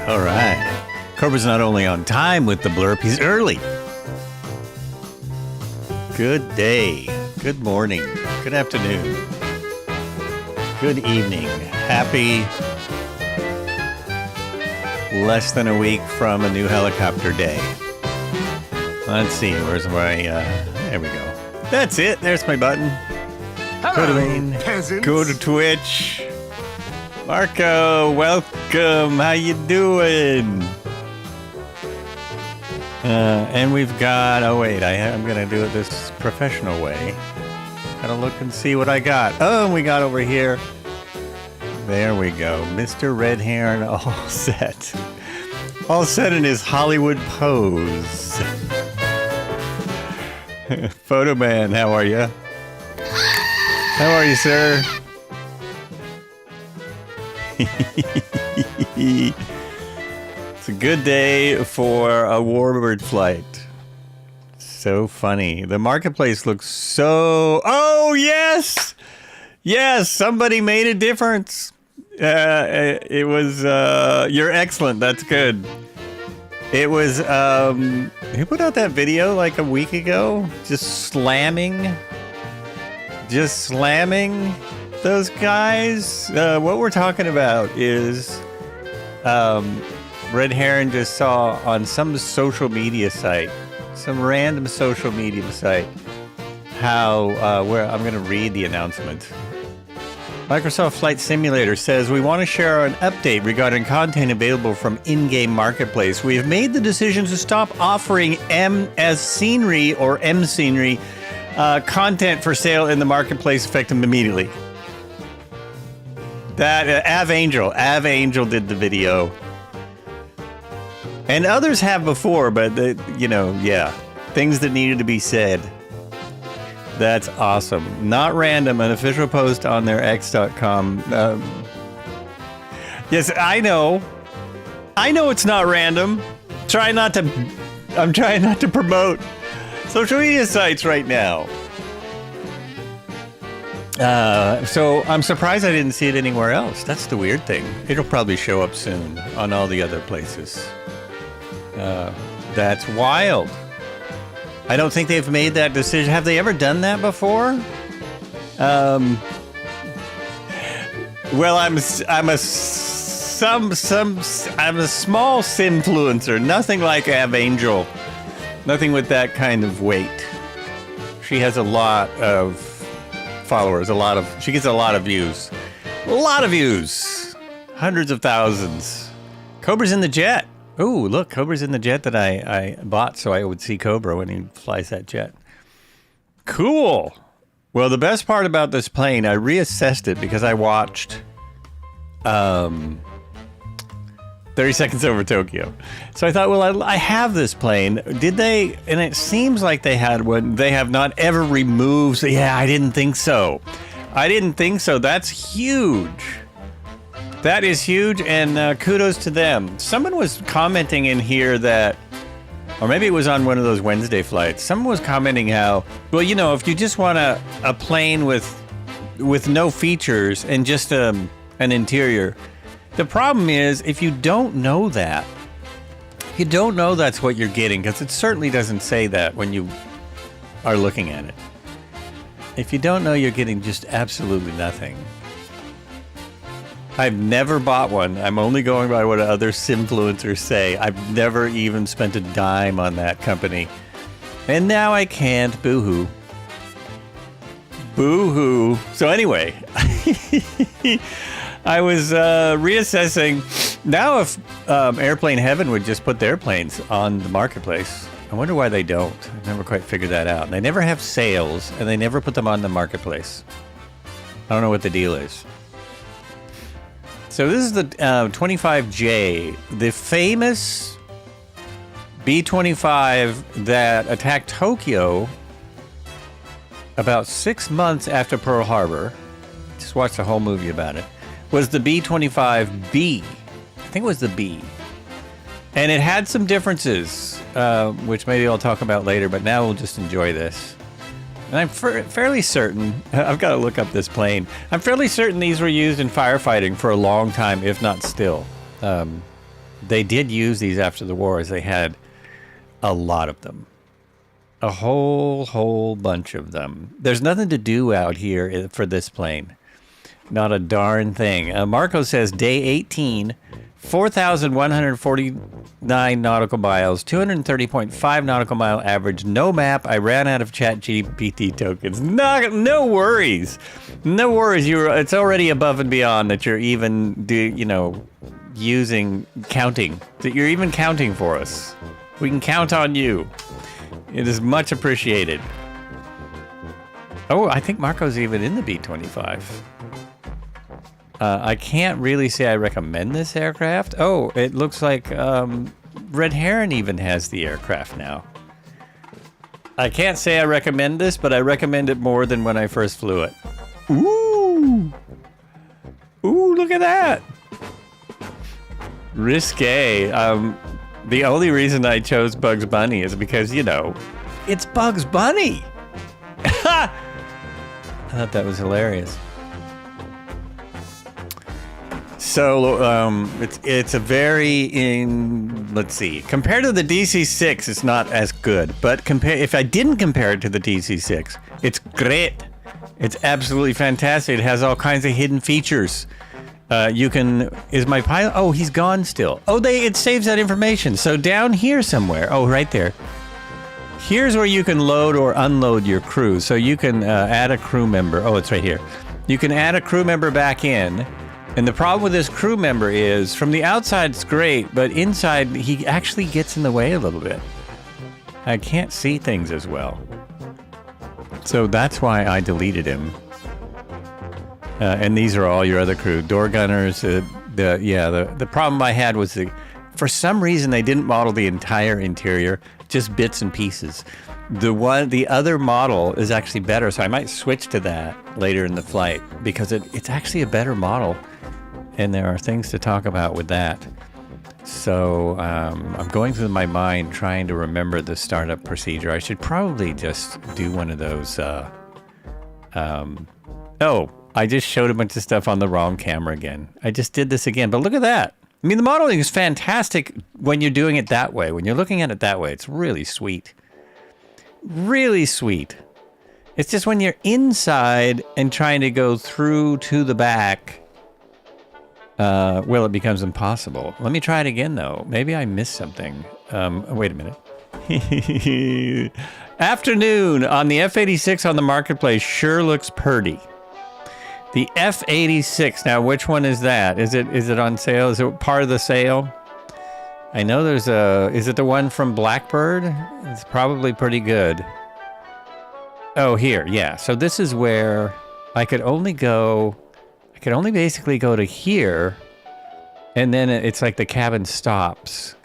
All right. Cobra's not only on time with the blurb, he's early. Good day. Good morning. Good afternoon. Good evening. Happy less than a week from a new helicopter day. Let's see. Where's my... there we go. That's it. There's my button. Hello, peasants. Go to Twitch. Marco, welcome. How you doing? And we've got... Oh, wait. I'm going to do it this professional way. Gotta look and see what I got. Oh, and we got over here. There we go. Mr. Red Heron all set. All set in his Hollywood pose. Photo man, how are you? How are you, sir? It's a good day for a warbird flight. So funny. The marketplace looks so... Oh, yes! Yes, somebody made a difference. It was... You're excellent. That's good. It was... Who put out that video like a week ago? Just slamming those guys. What we're talking about is Red Heron just saw on some social media site, some random social media site, how where I'm going to read the announcement. Microsoft Flight Simulator says, we want to share an update regarding content available from in-game marketplace. We have made the decision to stop offering MS Scenery or M Scenery content for sale in the marketplace effective immediately. That Av Angel did the video, and others have before, but yeah, things that needed to be said. That's awesome. Not random. An official post on their x.com. Yes, I know. I know it's not random. I'm trying not to promote social media sites right now. So I'm surprised I didn't see it anywhere else. That's the weird thing. It'll probably show up soon on all the other places. That's wild. I don't think they've made that decision. Have they ever done that before? Well, I'm a small simfluencer. Nothing like Av Angel. Nothing with that kind of weight. She has a lot of followers. She gets a lot of views. A lot of views. Hundreds of thousands. Cobra's in the jet. Oh, look, Cobra's in the jet that I bought so I would see Cobra when he flies that jet. Cool. Well, the best part about this plane, I reassessed it because I watched 30 Seconds Over Tokyo. So I thought, well, I have this plane. Did they? And it seems like they had one. They have not ever removed. So yeah, I didn't think so. That's huge. That is huge, and kudos to them. Someone was commenting in here that, or maybe it was on one of those Wednesday flights, someone was commenting how, well, if you just want a plane with no features and just an interior, the problem is if you don't know that, you don't know that's what you're getting, because it certainly doesn't say that when you are looking at it. If you don't know, you're getting just absolutely nothing. I've never bought one. I'm only going by what other simfluencers say. I've never even spent a dime on that company. And now I can't. Boo-hoo. Boo-hoo. So anyway, I was reassessing. Now if Airplane Heaven would just put their planes on the marketplace, I wonder why they don't. I've never quite figured that out. They never have sales, and they never put them on the marketplace. I don't know what the deal is. So this is the 25J, the famous B-25 that attacked Tokyo about 6 months after Pearl Harbor. Just watched the whole movie about it. Was the B-25B. I think it was the B. And it had some differences, which maybe I'll talk about later, but now we'll just enjoy this. And I'm fairly certain, I've got to look up this plane. I'm fairly certain these were used in firefighting for a long time, if not still. They did use these after the wars. They had a lot of them. A whole bunch of them. There's nothing to do out here for this plane. Not a darn thing. Marco says day 18, 4,149 nautical miles, 230.5 nautical mile average, no map. I ran out of ChatGPT tokens. No worries. No worries. It's already above and beyond that you're even, counting. That you're even counting for us. We can count on you. It is much appreciated. Oh, I think Marco's even in the B-25. I can't really say I recommend this aircraft. Oh, it looks like Red Heron even has the aircraft now. I can't say I recommend this, but I recommend it more than when I first flew it. Ooh! Ooh, look at that! Risque. The only reason I chose Bugs Bunny is because, it's Bugs Bunny! I thought that was hilarious. So, it's a let's see, compared to the DC-6, it's not as good, but if I didn't compare it to the DC-6, it's great. It's absolutely fantastic. It has all kinds of hidden features. Is my pilot? Oh, he's gone still. Oh, it saves that information. So down here somewhere, oh, right there. Here's where you can load or unload your crew. So you can add a crew member. Oh, it's right here. You can add a crew member back in. And the problem with this crew member is, from the outside it's great, but inside he actually gets in the way a little bit. I can't see things as well. So that's why I deleted him. And these are all your other crew. Door gunners, the problem I had was for some reason they didn't model the entire interior, just bits and pieces. The other model is actually better, so I might switch to that later in the flight because it's actually a better model, and there are things to talk about with that. So I'm going through my mind trying to remember the startup procedure. I should probably just do one of those. I just showed a bunch of stuff on the wrong camera again. I just did this again, but look at that. I mean, the modeling is fantastic when you're doing it that way. When you're looking at it that way, it's really sweet. Really sweet. It's just when you're inside and trying to go through to the back, it becomes impossible. Let me try it again, though. Maybe I missed something. Wait a minute. Afternoon on the F-86 on the marketplace sure looks purty. The F-86. Now, which one is that? Is it on sale? Is it part of the sale? I know there's is it the one from Blackbird? It's probably pretty good. Oh, here, yeah. So this is where I could only basically go to here, and then it's like the cabin stops.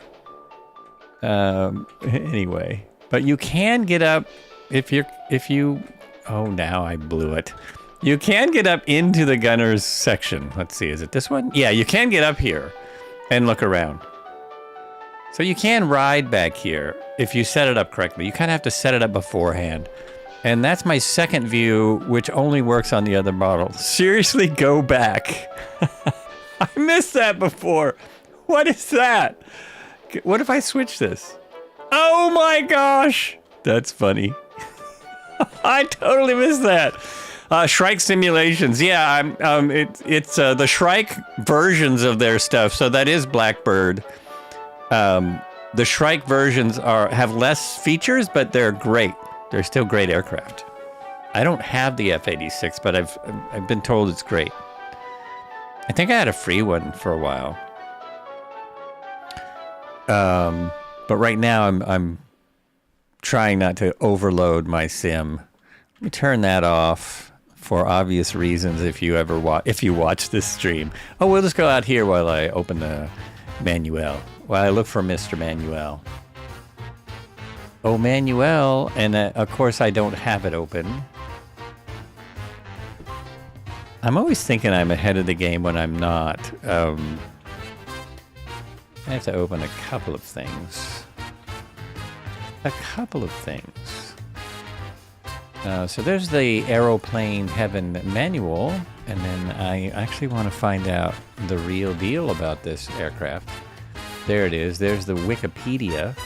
Anyway, but you can get up if you, oh, now I blew it. You can get up into the gunner's section. Let's see, is it this one? Yeah, you can get up here and look around. So you can ride back here if you set it up correctly. You kind of have to set it up beforehand. And that's my second view, which only works on the other model. Seriously, go back. I missed that before. What is that? What if I switch this? Oh my gosh. That's funny. I totally missed that. Shrike simulations. Yeah, it's the Shrike versions of their stuff. So that is Blackbird. The Shrike versions have less features, but they're great. They're still great aircraft. I don't have the F-86, but I've been told it's great. I think I had a free one for a while. But right now I'm trying not to overload my sim. Let me turn that off for obvious reasons if you watch this stream. Oh, we'll just go out here while I open the Manuel. While I look for Mr. Manuel. Oh, Manuel, and of course I don't have it open. I'm always thinking I'm ahead of the game when I'm not. I have to open a couple of things. So there's the Aeroplane Heaven manual, and then I actually want to find out the real deal about this aircraft. There it is. There's the Wikipedia.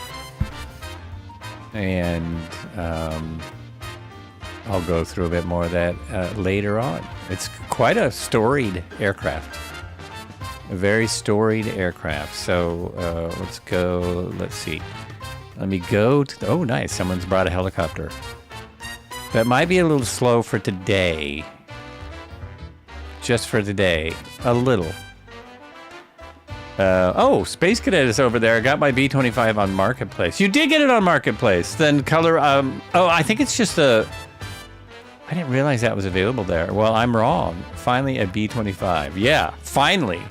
And I'll go through a bit more of that later on. It's quite a storied aircraft. A very storied aircraft. So let's go. Let's see. Let me go to... Oh, nice. Someone's brought a helicopter. That might be a little slow for today. Just for today. A little. Oh, Space Cadet is over there. I got my B-25 on Marketplace. You did get it on Marketplace. Then color... oh, I think it's just a... I didn't realize that was available there. Well, I'm wrong. Finally, a B-25. Yeah, finally.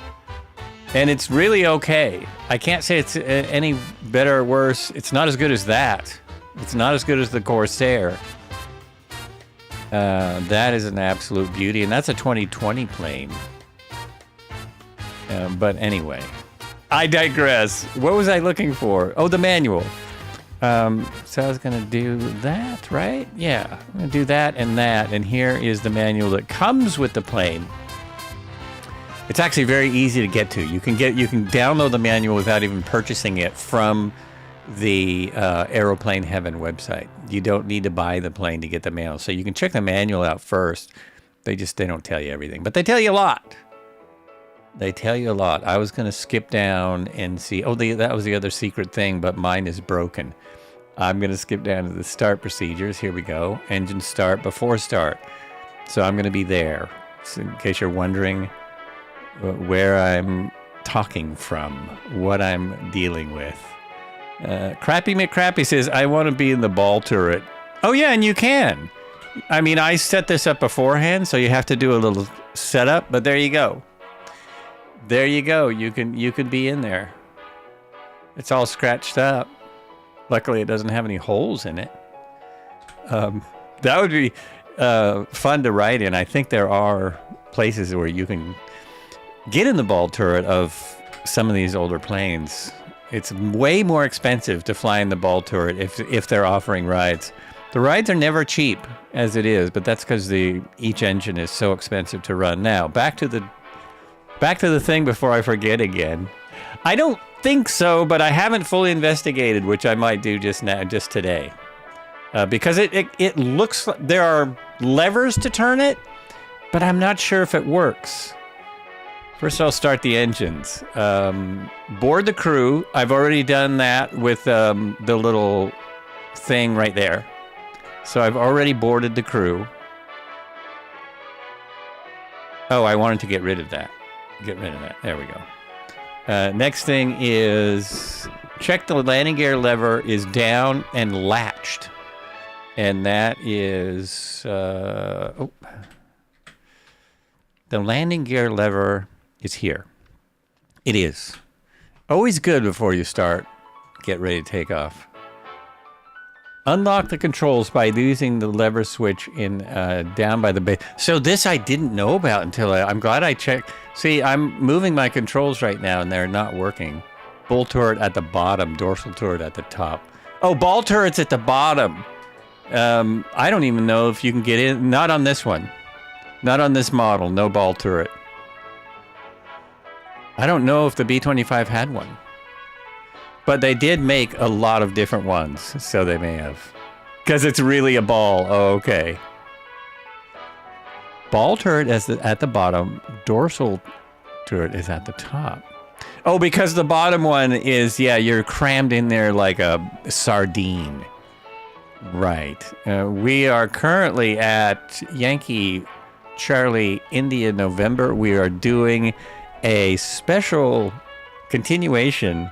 And it's really okay. I can't say it's any better or worse. It's not as good as that. It's not as good as the Corsair. That is an absolute beauty, and that's a 2020 plane. But anyway, I digress. What was I looking for? Oh, the manual. So I was going to do that, right? Yeah, I'm going to do that, and here is the manual that comes with the plane. It's actually very easy to get to. You can download the manual without even purchasing it from the Aeroplane Heaven website. You don't need to buy the plane to get the manual. So you can check the manual out first. They don't tell you everything, but they tell you a lot. They tell you a lot. I was going to skip down and see. Oh, that was the other secret thing, but mine is broken. I'm going to skip down to the start procedures. Here we go. Engine start before start. So I'm going to be there. So in case you're wondering where I'm talking from, what I'm dealing with. Crappy McCrappy says, I want to be in the ball turret. Oh, yeah, and you can. I mean, I set this up beforehand, so you have to do a little setup, but there you go. There you go. You can be in there. It's all scratched up. Luckily, it doesn't have any holes in it. That would be fun to ride in. I think there are places where you can get in the ball turret of some of these older planes. It's way more expensive to fly in the ball turret if they're offering rides. The rides are never cheap as it is, but that's because each engine is so expensive to run. Now, back to the thing before I forget again. I don't think so, but I haven't fully investigated, which I might do just today. Because it looks like there are levers to turn it, but I'm not sure if it works. First, I'll start the engines. Board the crew. I've already done that with the little thing right there. So I've already boarded the crew. Oh, I wanted to get rid of that. Get rid of that. There we go. Next thing is check the landing gear lever is down and latched. And that is... the landing gear lever is here. It is. Always good before you start. Get ready to take off. Unlock the controls by using the lever switch in down by the base. So this I didn't know about until I'm glad I checked. See, I'm moving my controls right now and they're not working. Bull turret at the bottom, dorsal turret at the top. Oh, ball turret's at the bottom. I don't even know if you can get in. Not on this one. Not on this model. No ball turret. I don't know if the B-25 had one. But they did make a lot of different ones, so they may have. Because it's really a ball. Oh, okay. Ball turret is at the bottom. Dorsal turret is at the top. Oh, because the bottom one is, yeah, you're crammed in there like a sardine. Right. We are currently at Yankee Charlie India November. We are doing a special continuation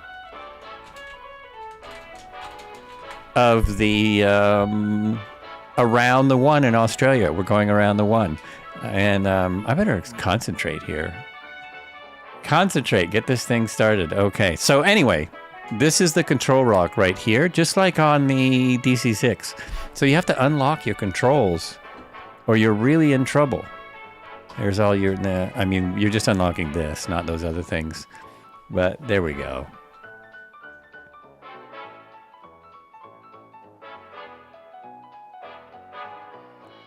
of the around the one in Australia. We're going around the one. And I better concentrate here. Concentrate. Get this thing started. Okay. So anyway, this is the control rock right here, just like on the DC-6. So you have to unlock your controls or you're really in trouble. There's all your... I mean, you're just unlocking this, not those other things. But there we go.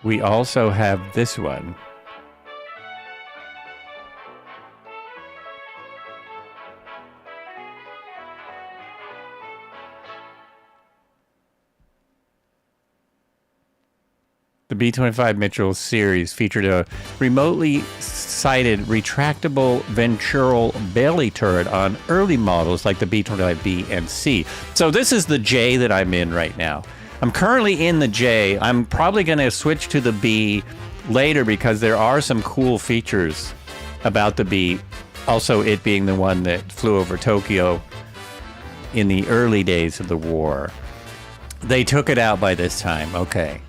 We also have this one. The B-25 Mitchell series featured a remotely sighted retractable ventral belly turret on early models like the B-25B and C. So this is the J that I'm in right now. I'm currently in the J. I'm probably going to switch to the B later because there are some cool features about the B. Also, it being the one that flew over Tokyo in the early days of the war. They took it out by this time, okay,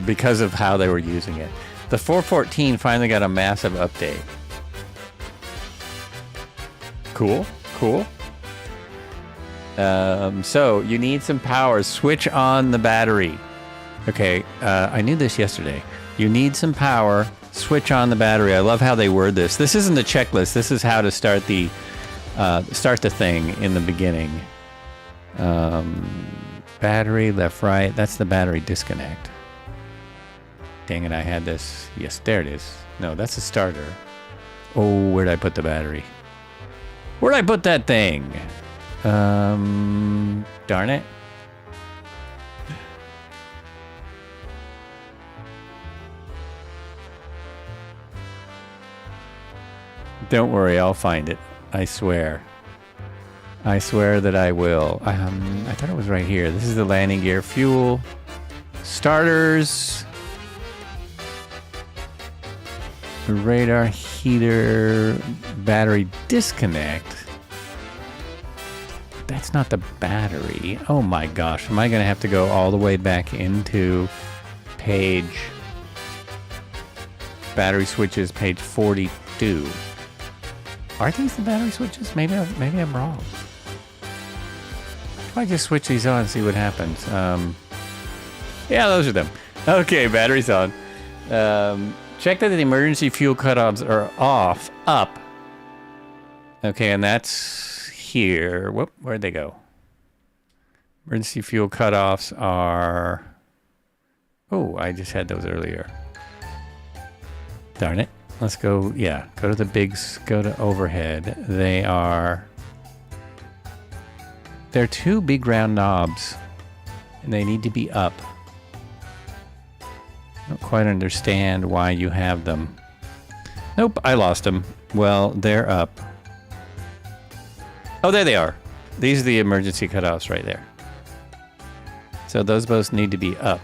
because of how they were using it. The 414 finally got a massive update. Cool, cool. So you need some power. Switch on the battery. Okay, I knew this yesterday. You need some power. Switch on the battery. I love how they word this. This isn't a checklist. This is how to start the thing in the beginning. Battery, left, right. That's the battery disconnect. Dang it, I had this. Yes, there it is. No, that's a starter. Oh, where'd I put the battery? Where'd I put that thing? Darn it. Don't worry, I'll find it. I swear. I swear that I will. I thought it was right here. This is the landing gear. Fuel. Starters. Radar heater. Battery disconnect. That's not the battery. Oh my gosh. Am I going to have to go all the way back into page... Battery switches, page 42. Are these the battery switches? Maybe I'm wrong. If I just switch these on and see what happens. Yeah, those are them. Okay, battery's on. Check that the emergency fuel cutoffs are up. Okay, and that's here. Whoop, where'd they go? Emergency fuel cutoffs are... Oh, I just had those earlier. Darn it. Let's go, yeah, go to the bigs, go to overhead. They're two big round knobs, and they need to be up. I don't quite understand why you have them. Nope, I lost them. Well, they're up. Oh, there they are. These are the emergency cutoffs right there. So those both need to be up.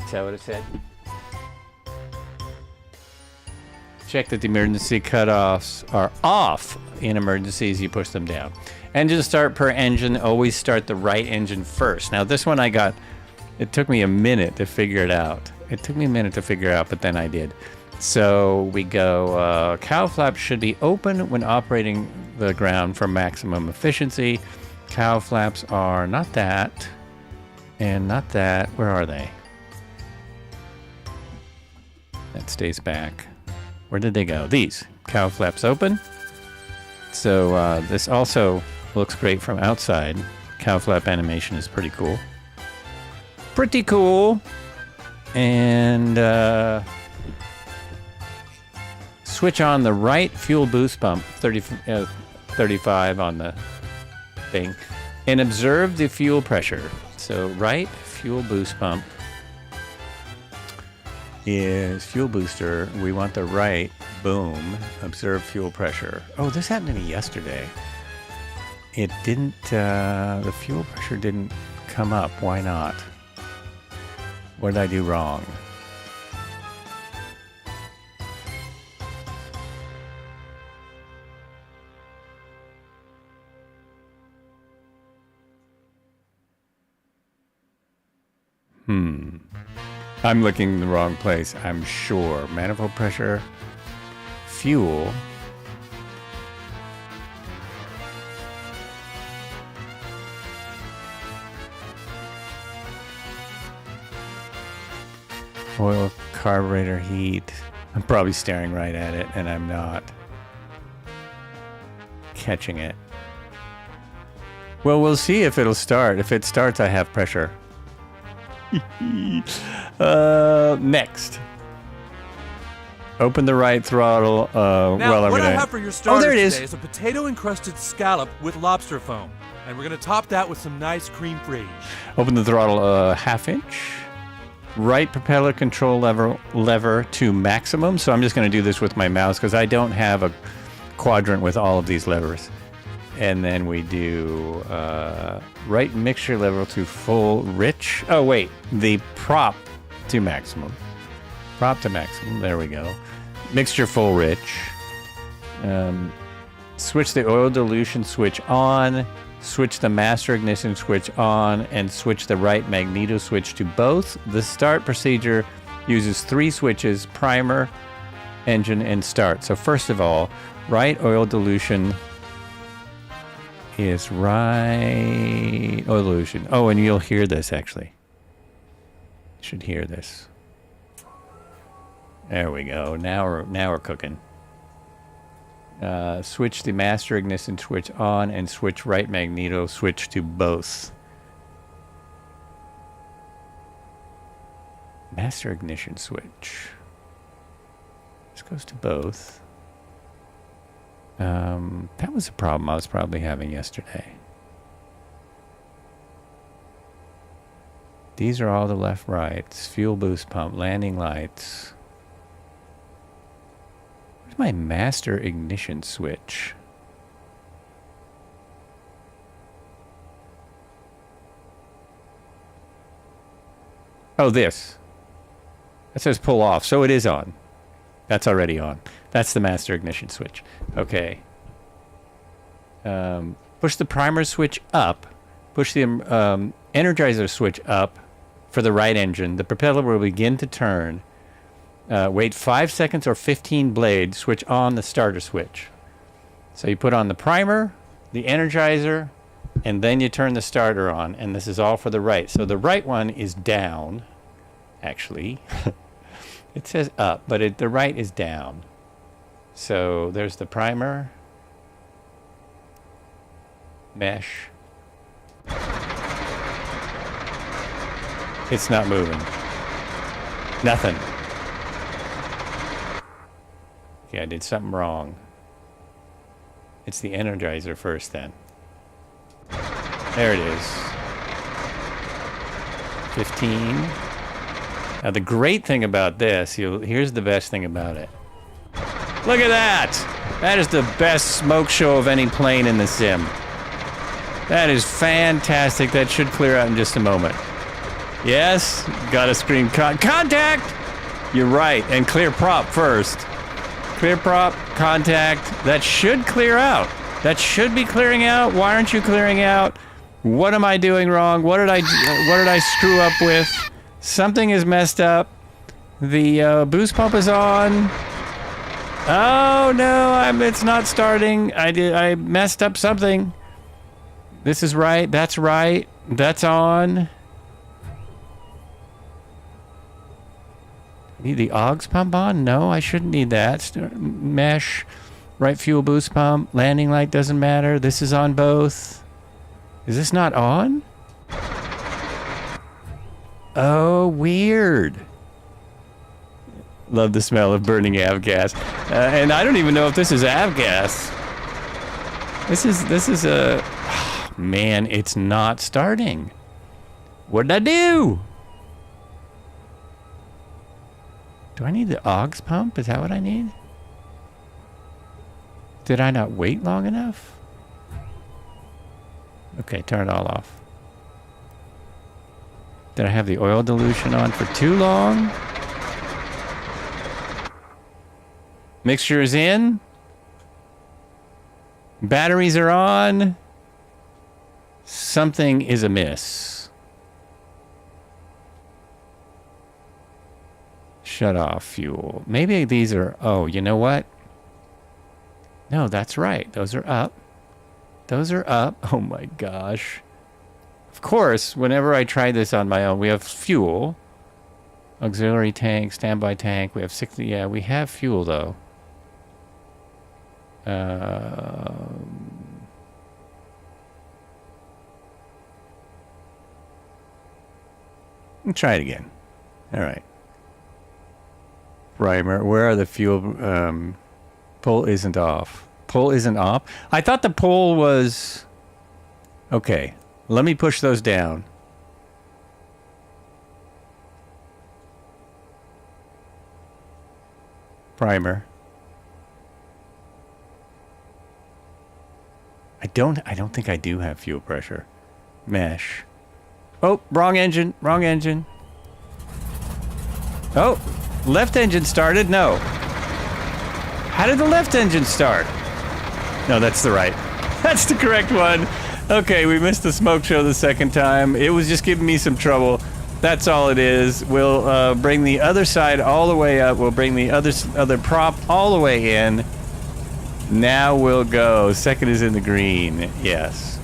Is that what it said? Check that the emergency cutoffs are off. In emergencies, you push them down. Engine start per engine. Always start the right engine first. Now, this one it took me a minute to figure it out. But then I did. So we go, cowl flaps should be open when operating the ground for maximum efficiency. Cowl flaps are not that, and not that. Where are they? That stays back. Where did they go? These. Cowl flaps open. So this also looks great from outside. Cowl flap animation is pretty cool. Pretty cool. And switch on the right fuel boost pump, 35 on the thing, and observe the fuel pressure. So right fuel boost pump is fuel booster. We want the right. Boom. Observe fuel pressure. Oh, this happened to me yesterday. It didn't, the fuel pressure didn't come up. Why not? What did I do wrong? I'm looking in the wrong place, I'm sure. Manifold pressure, fuel. Oil, carburetor heat. I'm probably staring right at it, and I'm not catching it. Well, we'll see if it'll start. If it starts, I have pressure. Next. Open the right throttle. Now, well, I'm what gonna... I have for your starters there it is. today is a potato-encrusted scallop with lobster foam. And we're going to top that with some nice cream fraiche. Open the throttle half inch. Right propeller control lever to maximum. So I'm just going to do this with my mouse because I don't have a quadrant with all of these levers. And then we do right mixture level to full rich. Oh, wait. The prop to maximum. Prop to maximum. There we go. Mixture full rich. Switch the oil dilution switch on. Switch the master ignition switch on. And switch the right magneto switch to both. The start procedure uses 3 switches: primer, engine, and start. So first of all, right oil dilution is right oil dilution. Oh, and you'll hear this actually. You should hear this. There we go. Now we're cooking. Switch the master ignition switch on and switch right magneto switch to both. Master ignition switch. This goes to both. That was a problem I was probably having yesterday. These are all the left rights. Fuel boost pump, landing lights. Where's my master ignition switch? Oh, this. That says pull off, so it is on. That's already on. That's the master ignition switch. Okay. Push the primer switch up. Push the energizer switch up for the right engine. The propeller will begin to turn. Wait 5 seconds or 15 blades. Switch on the starter switch. So you put on the primer, the energizer, and then you turn the starter on. And this is all for the right. So the right one is down, actually. It says up, but the right is down. So there's the primer. Mesh. It's not moving. Nothing. Okay, I did something wrong. It's the energizer first then. There it is. 15. Now the great thing about this, here's the best thing about it. Look at that! That is the best smoke show of any plane in the sim. That is fantastic. That should clear out in just a moment. Yes, gotta scream contact! You're right, and clear prop first. Clear prop, contact. That should clear out. That should be clearing out. Why aren't you clearing out? What am I doing wrong? What did I screw up with? Something is messed up. The boost pump is on. Oh no, it's not starting. I messed up something. This is right. That's right. That's on. Need the AUX pump on? No, I shouldn't need that. Mesh, right fuel boost pump, landing light doesn't matter. This is on both. Is this not on? Oh, weird. Love the smell of burning avgas. And I don't even know if this is avgas. This is a... Oh, man, it's not starting. What did I do? Do I need the AUX pump? Is that what I need? Did I not wait long enough? Okay, turn it all off. Did I have the oil dilution on for too long? Mixture is in. Batteries are on. Something is amiss. Shut off fuel. Maybe these are... Oh, you know what? No, that's right. Those are up. Those are up. Oh my gosh. Of course, whenever I try this on my own, we have fuel. Auxiliary tank, standby tank. We have 60... Yeah, we have fuel, though. Try it again. All right. Primer. Where are the fuel? Pull isn't off. Pull isn't off. I thought the pull was... Okay. Let me push those down. Primer. I don't think I do have fuel pressure. Mesh. Oh, wrong engine. Wrong engine. Oh, left engine started? No. How did the left engine start? No, that's the right. That's the correct one. Okay, we missed the smoke show the second time. It was just giving me some trouble. That's all it is. We'll bring the other side all the way up. We'll bring the other prop all the way in. Now we'll go. Second is in the green. Yes.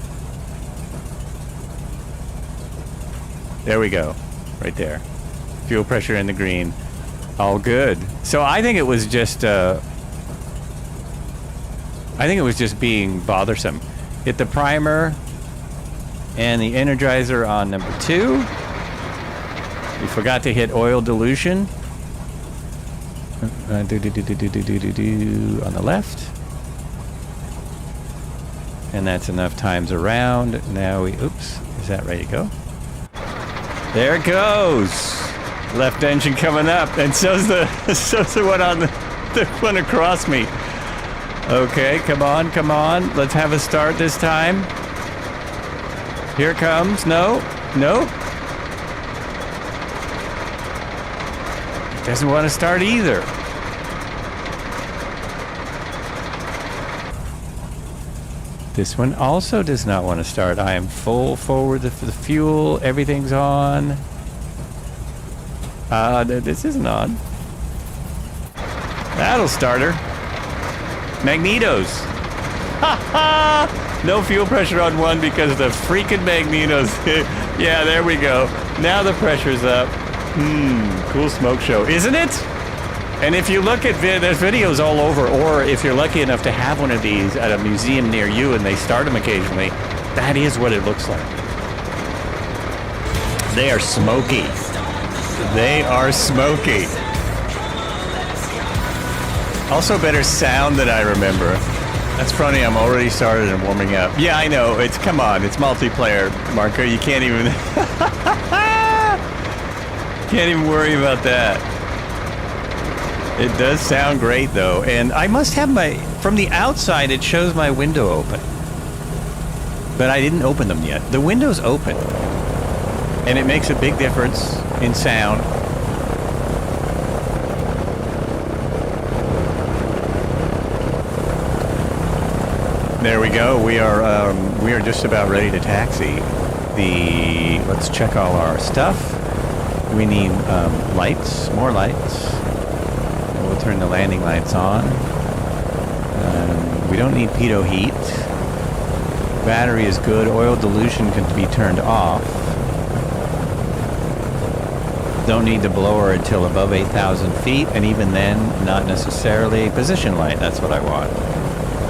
There we go. Right there. Fuel pressure in the green. All good. So I think it was just being bothersome. Hit the primer and the energizer on number 2. We forgot to hit oil dilution. On the left. And that's enough times around. Now we, oops, is that ready to go? There it goes. Left engine coming up, and so's the one on the one across me. Okay, come on, come on. Let's have a start this time. Here it comes. No, no. It doesn't want to start either. This one also does not want to start. I am full forward for the fuel. Everything's on. This isn't on. That'll start her. Magnetos. Ha ha! No fuel pressure on one because of the freaking magnetos. Yeah, there we go. Now the pressure's up. Cool smoke show, isn't it? And if you look at there's videos all over, or if you're lucky enough to have one of these at a museum near you and they start them occasionally, that is what it looks like. They are smoky. They are smoky. Also better sound than I remember. That's funny, I'm already started and warming up. Yeah, I know, come on, it's multiplayer, Marco, you can't even... can't even worry about that. It does sound great though, and I must have from the outside it shows my window open. But I didn't open them yet. The window's open. And it makes a big difference in sound. There we go. We are just about ready to taxi. Let's check all our stuff. We need lights, more lights. We'll turn the landing lights on. We don't need pitot heat. Battery is good. Oil dilution can be turned off. Don't need the blower until above 8,000 feet, and even then, not necessarily position light. That's what I want.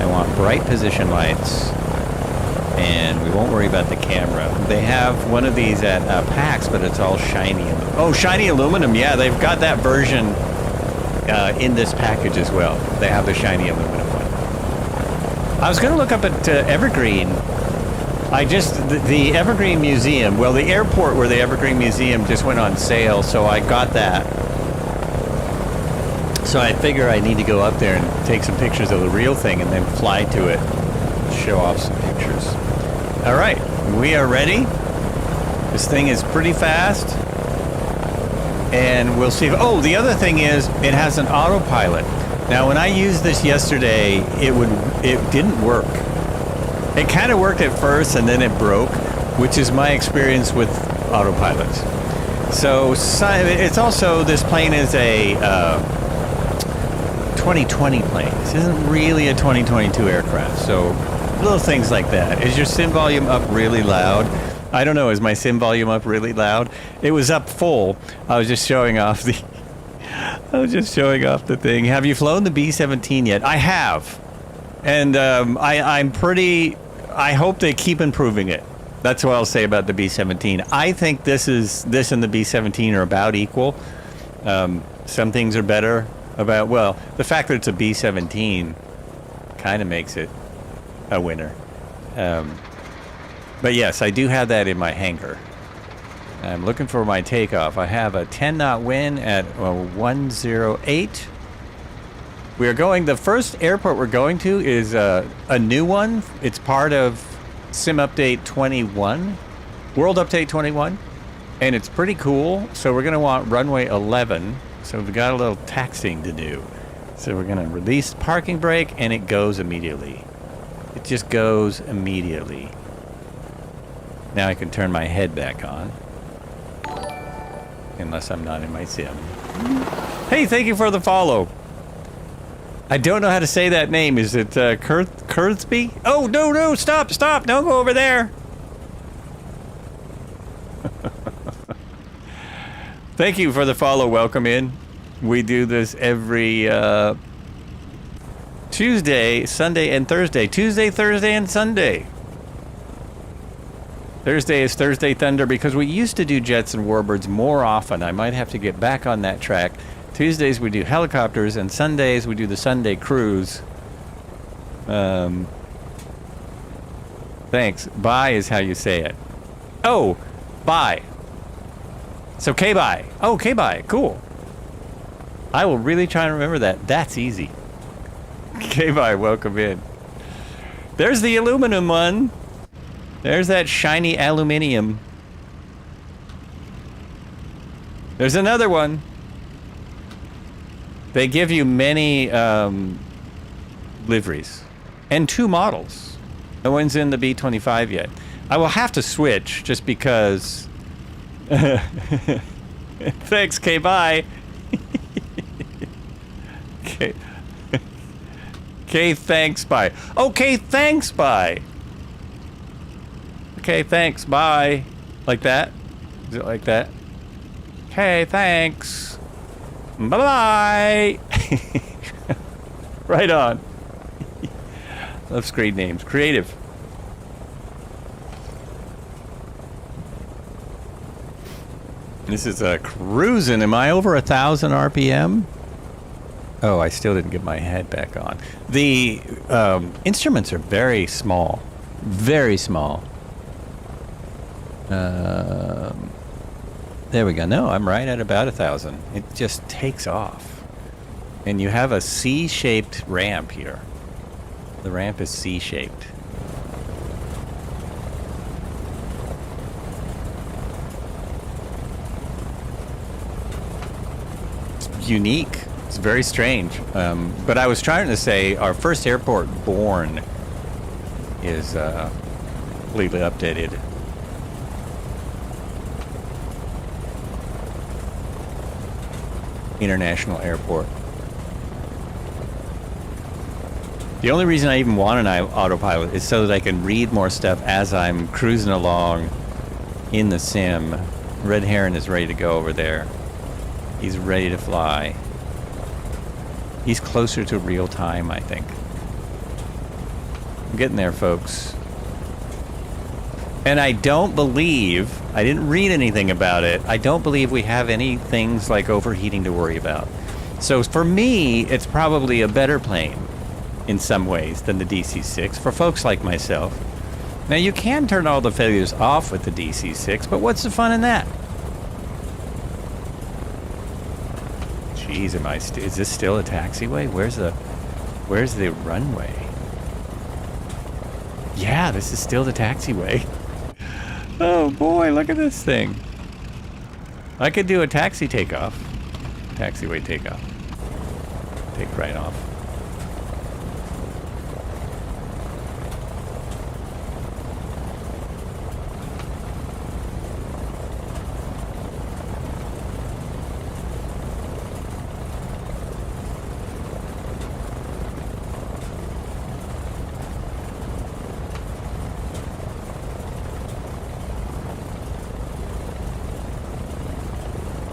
I want bright position lights, and we won't worry about the camera. They have one of these at PAX, but it's all shiny. Oh, shiny aluminum. Yeah, they've got that version in this package as well. They have the shiny aluminum one. I was going to look up at Evergreen. The Evergreen Museum, well, the airport where the Evergreen Museum just went on sale, so I got that. So I figure I need to go up there and take some pictures of the real thing and then fly to it, show off some pictures. All right, we are ready. This thing is pretty fast. And we'll see if, oh, the other thing is it has an autopilot. Now, when I used this yesterday, it didn't work. It kind of worked at first and then it broke, which is my experience with autopilots. So it's also, this plane is a 2020 plane. This isn't really a 2022 aircraft. So little things like that. Is your sim volume up really loud? I don't know, is my sim volume up really loud? It was up full. I was just showing off the thing. Have you flown the B-17 yet? I have. And I hope they keep improving it. That's what I'll say about the B-17. I think this and the B-17 are about equal. Some things are better about, well, the fact that it's a B-17 kind of makes it a winner. But yes, I do have that in my hangar. I'm looking for my takeoff. I have a 10-knot wind at 108. We are going, the first airport we're going to is a new one. It's part of Sim Update 21, World Update 21, and it's pretty cool. So we're going to want runway 11. So we've got a little taxiing to do. So we're going to release parking brake, and it goes immediately. It just goes immediately. Now I can turn my head back on. Unless I'm not in my sim. Hey, thank you for the follow. I don't know how to say that name. Is it Kurtzby? Oh, no, stop, don't go over there. Thank you for the follow. Welcome in. We do this every Tuesday, Sunday, and Thursday. Tuesday, Thursday, and Sunday. Thursday is Thursday Thunder because we used to do Jets and Warbirds more often. I might have to get back on that track. Tuesdays we do helicopters, and Sundays we do the Sunday cruise. Thanks. Bye is how you say it. Oh, bye. So K-bye. Oh, K-bye. Cool. I will really try and remember that. That's easy. K-bye, welcome in. There's the aluminum one. There's that shiny aluminium. There's another one. They give you many liveries. And 2 models. No one's in the B-25 yet. I will have to switch just because... Thanks, K-bye. Okay, thanks, bye. Okay, thanks, bye. Okay, thanks, bye. Like that? Is it like that? Okay, thanks. Bye-bye. Right on. Love screen names. Creative. This is cruising. Am I over 1,000 RPM? Oh, I still didn't get my head back on. The instruments are very small. Very small. There we go. No, I'm right at about 1,000. It just takes off. And you have a C-shaped ramp here. The ramp is C-shaped. It's unique. It's very strange. But I was trying to say our first airport, Bourne, is completely updated. International airport. The only reason I even want an autopilot is so that I can read more stuff as I'm cruising along in the sim. Red Heron is ready to go over there. He's ready to fly. He's closer to real time, I think. I'm getting there, folks. And I don't believe, I didn't read anything about it, I don't believe we have any things like overheating to worry about. So for me, it's probably a better plane in some ways than the DC-6 for folks like myself. Now you can turn all the failures off with the DC-6, but what's the fun in that? Jeez, is this still a taxiway? Where's the runway? Yeah, this is still the taxiway. Oh boy, look at this thing. I could do a taxi takeoff. Taxiway takeoff. Take right off.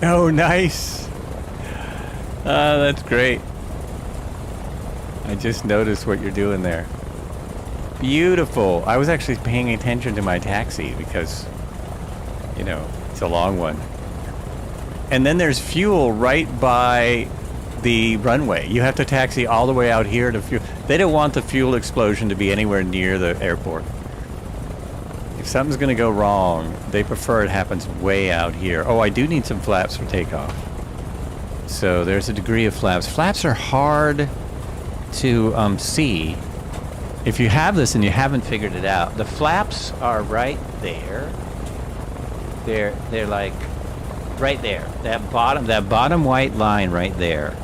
Oh, nice. That's great. I just noticed what you're doing there. Beautiful. I was actually paying attention to my taxi because, you know, it's a long one. And then there's fuel right by the runway. You have to taxi all the way out here to fuel. They don't want the fuel explosion to be anywhere near the airport. If something's going to go wrong, they prefer it happens way out here. Oh, I do need some flaps for takeoff. So there's a degree of flaps. Flaps are hard to see. If you have this and you haven't figured it out, the flaps are right there. They're like right there. That bottom white line right there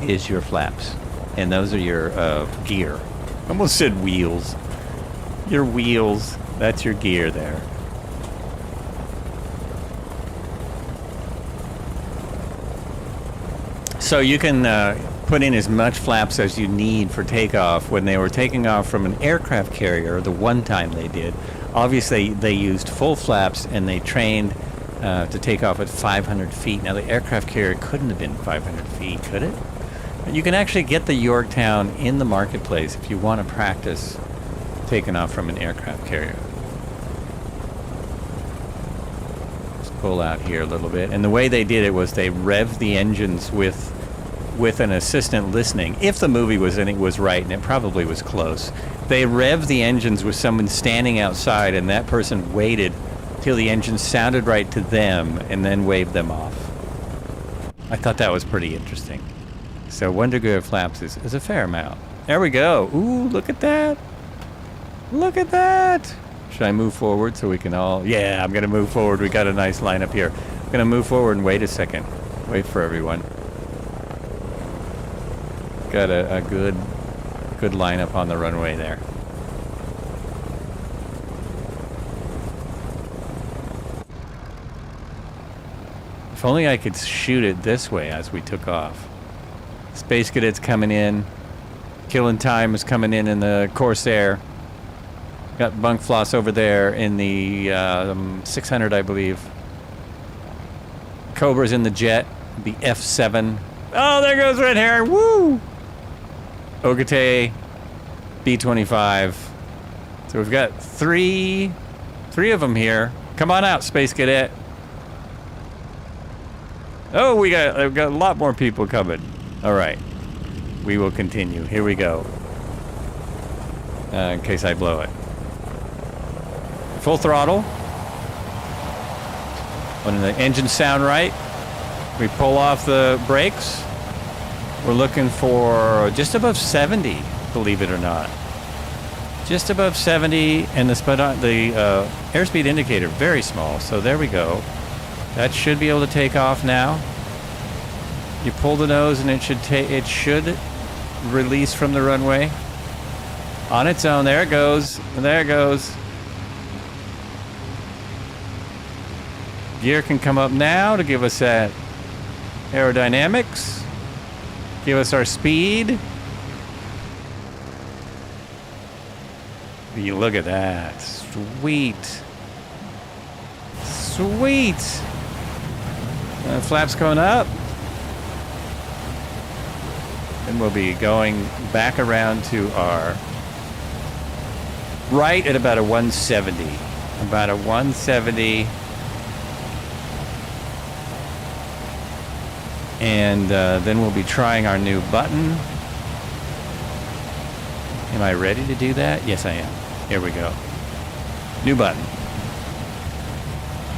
is your flaps, and those are your gear. I almost said wheels. Your wheels. That's your gear there. So you can put in as much flaps as you need for takeoff. When they were taking off from an aircraft carrier, the one time they did, obviously they used full flaps and they trained to take off at 500 feet. Now the aircraft carrier couldn't have been 500 feet, could it? But you can actually get the Yorktown in the marketplace if you want to practice taking off from an aircraft carrier. Let's pull out here a little bit. And the way they did it was they revved the engines with an assistant listening. If the movie was right, and it probably was close, they revved the engines with someone standing outside, and that person waited till the engine sounded right to them and then waved them off. I thought that was pretty interesting. So 1 degree of flaps is a fair amount. There we go. Ooh, look at that. Look at that. Should I move forward so we can all... Yeah, I'm going to move forward. We got a nice lineup here. I'm going to move forward and wait a second. Wait for everyone. Got a good lineup on the runway there. If only I could shoot it this way as we took off. Space Cadet's coming in. Killing Time is coming in the Corsair. Got Bunk Floss over there in the 600, I believe. Cobra's in the jet, the F7. Oh, there goes Red Heron. Woo! Ogate, B-25. So we've got three of them here. Come on out, Space Cadet. Oh, we've got a lot more people coming. All right, we will continue. Here we go. In case I blow it. Full throttle. When the engines sound right, we pull off the brakes. We're looking for just above 70, believe it or not. Just above 70, and the airspeed indicator, very small. So there we go. That should be able to take off now. You pull the nose and it should release from the runway. On its own, there it goes. There it goes. Gear can come up now to give us that aerodynamics. Give us our speed. You look at that. Sweet. Sweet. Flaps going up. And we'll be going back around to our right at about a 170. About a 170. And then we'll be trying our new button. Am I ready to do that? Yes, I am. Here we go. New button.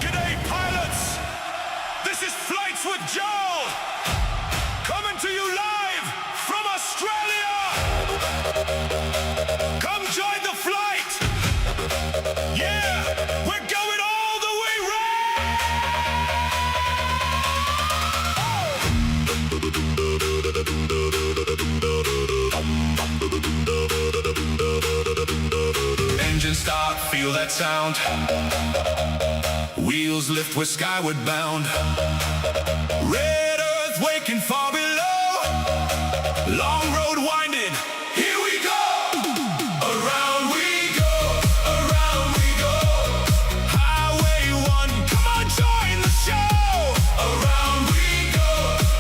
G'day, pilots! This is Flights with Joel! Coming to you live from Australia! Come join the flight! Yeah! We're going all the way round! Engine start, feel that sound. Wheels lift, we're skyward bound. Red earth waking far below. Long road winding, here we go. Around we go, around we go. Highway 1, come on, join the show. Around we go,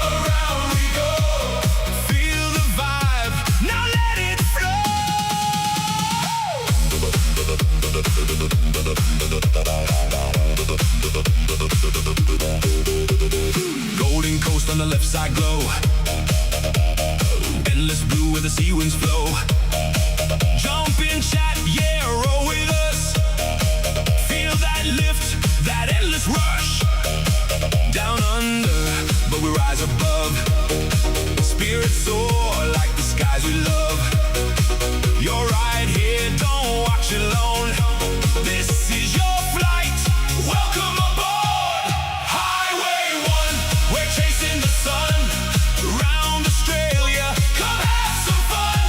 around we go. Feel the vibe, now let it flow. sky glow. Endless blue where the sea winds flow. Jump in, chat, yeah, roll with us. Feel that lift, that endless rush. Down under, but we rise above. Spirits soar like the skies we love. You're right here, don't watch it alone. This is your flight, welcome aboard. Highway 1, we're chasing the sun. Round Australia, come have some fun.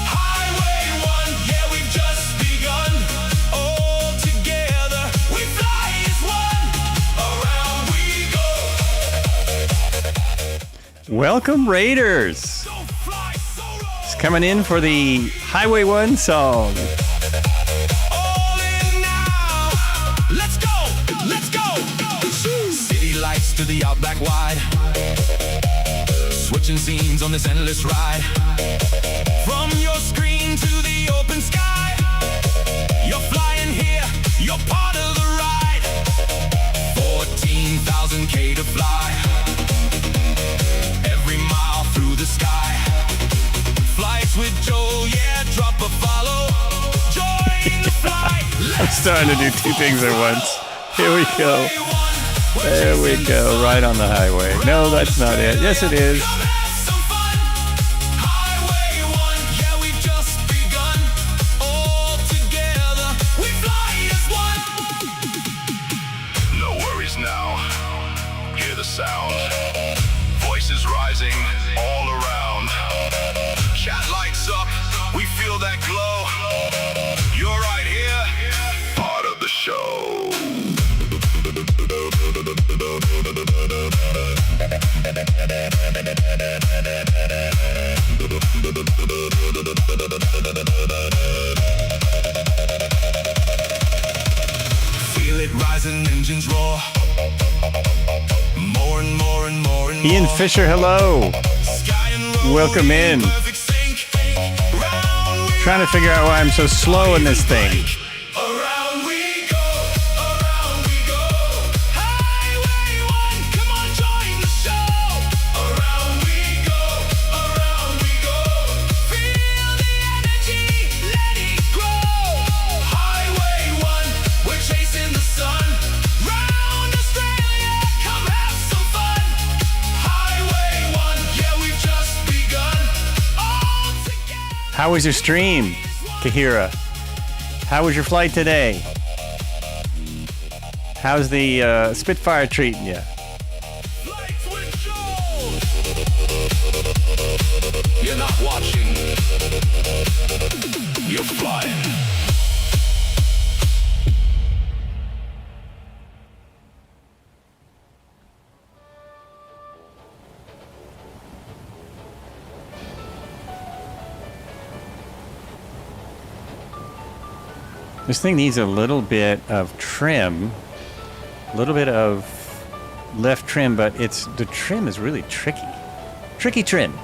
Highway 1, yeah, we've just begun. All together, we fly as one. Around we go. Welcome, Raiders. Don't fly solo. It's coming in for the Highway 1 song. All in now. Let's go, let's go. City lights to the outback wide. Switching scenes on this endless ride. From your screen to the open sky. You're flying here, you're part of the ride. 14,000 K to fly. Every mile through the sky. Flights with Joel, yeah, drop a follow. Join the flight. I'm starting to do two things at once. Here we go. There we go, right on the highway. No, that's not it. Yes, it is. Come have some fun. Highway 1, yeah, we've just begun. All together, we fly as one. No worries now. Hear the sound. Voices rising all around. Chat lights up, we feel that glow. You're right here, part of the show. Feel it rising, engines roar. More and more and more and more. Ian Fisher, hello. Sky and road, Welcome in. perfect sync. Round we Trying to figure out why I'm so slow in this thing. Around we go, around we go. Highway 1, come on, join the show. Around we go, feel the energy, let it grow. Highway 1, we're chasing the sun. Round Australia, come have some fun. Highway 1, yeah, we've just begun. All together. How was your stream, Kahira? How was your flight today? How's the Spitfire treating you? Lights with Joel. You're not watching. You're flying. This thing needs a little bit of trim, a little bit of left trim, but the trim is really tricky. Tricky trim.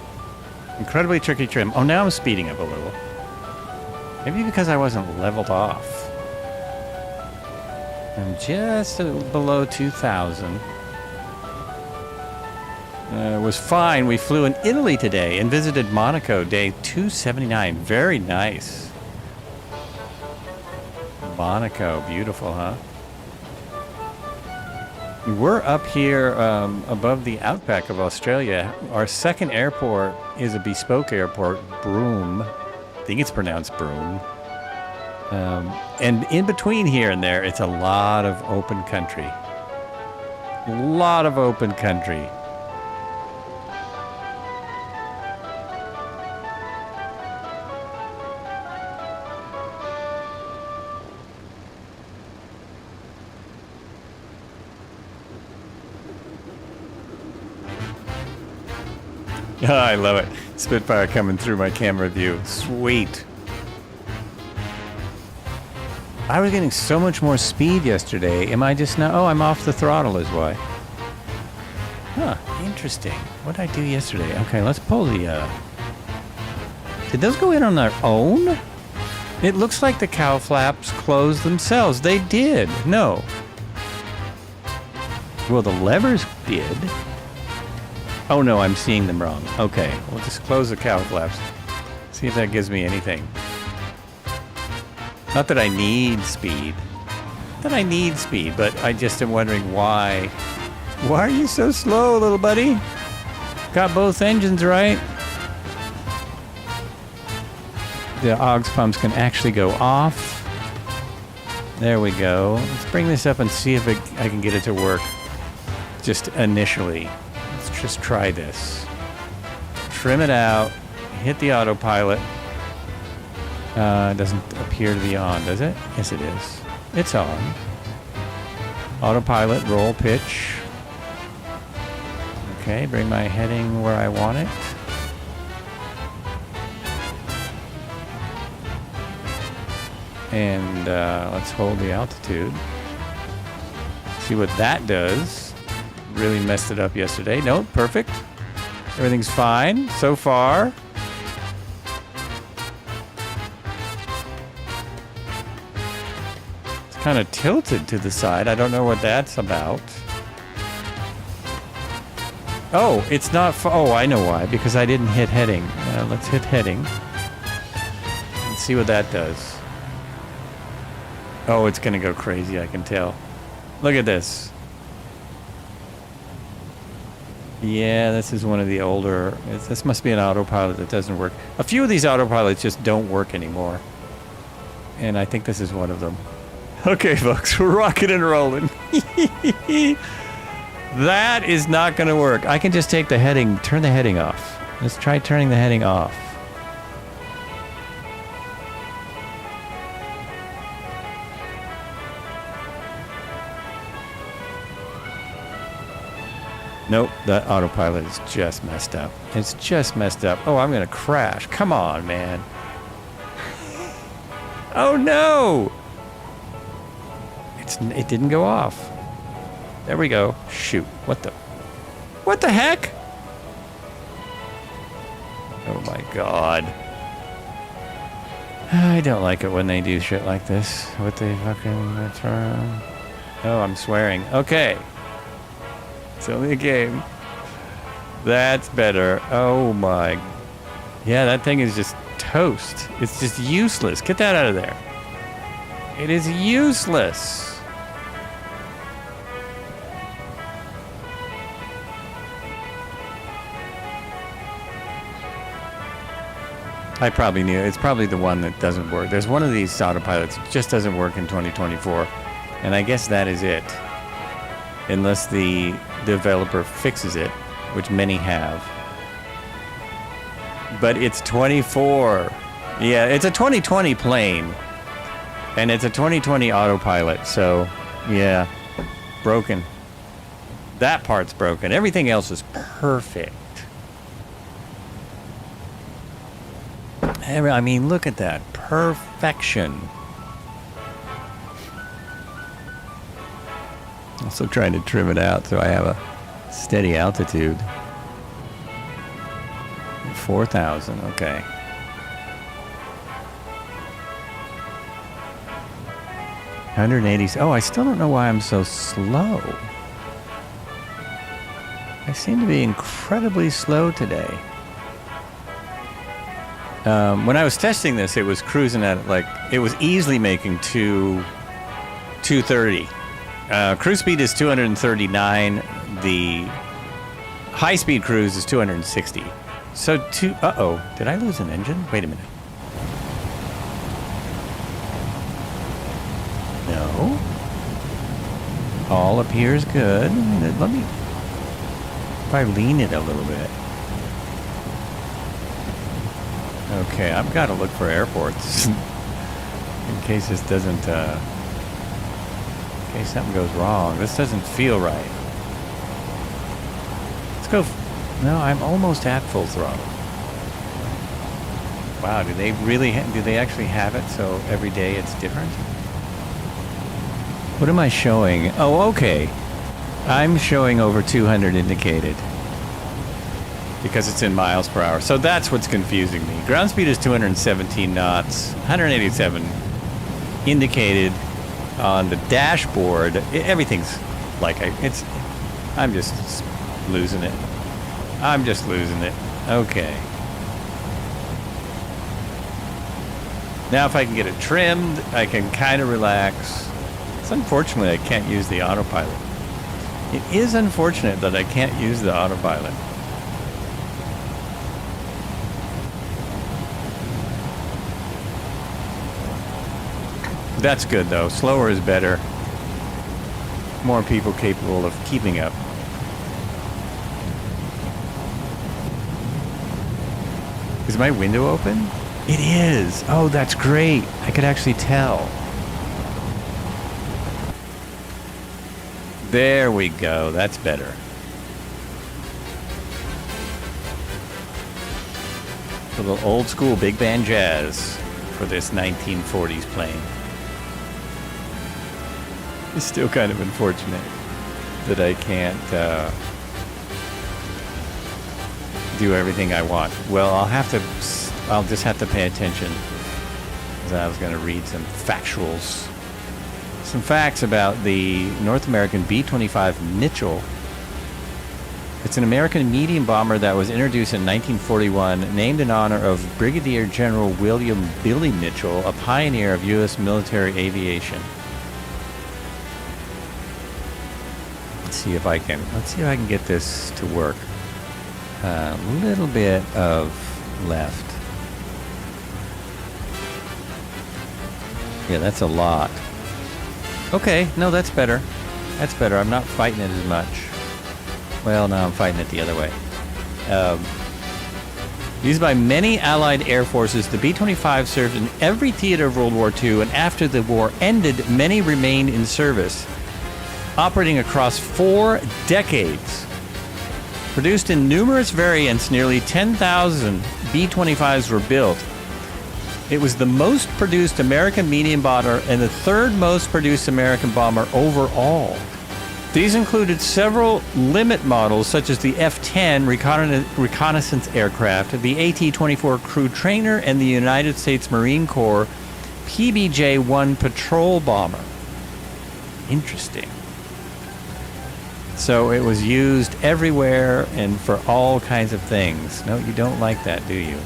Incredibly tricky trim. Oh, now I'm speeding up a little. Maybe because I wasn't leveled off. I'm just below 2,000. It was fine. We flew in Italy today and visited Monaco, day 279. Very nice. Monaco, beautiful, huh? We're up here above the outback of Australia. Our second airport is a bespoke airport, Broome. I think it's pronounced Broome. And in between here and there, it's a lot of open country. A lot of open country. Oh, I love it. Spitfire coming through my camera view. Sweet. I was getting so much more speed yesterday. Am I just now? Oh, I'm off the throttle is why. Huh, interesting. What did I do yesterday? Okay, let's pull the, Did those go in on their own? It looks like the cow flaps closed themselves. They did. No. Well, the levers did. Oh no, I'm seeing them wrong. Okay, we'll just close the cowl flaps. See if that gives me anything. Not that I need speed. But I just am wondering why. Why are you so slow, little buddy? Got both engines right. The aux pumps can actually go off. There we go. Let's bring this up and see if I can get it to work. Just initially. Let's just try this. Trim it out. Hit the autopilot. It doesn't appear to be on, does it? Yes, it is. It's on. Autopilot, roll pitch. Okay, bring my heading where I want it. And let's hold the altitude. See what that does. Really messed it up yesterday. Nope, perfect. Everything's fine so far. It's kind of tilted to the side. I don't know what that's about. Oh, it's not. Oh, I know why. Because I didn't hit heading. Let's hit heading. And see what that does. Oh, it's gonna go crazy, I can tell. Look at this. Yeah, this is one of the older... This must be an autopilot that doesn't work. A few of these autopilots just don't work anymore. And I think this is one of them. Okay, folks, we're rocking and rolling. That is not gonna work. I can just take the heading, turn the heading off. Let's try turning the heading off. Nope, that autopilot is just messed up. It's just messed up. Oh, I'm gonna crash. Come on, man. Oh no! It didn't go off. There we go. Shoot. What the heck? Oh my god. I don't like it when they do shit like this. What they fucking turn. Oh, I'm swearing. Okay. It's only a game. That's better. Oh my. Yeah, that thing is just toast. It's just useless. Get that out of there. It is useless. I probably knew. It's probably the one that doesn't work. There's one of these autopilots that just doesn't work in 2024. And I guess that is it. Unless the developer fixes it, which many have. But it's 24. Yeah, it's a 2020 plane. And it's a 2020 autopilot, so yeah, broken. That part's broken. Everything else is perfect. I mean, look at that. Perfection. Also trying to trim it out so I have a steady altitude. 4,000, okay. 180. Oh, I still don't know why I'm so slow. I seem to be incredibly slow today. When I was testing this, it was cruising at like, it was easily making 230. Cruise speed is 239. The high speed cruise is 260. So uh-oh, did I lose an engine? Wait a minute. No. All appears good. Let me, if I lean it a little bit. Okay, I've got to look for airports in case this doesn't, in case something goes wrong. This doesn't feel right. Let's go. No, I'm almost at full throttle. Wow, do they really, do they actually have it so every day it's different? What am I showing? Oh, okay. I'm showing over 200 indicated. Because it's in miles per hour. So that's what's confusing me. Ground speed is 217 knots, 187 indicated on the dashboard. Everything's like I'm just losing it. I'm just losing it. Okay. Now if I can get it trimmed, I can kind of relax. It's unfortunate I can't use the autopilot. It is unfortunate that I can't use the autopilot. That's good though. Slower is better. More people capable of keeping up. Is my window open? It is. Oh, that's great. I could actually tell. There we go. That's better. A little old school big band jazz for this 1940s plane. It's still kind of unfortunate that I can't do everything I want. Well, I'll just have to pay attention, because I was going to read some factuals. Some facts about the North American B-25 Mitchell. It's an American medium bomber that was introduced in 1941, named in honor of Brigadier General William Billy Mitchell, a pioneer of U.S. military aviation. Let's see if I can get this to work. A little bit of left. Yeah, that's a lot. Okay, no, that's better. That's better. I'm not fighting it as much. Well, no, I'm fighting it the other way. Used by many Allied air forces, the B-25 served in every theater of World War II, and after the war ended, many remained in service, operating across 4 decades. Produced in numerous variants, nearly 10,000 B-25s were built. It was the most produced American medium bomber and the third most produced American bomber overall. These included several limit models such as the F-10 reconnaissance aircraft, the AT-24 crew trainer, and the United States Marine Corps PBJ-1 patrol bomber. Interesting. So it was used everywhere and for all kinds of things. No, you don't like that, do you?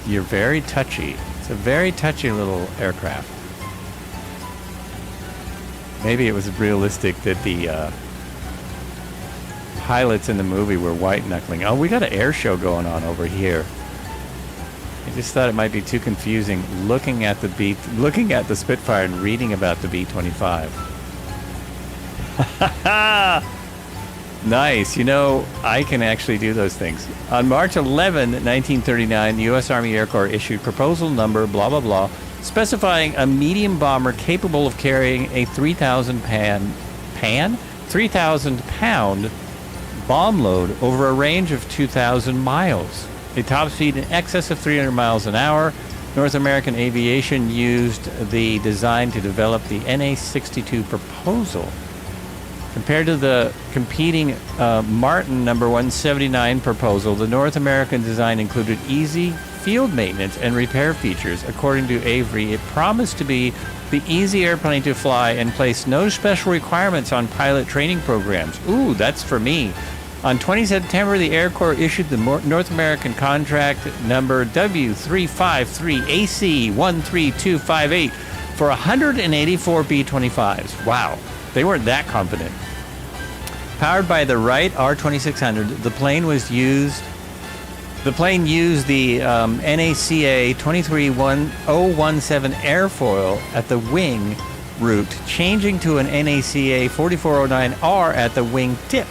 You're very touchy. It's a very touchy little aircraft. Maybe it was realistic that the pilots in the movie were white knuckling. Oh, we got an air show going on over here. I just thought it might be too confusing looking at the Spitfire and reading about the B-25. Nice. You know, I can actually do those things. On March 11, 1939, the U.S. Army Air Corps issued proposal number blah, blah, blah, specifying a medium bomber capable of carrying a 3,000-pound bomb load over a range of 2,000 miles. A top speed in excess of 300 miles an hour. North American Aviation used the design to develop the NA-62 proposal. Compared to the competing Martin No. 179 proposal, the North American design included easy field maintenance and repair features. According to Avery, it promised to be the easy airplane to fly and placed no special requirements on pilot training programs. Ooh, that's for me. On 20 September, the Air Corps issued the North American contract number W353AC13258 for 184 B-25s. Wow. They weren't that confident. Powered by the Wright R2600, the plane used the NACA 23117 airfoil at the wing root, changing to an NACA 4409R at the wing tip.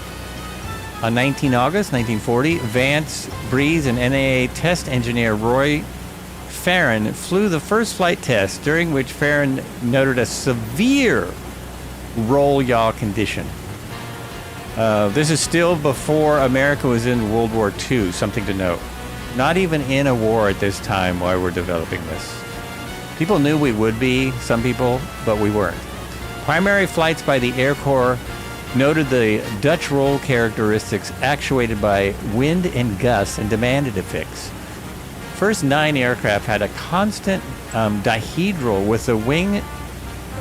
On 19 August 1940, Vance Breeze and NAA test engineer Roy Farron flew the first flight test, during which Farron noted a severe roll yaw condition. This is still before America was in World War II, something to note. Not even in a war at this time while we're developing this. People knew we would be, some people, but we weren't. Primary flights by the Air Corps noted the Dutch roll characteristics actuated by wind and gusts and demanded a fix. First 9 aircraft had a constant dihedral with the wing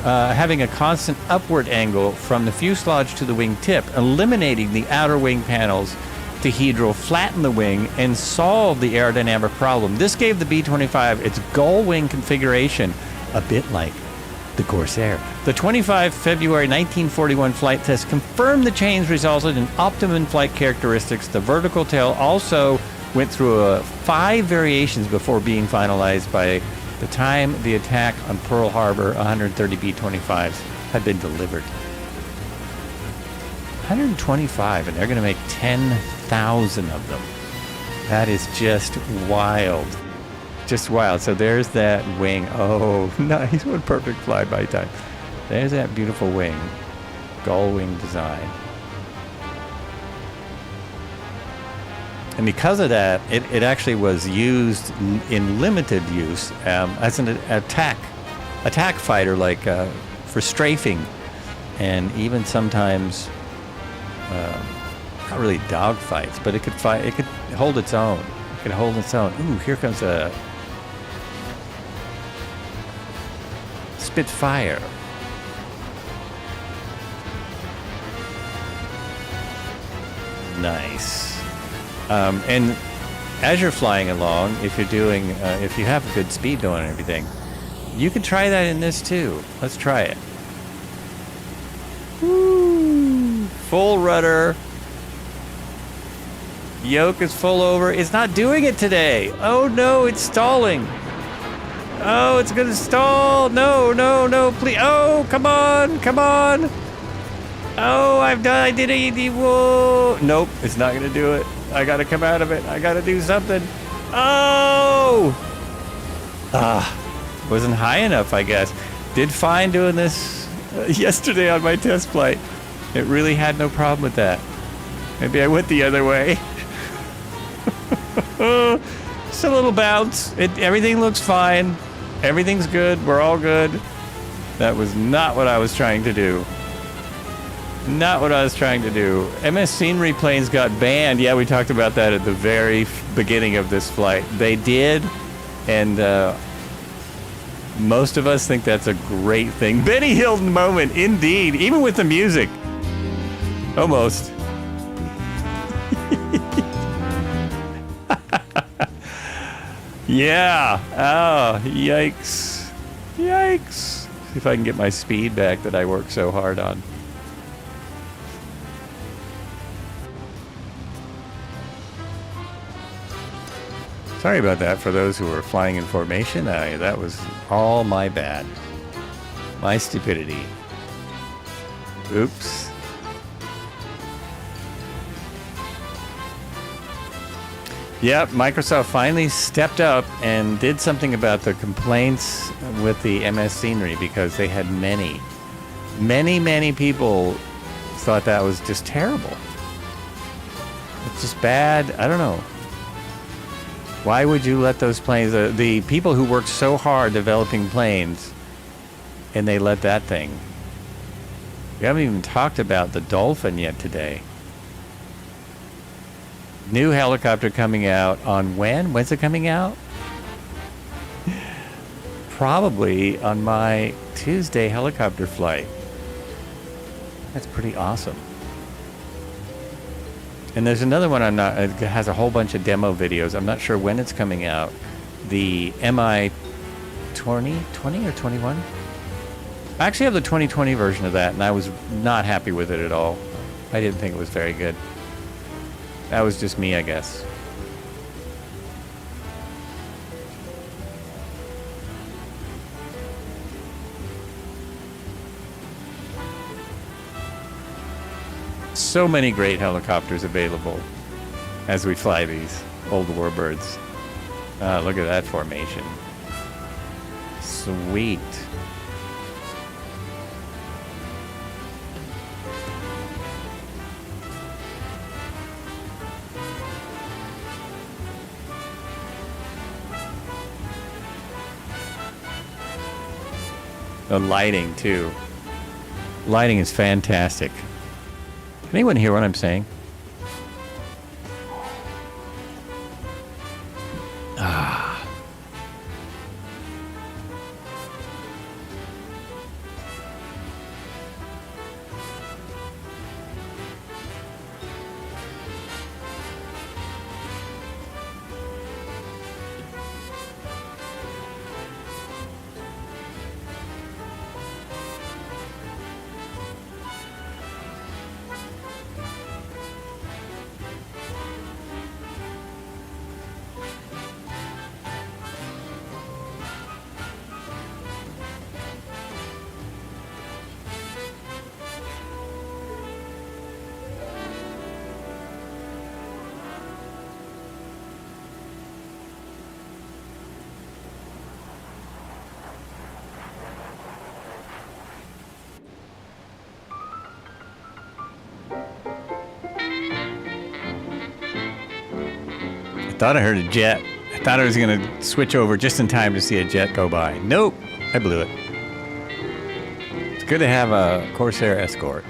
having a constant upward angle from the fuselage to the wing tip, eliminating the outer wing panels to hedral flatten the wing and solve the aerodynamic problem. This gave the B-25 its gull wing configuration, a bit like the Corsair. The 25 February 1941 flight test confirmed the change resulted in optimum flight characteristics. The vertical tail also went through 5 variations before being finalized. By the time the attack on Pearl Harbor, 130 B-25s had been delivered. 125, and they're going to make 10,000 of them. That is just wild. Just wild. So there's that wing. Oh, nice. What perfect flyby time. There's that beautiful wing. Gull wing design. And because of that, it actually was used in limited use as an attack fighter, like for strafing, and even sometimes not really dog fights, but it could fight. It could hold its own. It could hold its own. Ooh, here comes a Spitfire. Nice. And as you're flying along, if you're doing, if you have a good speed going and everything, you can try that in this too. Let's try it. Woo! Full rudder. Yoke is full over. It's not doing it today. Oh no, it's stalling. Oh, it's gonna stall. No, no, no, please. Oh, come on, come on. Oh, I've done, I did it. Whoa. Nope, it's not gonna do it. I gotta come out of it. I gotta do something. Oh! Wasn't high enough, I guess. Did fine doing this yesterday on my test flight. It really had no problem with that. Maybe I went the other way. Just a little bounce. Everything looks fine. Everything's good. We're all good. That was not what I was trying to do. Not what I was trying to do. MS Scenery planes got banned. Yeah, we talked about that at the very beginning of this flight. They did, and most of us think that's a great thing. Benny Hill moment, indeed. Even with the music. Almost. Yeah. Oh, yikes. Yikes. See if I can get my speed back that I worked so hard on. Sorry about that for those who were flying in formation. That was all my bad. My stupidity. Oops. Yep, Microsoft finally stepped up and did something about the complaints with the MS Scenery, because they had many people thought that was just terrible. It's just bad. I don't know. Why would you let those planes, the people who worked so hard developing planes, and they let that thing? We haven't even talked about the Dolphin yet today. New helicopter coming out on when? When's it coming out? Probably on my Tuesday helicopter flight. That's pretty awesome. And there's another one it has a whole bunch of demo videos. I'm not sure when it's coming out. The MI 20 or 21? I actually have the 2020 version of that, and I was not happy with it at all. I didn't think it was very good. That was just me, I guess. So many great helicopters available as we fly these old warbirds. Look at that formation. Sweet. The lighting, too. Lighting is fantastic. Can anyone hear what I'm saying? Thought I heard a jet. I thought I was going to switch over just in time to see a jet go by. Nope, I blew it. It's good to have a Corsair escort.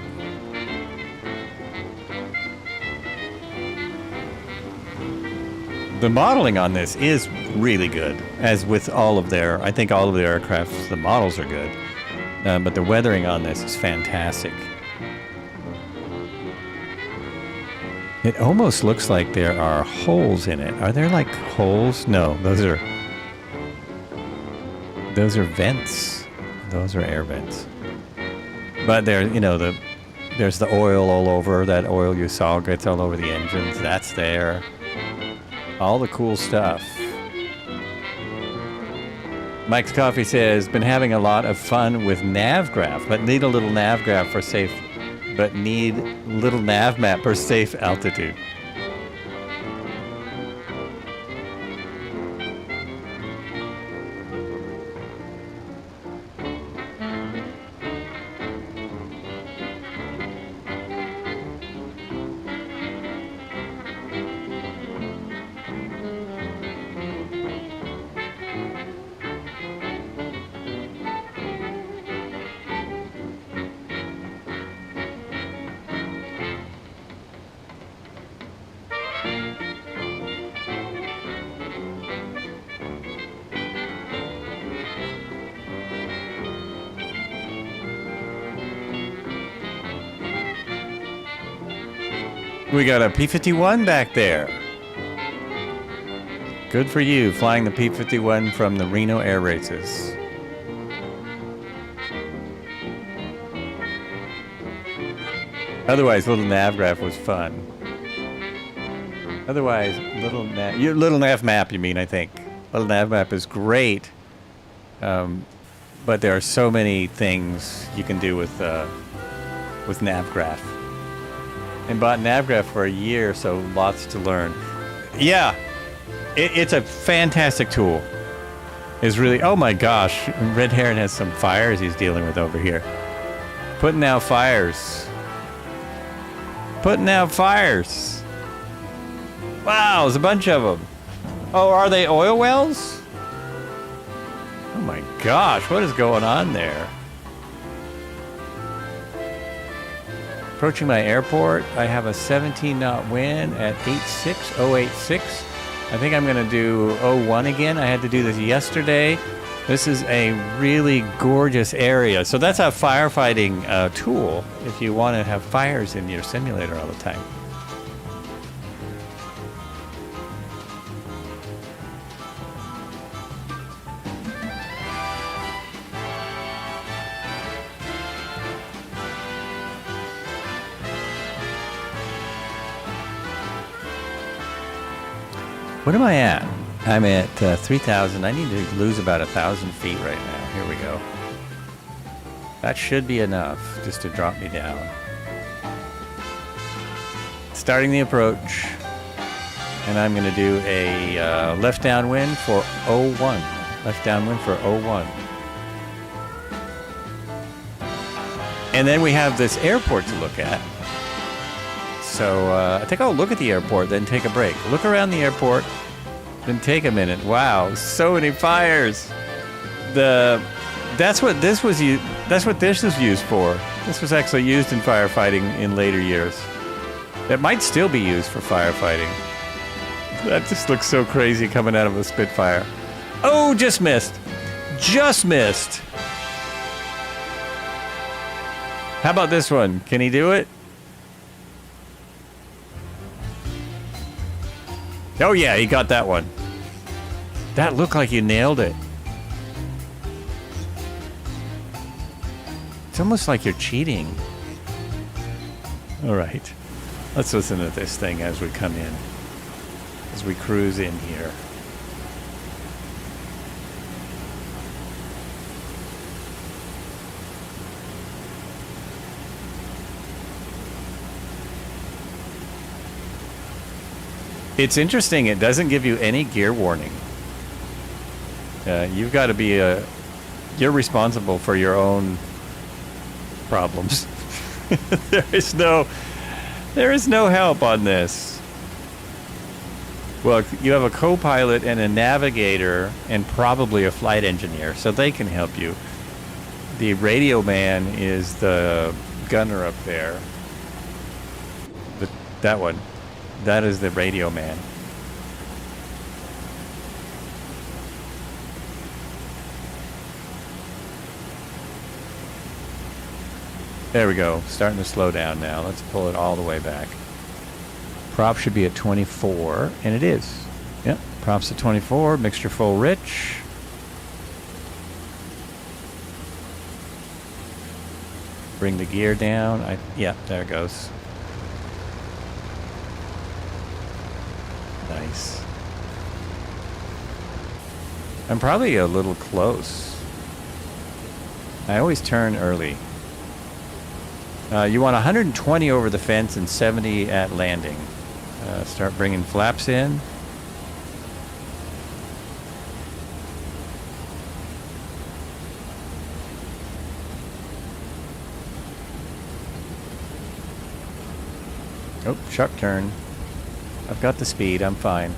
The modeling on this is really good, as with all of their, I think all of their aircrafts, the models are good, but the weathering on this is fantastic. It almost looks like there are holes in it. Are there like holes? No, those are vents. Those are air vents. But there, you know, there's the oil all over. That oil you saw gets all over the engines. That's there. All the cool stuff. Mike's Coffee says, been having a lot of fun with NavGraph, but need a little NavGraph for safe, but need little nav map for safe altitude. We got a P-51 back there. Good for you, flying the P-51 from the Reno Air Races. Otherwise, little NavGraph was fun. Otherwise, little nav map, you mean, I think. Little nav map is great. But there are so many things you can do with NavGraph. And bought NavGraph for a year, so lots to learn. Yeah, it's a fantastic tool. It's really, oh my gosh, Red Heron has some fires he's dealing with over here. Putting out fires. Putting out fires. Wow, there's a bunch of them. Oh, are they oil wells? Oh my gosh, what is going on there? Approaching my airport, I have a 17 knot wind at 086. I think I'm going to do 01 again. I had to do this yesterday. This is a really gorgeous area. So that's a firefighting tool if you want to have fires in your simulator all the time. What am I at? I'm at 3,000. I need to lose about 1,000 feet right now. Here we go. That should be enough just to drop me down. Starting the approach. And I'm going to do a left downwind for 01. Left downwind for 01. And then we have this airport to look at. So I think I'll look at the airport, then take a break. Look around the airport, then take a minute. Wow, so many fires. That's what this was used. That's what this is used for. This was actually used in firefighting in later years. That might still be used for firefighting. That just looks so crazy coming out of a Spitfire. Oh, just missed. Just missed. How about this one? Can he do it? Oh yeah, he got that one. That looked like you nailed it. It's almost like you're cheating. All right, let's listen to this thing as we come in, as we cruise in here. It's interesting, it doesn't give you any gear warning. You've got to be you're responsible for your own problems. There is no help on this. Well, you have a co-pilot and a navigator and probably a flight engineer, so they can help you. The radio man is the gunner up there. That one. That is the radio man. There we go. Starting to slow down now. Let's pull it all the way back. Prop should be at 24, and it is. Yep, props at 24, mixture full rich. Bring the gear down. Yeah, there it goes. Nice. I'm probably a little close. I always turn early. You want 120 over the fence and 70 at landing. Start bringing flaps in. Oh, sharp turn. I've got the speed, I'm fine.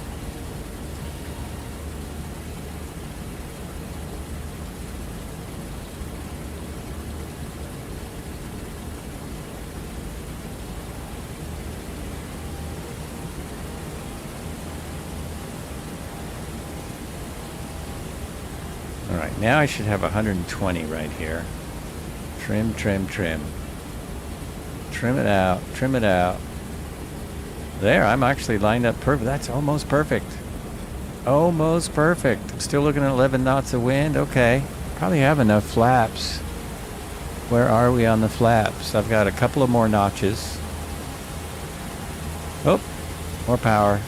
Alright, now I should have 120 right here. Trim, trim, trim. Trim it out, trim it out. There, I'm actually lined up perfect. That's almost perfect. Almost perfect. I'm still looking at 11 knots of wind. Okay. Probably have enough flaps. Where are we on the flaps? I've got a couple of more notches. Oh, more power.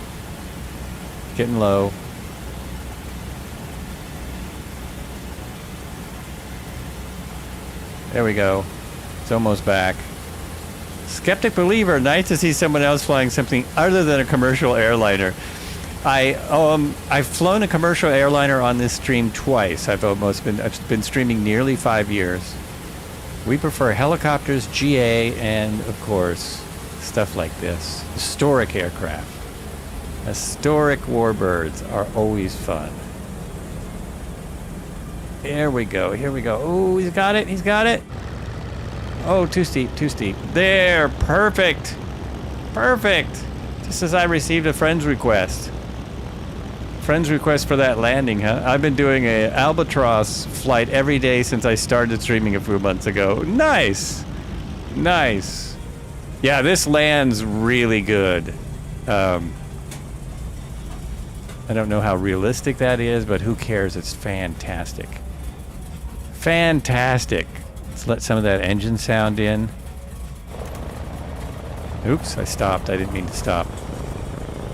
Getting low. There we go. It's almost back. Skeptic believer, nice to see someone else flying something other than a commercial airliner. I've flown a commercial airliner on this stream twice. I've been streaming nearly 5 years. We prefer helicopters, GA, and of course, stuff like this. Historic aircraft. Historic warbirds are always fun. There we go, here we go. Oh, he's got it, he's got it. Oh, too steep, too steep. There, perfect. Perfect. Just as I received a friend's request. Friend's request for that landing, huh? I've been doing a albatross flight every day since I started streaming a few months ago. Nice. Nice. Yeah, this lands really good. I don't know how realistic that is, but who cares? It's fantastic. Fantastic. Let's let some of that engine sound in. Oops, I stopped. I didn't mean to stop.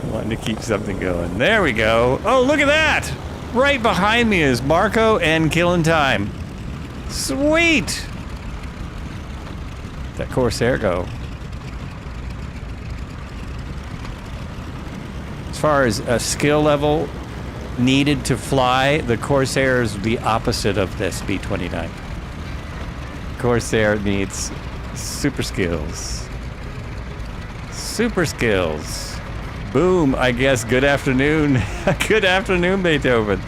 I wanted to keep something going. There we go. Oh, look at that! Right behind me is Marco and Killing Time. Sweet! That Corsair go. As far as a skill level needed to fly, the Corsair is the opposite of this B-29. Corsair needs super skills. Super skills. Boom, I guess. Good afternoon. Good afternoon, Beethoven.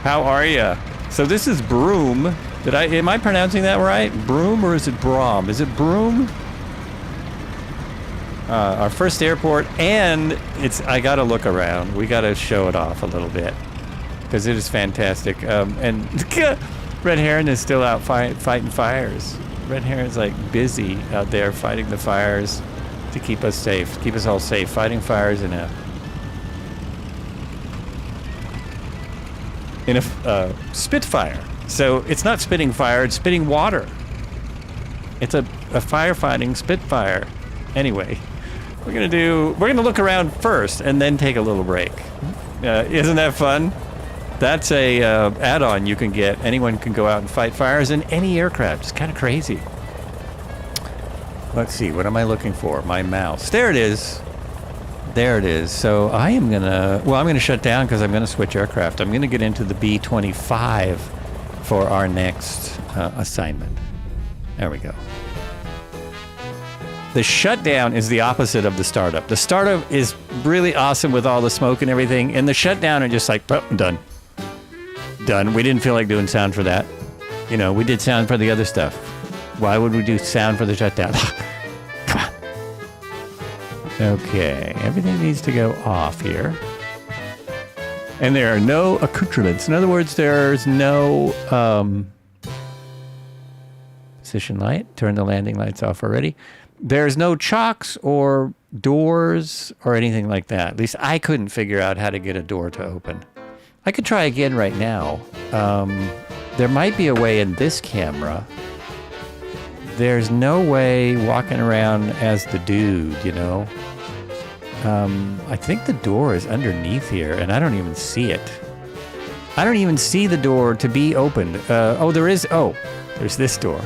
How are ya? So this is Broome. Am I pronouncing that right? Broome, or is it Brom? Is it Broome? Our first airport, and I gotta look around. We gotta show it off a little bit because it is fantastic. And Red Heron is still out fighting fires. Red Heron's like busy out there fighting the fires to keep us safe, keep us all safe, fighting fires in a Spitfire. So it's not spitting fire, it's spitting water. It's a firefighting Spitfire. Anyway, we're gonna look around first and then take a little break. Isn't that fun? That's a add-on you can get. Anyone can go out and fight fires in any aircraft. It's kind of crazy. Let's see, what am I looking for? My mouse. There it is. There it is. So I'm gonna shut down because I'm gonna switch aircraft. I'm gonna get into the B-25 for our next assignment. There we go. The shutdown is the opposite of the startup. The startup is really awesome with all the smoke and everything, and the shutdown are just like, oh, done. Done. We didn't feel like doing sound for that. You know, we did sound for the other stuff. Why would we do sound for the shutdown? Come on. Okay, everything needs to go off here. And there are no accoutrements. In other words, there's no position light. Turn the landing lights off already. There's no chocks or doors or anything like that. At least I couldn't figure out how to get a door to open. I could try again right now. There might be a way in this camera. There's no way walking around as the dude, you know. I think the door is underneath here, and I don't even see it. I don't even see the door to be opened. Oh, there is. Oh, there's this door.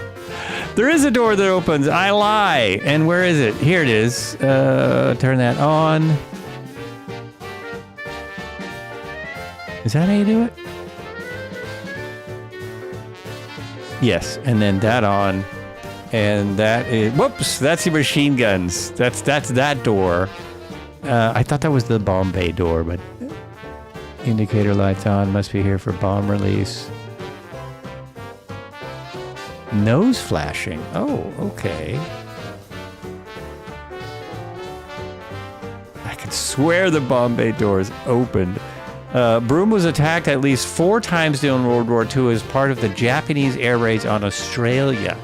There is a door that opens. I lie. And where is it? Here it is. Turn that on. Is that how you do it? Yes, and then that on. And that is, whoops, that's the machine guns. That's that door. I thought that was the bomb bay door, but indicator lights on, must be here for bomb release. Nose flashing. Oh, okay. I can swear the bomb bay doors opened. Broome was attacked at least 4 times during World War II as part of the Japanese air raids on Australia.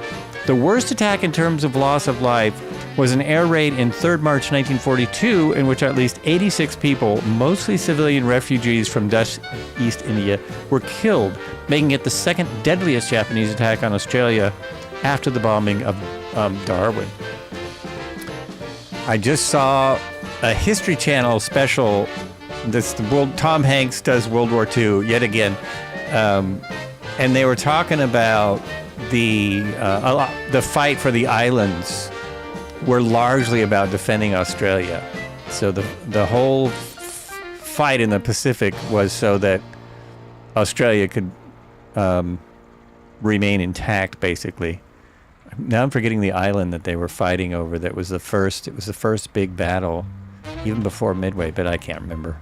The worst attack in terms of loss of life was an air raid in 3rd March 1942 in which at least 86 people, mostly civilian refugees from Dutch East India, were killed, making it the 2nd deadliest Japanese attack on Australia after the bombing of Darwin. I just saw a History Channel special. Tom Hanks does World War II yet again, and they were talking about the fight for the islands were largely about defending Australia. So the whole fight in the Pacific was so that Australia could remain intact, basically. Now I'm forgetting the island that they were fighting over. It was the first big battle, even before Midway, but I can't remember.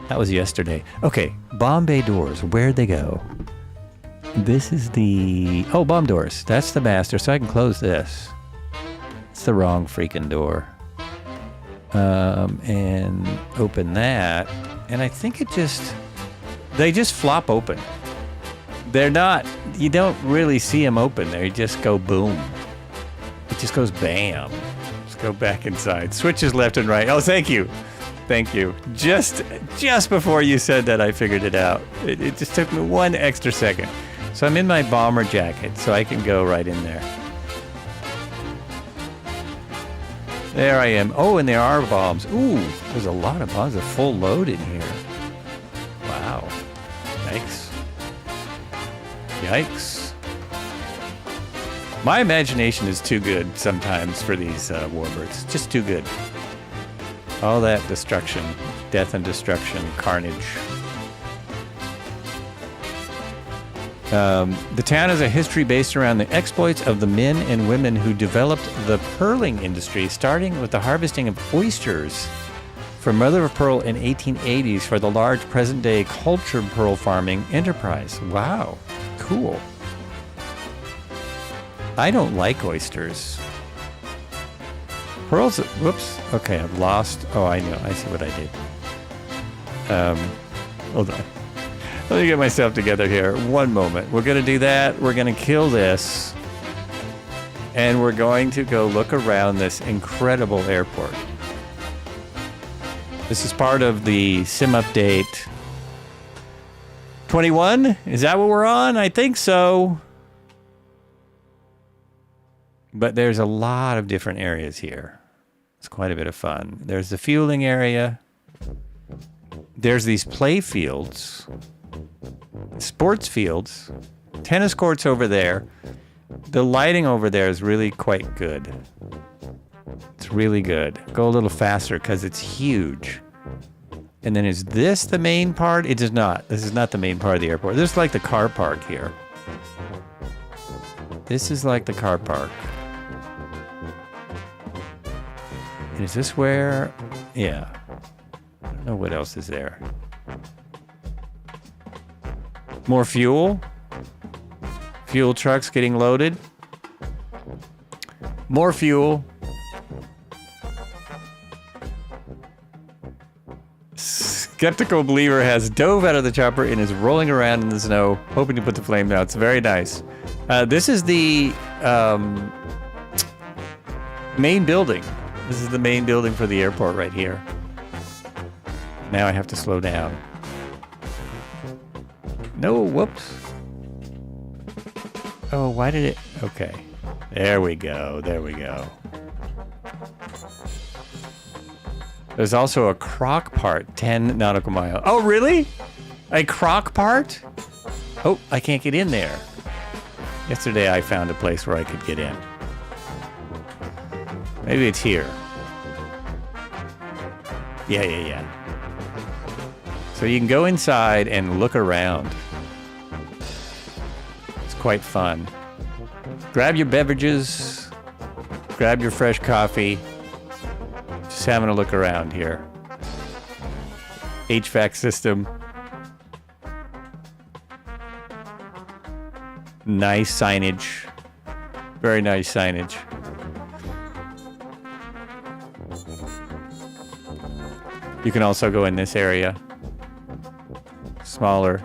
That was yesterday. Okay, bomb bay doors. Where'd they go? This is the... Oh, bomb doors. That's the master, so I can close this. It's the wrong freaking door. And open that. And I think they just flop open. They're not... You don't really see them open. They just go boom. It just goes bam. Let's go back inside. Switches left and right. Oh, thank you. Thank you. Just before you said that, I figured it out. It just took me 1 extra second. So I'm in my bomber jacket, so I can go right in there. There I am. Oh, and there are bombs. Ooh, there's a lot of bombs. A full load in here. Wow. Yikes. Yikes. My imagination is too good sometimes for these warbirds. Just too good. All that destruction, death and destruction, carnage. The town has a history based around the exploits of the men and women who developed the pearling industry, starting with the harvesting of oysters from mother of pearl in 1880s for the large present-day cultured pearl farming enterprise. Wow, cool. I don't like oysters. Pearls, whoops. Okay, I've lost. Oh, I know. I see what I did. Hold on. Let me get myself together here. One moment. We're going to do that. We're going to kill this. And we're going to go look around this incredible airport. This is part of the sim update 21. Is that what we're on? I think so. But there's a lot of different areas here. It's quite a bit of fun. There's the fueling area. There's these play fields. Sports fields. Tennis courts over there. The lighting over there is really quite good. It's really good. Go a little faster because it's huge. And then is this the main part? It is not. This is not the main part of the airport. This is like the car park here. This is like the car park. Is this where? Yeah. I don't know what else is there. More fuel. Fuel trucks getting loaded. More fuel. Skeptical believer has dove out of the chopper and is rolling around in the snow, hoping to put the flame out. It's very nice. This is the main building. This is the main building for the airport right here. Now I have to slow down. No, whoops. Oh, why did it? Okay. There we go. There we go. There's also a crock part, 10 nautical miles. Oh, really? A crock part? Oh, I can't get in there. Yesterday I found a place where I could get in. Maybe it's here. Yeah. So you can go inside and look around. It's quite fun. Grab your beverages. Grab your fresh coffee. Just having a look around here. HVAC system. Nice signage. Very nice signage. You can also go in this area. Smaller.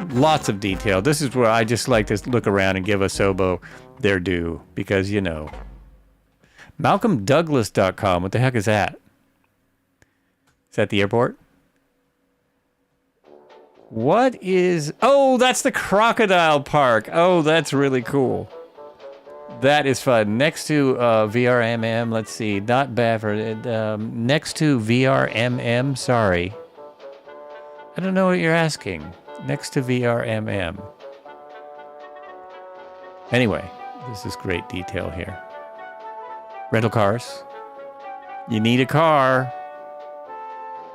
Lots of detail. This is where I just like to look around and give Asobo their due. Because, you know. MalcolmDouglas.com. What the heck is that? Is that the airport? What is... Oh, that's the crocodile park. Oh, that's really cool. That is fun. Next to VRMM, let's see, not Baffert. Next to VRMM, sorry. I don't know what you're asking. Next to VRMM. Anyway, this is great detail here. Rental cars. You need a car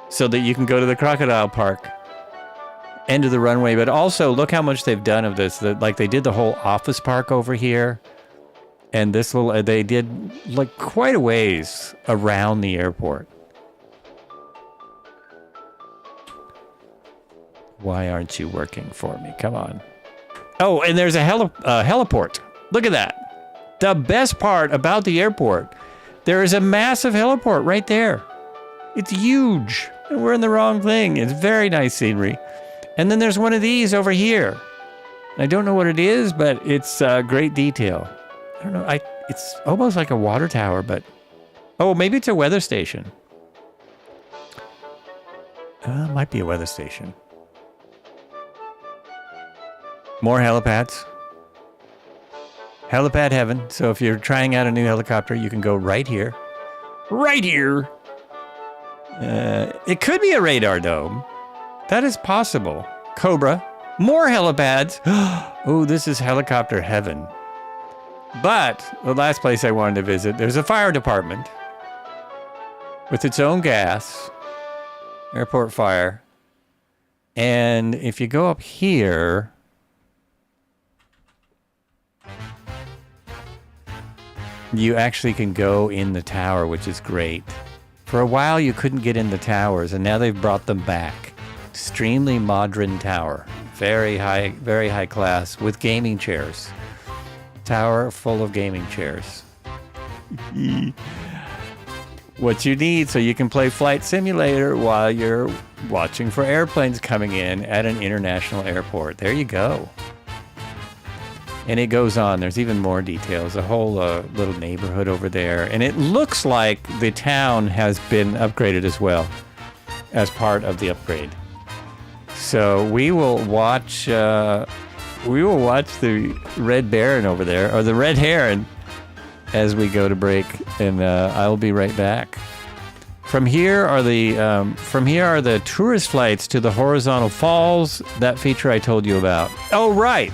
so that you can go to the crocodile park. End of the runway, but also look how much they've done of this. Like they did the whole office park over here. And this little, they did like quite a ways around the airport. Why aren't you working for me? Come on. Oh, and there's a heliport. Look at that. The best part about the airport, there is a massive heliport right there. It's huge. And we're in the wrong thing. It's very nice scenery. And then there's one of these over here. I don't know what it is, but it's great detail. I don't know. It's almost like a water tower, but... Oh, maybe it's a weather station. Might be a weather station. More helipads. Helipad heaven. So if you're trying out a new helicopter, you can go right here. Right here! It could be a radar dome. That is possible. Cobra. More helipads. Oh, this is helicopter heaven. But the last place I wanted to visit, there's a fire department with its own gas, airport fire. And if you go up here, you actually can go in the tower, which is great. For a while, you couldn't get in the towers, and now they've brought them back. Extremely modern tower, very high class, with gaming chairs. Tower full of gaming chairs. What you need so you can play Flight Simulator while you're watching for airplanes coming in at an international airport. There you go. And it goes on. There's even more details. A whole little neighborhood over there. And it looks like the town has been upgraded as well as part of the upgrade. So we will watch... We will watch the Red Baron over there, or the Red Heron, as we go to break, and I'll be right back. From here are the tourist flights to the horizontal falls. That feature I told you about. Oh, right.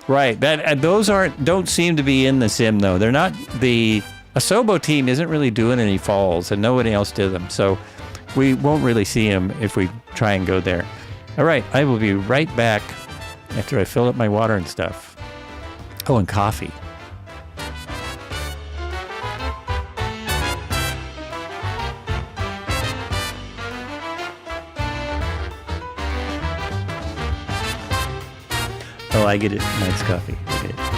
That those don't seem to be in the sim though. They're not. The Asobo team isn't really doing any falls, and nobody else did them. So we won't really see them if we try and go there. All right, I will be right back. After I fill up my water and stuff. Oh, and coffee. Oh, I get it. Nice coffee. I get it.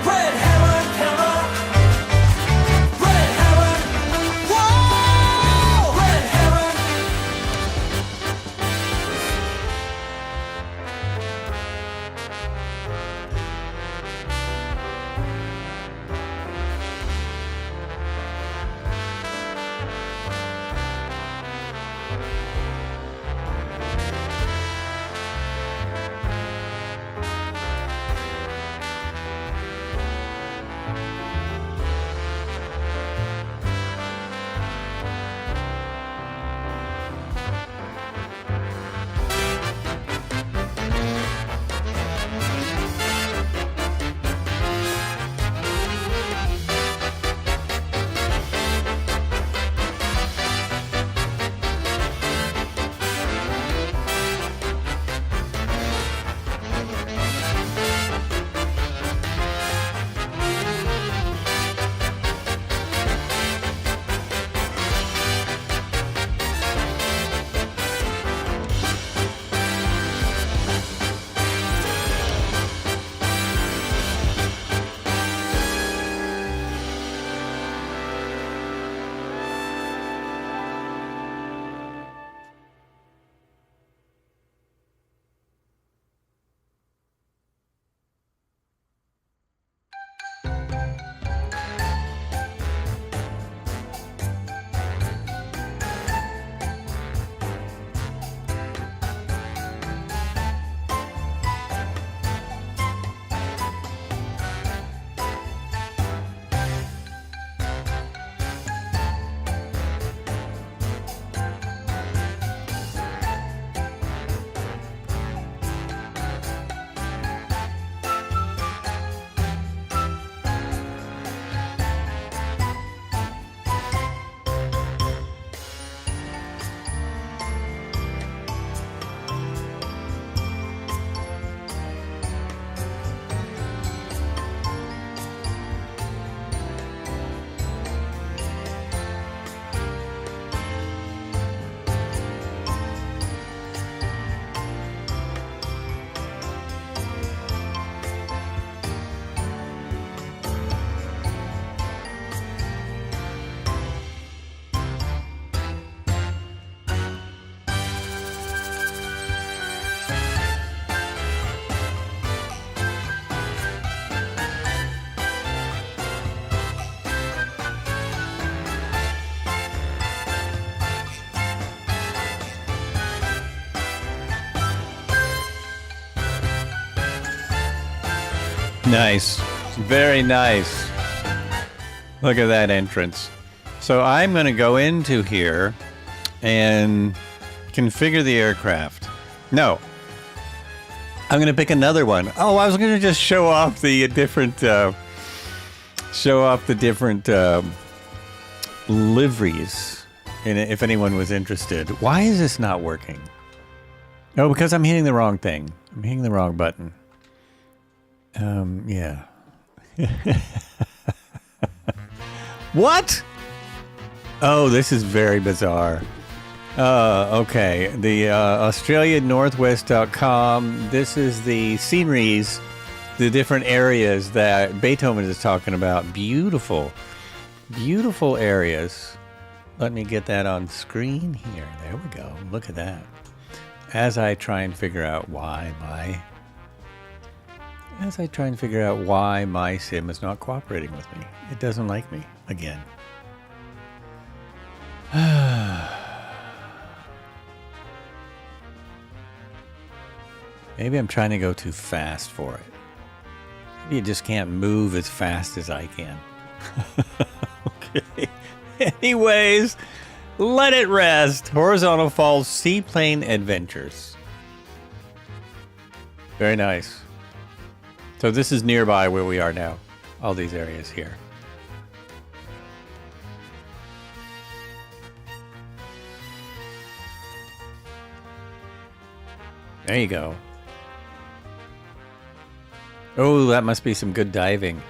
Red heron, camera. Red heron. Whoa! Red heron. Nice. Very nice. Look at that entrance. So I'm going to go into here and configure the aircraft. No. I'm going to pick another one. Oh, I was going to just show off the different liveries, and if anyone was interested. Why is this not working? Oh, because I'm hitting the wrong thing. I'm hitting the wrong button. Yeah. What? Oh, this is very bizarre. Okay. The AustraliaNorthwest.com. This is the sceneries, the different areas that Beethoven is talking about. Beautiful, beautiful areas. Let me get that on screen here. There we go. Look at that. As I try and figure out why my sim is not cooperating with me. It doesn't like me again. Maybe I'm trying to go too fast for it. Maybe it just can't move as fast as I can. Okay. Anyways, let it rest. Horizontal Falls Seaplane Adventures. Very nice. So this is nearby where we are now. All these areas here. There you go. Oh, that must be some good diving.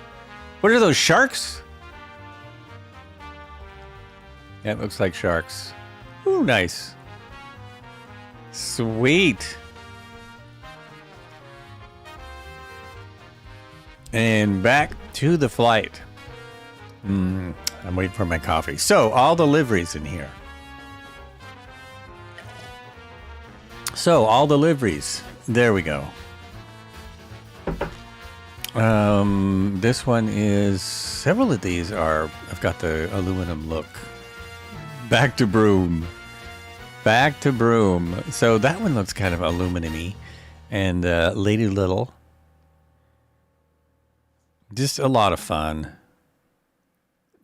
What are those, sharks? Yeah, it looks like sharks. Ooh, nice. Sweet. And back to the flight. I'm waiting for my coffee. So, all the liveries in here. So, all the liveries. There we go. This one is... Several of these are... I've got the aluminum look. Back to Broome. Back to Broome. So, that one looks kind of aluminum-y. And Lady Little. Just a lot of fun.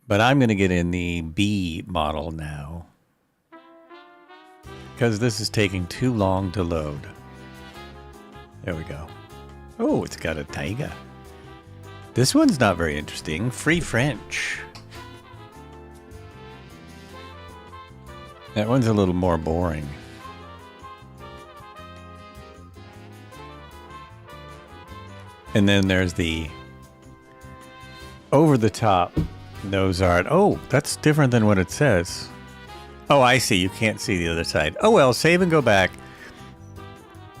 But I'm going to get in the B model now. Because this is taking too long to load. There we go. Oh, it's got a taiga. This one's not very interesting. Free French. That one's a little more boring. And then there's the over the top nose art. Oh, that's different than what it says. Oh, I see. You can't see the other side. Oh, well, save and go back.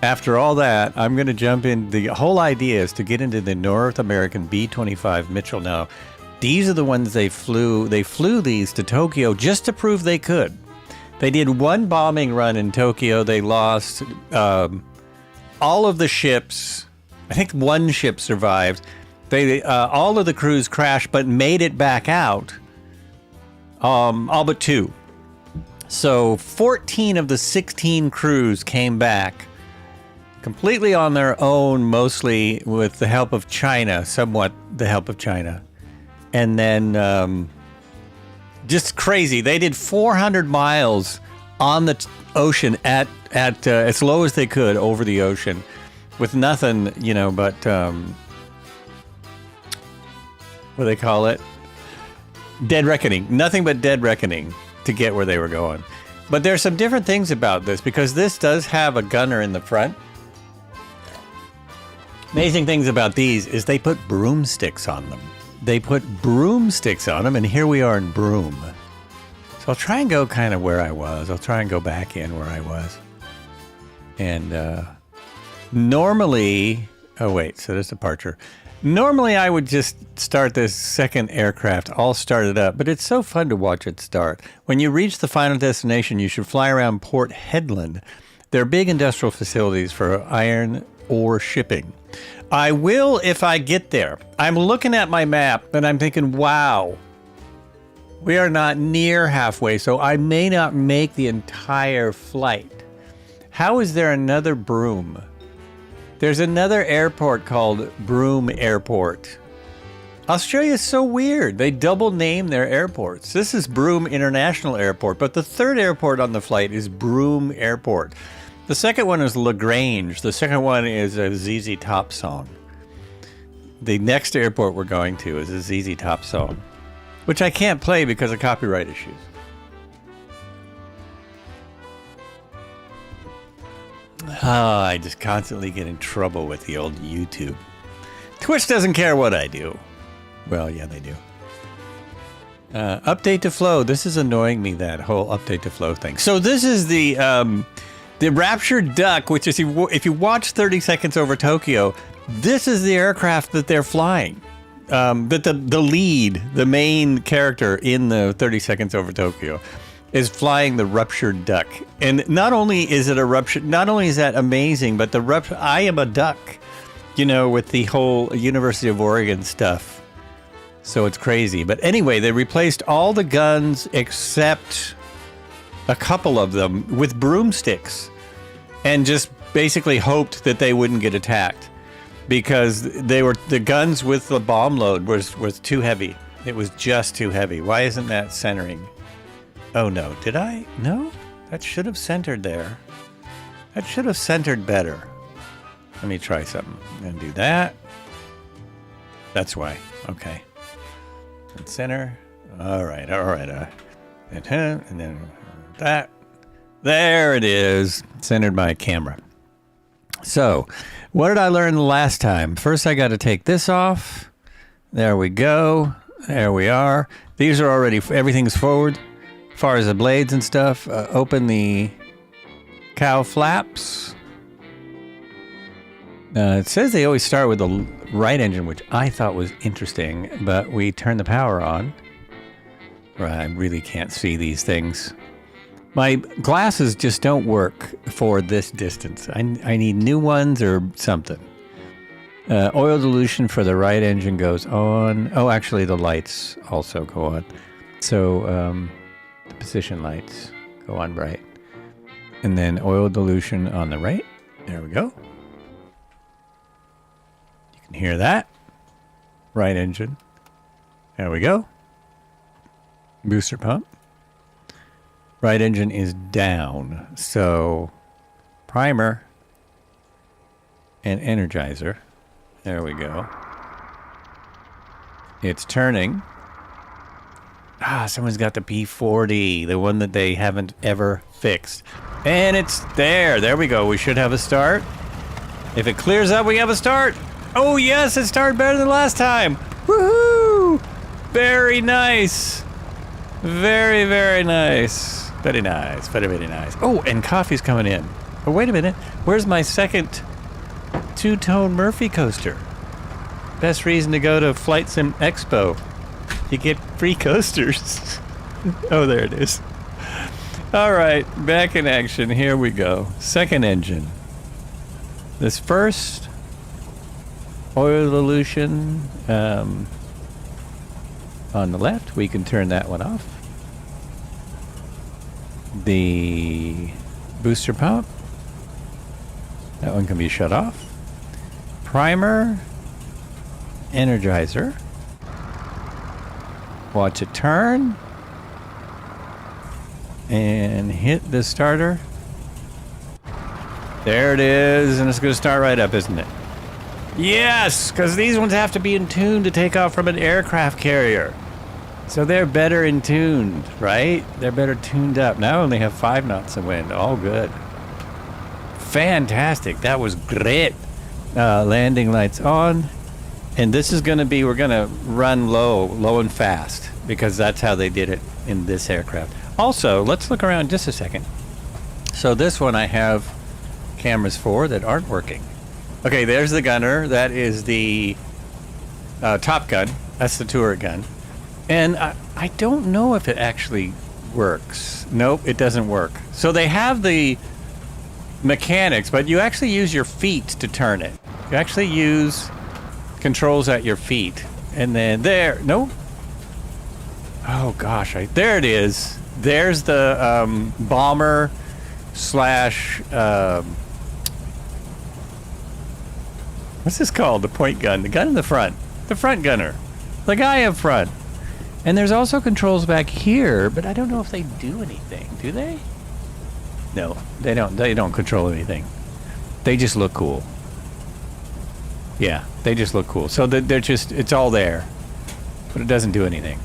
After all that, I'm going to jump in. The whole idea is to get into the North American B-25 Mitchell. Now, these are the ones they flew. They flew these to Tokyo just to prove they could. They did one bombing run in Tokyo. They lost all of the ships. I think one ship survived. They all of the crews crashed, but made it back out. All but 2. So 14 of the 16 crews came back completely on their own, mostly with the help of China, somewhat the help of China. And then just crazy. They did 400 miles on the ocean at as low as they could over the ocean with nothing, you know, but what do they call it? Dead reckoning. Nothing but dead reckoning to get where they were going. But there's some different things about this because this does have a gunner in the front. Amazing things about these is they put broomsticks on them. They put broomsticks on them, and here we are in Broome. So I'll try and go kind of where I was. I'll try and go back in where I was. And normally... Oh, wait. So there's departure. Normally, I would just start this second aircraft, all started up, but it's so fun to watch it start. When you reach the final destination, you should fly around Port Hedland. They're big industrial facilities for iron ore shipping. I will if I get there. I'm looking at my map, and I'm thinking, wow, we are not near halfway, so I may not make the entire flight. How is there another Broome? There's another airport called Broome Airport. Australia is so weird. They double name their airports. This is Broome International Airport, but the third airport on the flight is Broome Airport. The second one is LaGrange. The second one is a ZZ Top song. The next airport we're going to is a ZZ Top song, which I can't play because of copyright issues. I just constantly get in trouble with the old YouTube. Twitch doesn't care what I do. Well, yeah, they do. Update to flow. This is annoying me, that whole update to flow thing. So this is the Rapture Duck, which is, if you watch 30 Seconds Over Tokyo, this is the aircraft that they're flying. That the lead, the main character in the 30 Seconds Over Tokyo, is flying the Ruptured Duck. And not only is it a rupture, not only is that amazing, but I am a duck, you know, with the whole University of Oregon stuff. So it's crazy. But anyway, they replaced all the guns except a couple of them with broomsticks and just basically hoped that they wouldn't get attacked because the guns with the bomb load was too heavy. It was just too heavy. Why isn't that centering? Oh no, did I? No? That should have centered there. That should have centered better. Let me try something. I'm going to do that. That's why. Okay. And center. All right. And then that. There it is. Centered my camera. So, what did I learn the last time? First, I got to take this off. There we go. There we are. These are already, everything's forward. As far as the blades and stuff, open the cow flaps. It says they always start with the right engine, which I thought was interesting, but we turned the power on. I really can't see these things. My glasses just don't work for this distance. I need new ones or something. Oil dilution for the right engine goes on. Oh, actually, the lights also go on. So the position lights go on right. And then oil dilution on the right. There we go. You can hear that. Right engine. There we go. Booster pump. Right engine is down. So primer and energizer. There we go. It's turning. Someone's got the P40, the one that they haven't ever fixed. And it's there. There we go. We should have a start. If it clears up, we have a start. Oh, yes, it started better than last time. Woohoo! Very nice. Very, very nice. Very nice. Very, very nice. Oh, and coffee's coming in. Oh, wait a minute. Where's my second two-tone Murphy coaster? Best reason to go to Flight Sim Expo. You get free coasters. Oh, there it is. All right, back in action. Here we go. Second engine. This first oil dilution on the left, we can turn that one off. The booster pump, that one can be shut off. Primer, energizer. Watch it turn and hit the starter. There it is, and it's going to start right up, isn't it? Yes, because these ones have to be in tune to take off from an aircraft carrier. So they're better in tuned, right? They're better tuned up. Now I only have 5 knots of wind. All good. Fantastic. That was great. Landing lights on. And this is going to be, we're going to run low and fast, because that's how they did it in this aircraft. Also, let's look around just a second. So this one I have cameras for that aren't working. Okay, there's the gunner. That is the Top Gun. That's the turret gun. And I don't know if it actually works. Nope, it doesn't work. So they have the mechanics, but you actually use your feet to turn it. You actually use controls at your feet. And then there, no. Oh gosh, there it is. There's the bomber slash, what's this called? The point gun, the gun in the front gunner, the guy up front. And there's also controls back here, but I don't know if they do anything. Do they? No, they don't. They don't control anything. They just look cool. Yeah, they just look cool. So they're just, it's all there, but it doesn't do anything.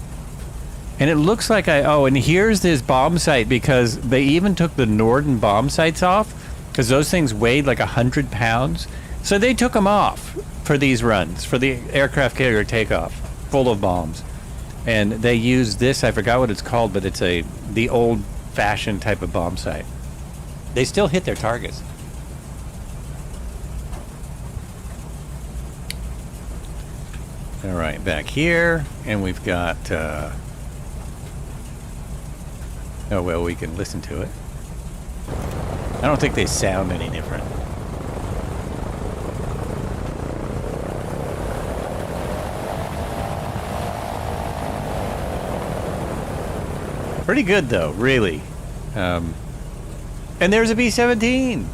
And it looks like and here's this bomb sight, because they even took the Norden bomb sights off, because those things weighed like 100 pounds. So they took them off for these runs, for the aircraft carrier takeoff, full of bombs. And they use this, I forgot what it's called, but it's the old-fashioned type of bomb sight. They still hit their targets. All right, back here, and we've got, oh, well, we can listen to it. I don't think they sound any different. Pretty good, though, really. And there's a B-17.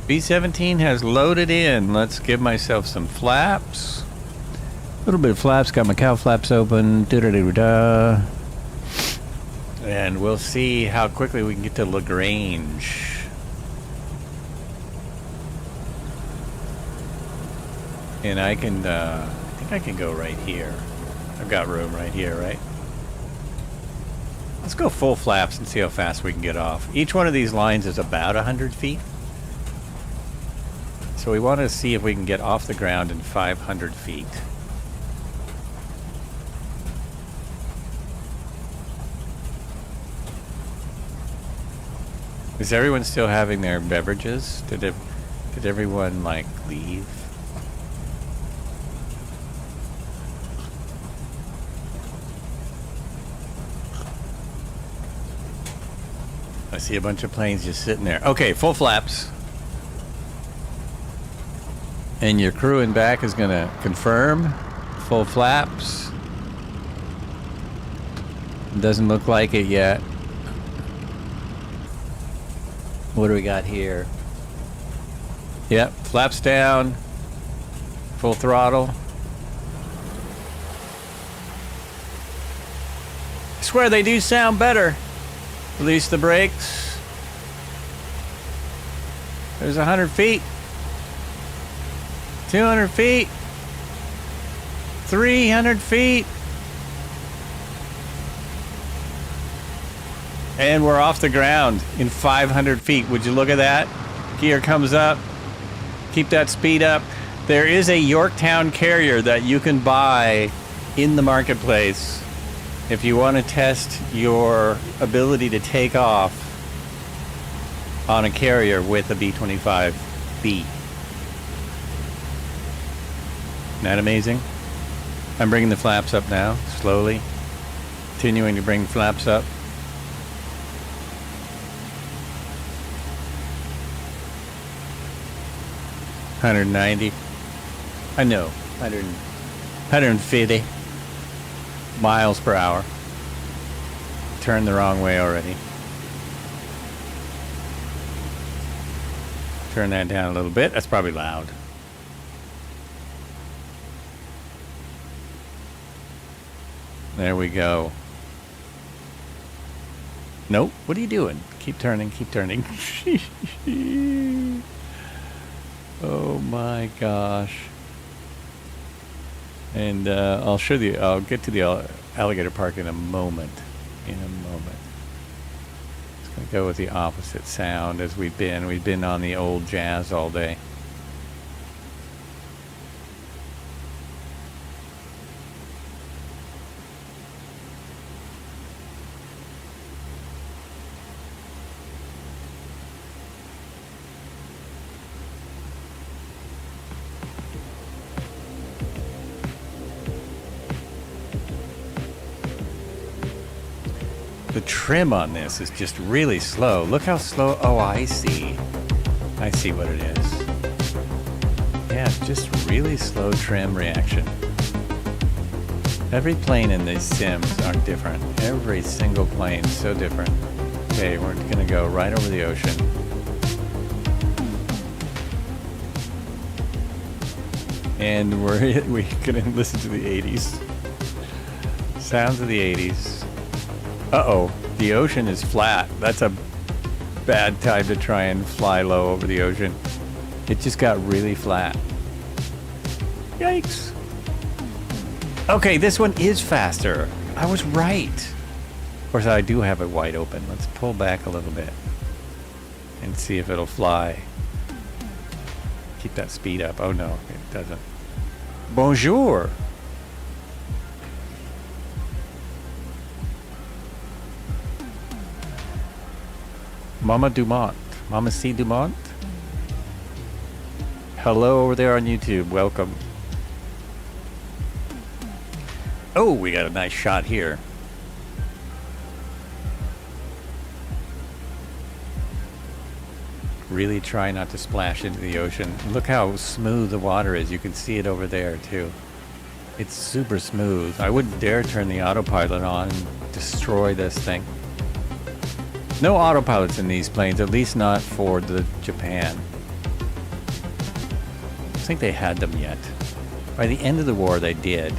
B-17 has loaded in. Let's give myself some flaps. A little bit of flaps. Got my cow flaps open. Da-da-da-da-da. And we'll see how quickly we can get to Lagrange. And I can, I think I can go right here. I've got room right here, right? Let's go full flaps and see how fast we can get off. Each one of these lines is about 100 feet. So we want to see if we can get off the ground in 500 feet. Is everyone still having their beverages? Did everyone, like, leave? I see a bunch of planes just sitting there. Okay, full flaps. And your crew in back is going to confirm. Full flaps. Doesn't look like it yet. What do we got here? Yep, flaps down. Full throttle. I swear they do sound better. Release the brakes. There's 100 feet. 200 feet. 300 feet. And we're off the ground in 500 feet. Would you look at that? Gear comes up. Keep that speed up. There is a Yorktown carrier that you can buy in the marketplace if you want to test your ability to take off on a carrier with a B-25B. Isn't that amazing? I'm bringing the flaps up now, slowly. Continuing to bring flaps up. $190. I know. 150 miles per hour. Turned the wrong way already. Turn that down a little bit. That's probably loud. There we go. Nope. What are you doing? Keep turning. Keep turning. Oh my gosh. And I'll show you. I'll get to the alligator park in a moment. In a moment. It's going to go with the opposite sound as we've been. We've been on the old jazz all day. The trim on this is just really slow. Look how slow. Oh, I see. I see what it is. Yeah, it's just really slow trim reaction. Every plane in these sims are different. Every single plane is so different. Okay, we're gonna go right over the ocean. And we're gonna listen to the 80s. Sounds of the 80s. Uh-oh, the ocean is flat. That's a bad time to try and fly low over the ocean. It just got really flat. Yikes. Okay, this one is faster. I was right. Of course, I do have it wide open. Let's pull back a little bit and see if it'll fly. Keep that speed up. Oh no, it doesn't. Bonjour. Mama Dumont. Mama C. Dumont. Hello over there on YouTube. Welcome. Oh, we got a nice shot here. Really try not to splash into the ocean. Look how smooth the water is. You can see it over there too. It's super smooth. I wouldn't dare turn the autopilot on and destroy this thing. No autopilots in these planes, at least not for the Japan. I don't think they had them yet. By the end of the war, they did.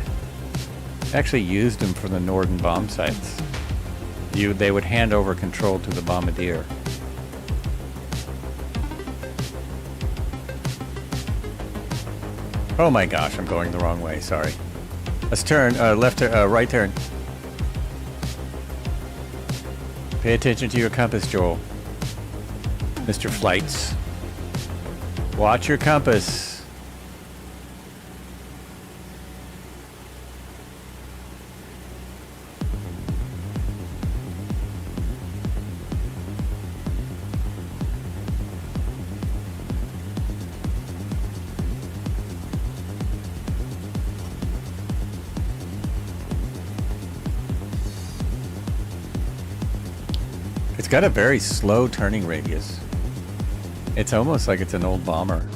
Actually used them for the Norden bomb sites. They would hand over control to the bombardier. Oh my gosh, I'm going the wrong way, sorry. Let's turn, right turn. Pay attention to your compass, Joel. Mr. Flights. Watch your compass. It's got a very slow turning radius. It's almost like it's an old bomber.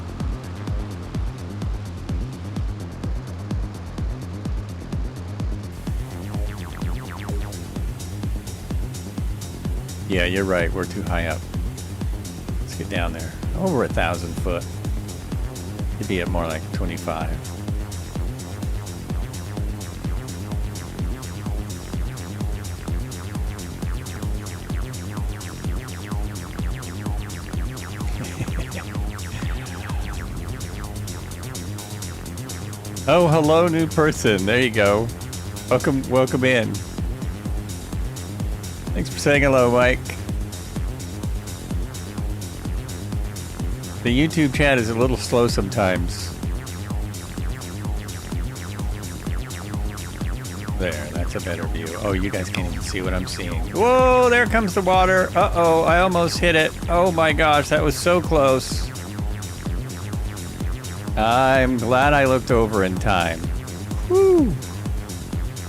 Yeah, you're right. We're too high up. Let's get down there. Over 1,000 foot. It'd be at more like 25. Oh, hello, new person. There you go. Welcome in. Thanks for saying hello, Mike. The YouTube chat is a little slow sometimes. There, that's a better view. Oh, you guys can't even see what I'm seeing. Whoa, there comes the water. Uh-oh, I almost hit it. Oh my gosh, that was so close. I'm glad I looked over in time. Woo!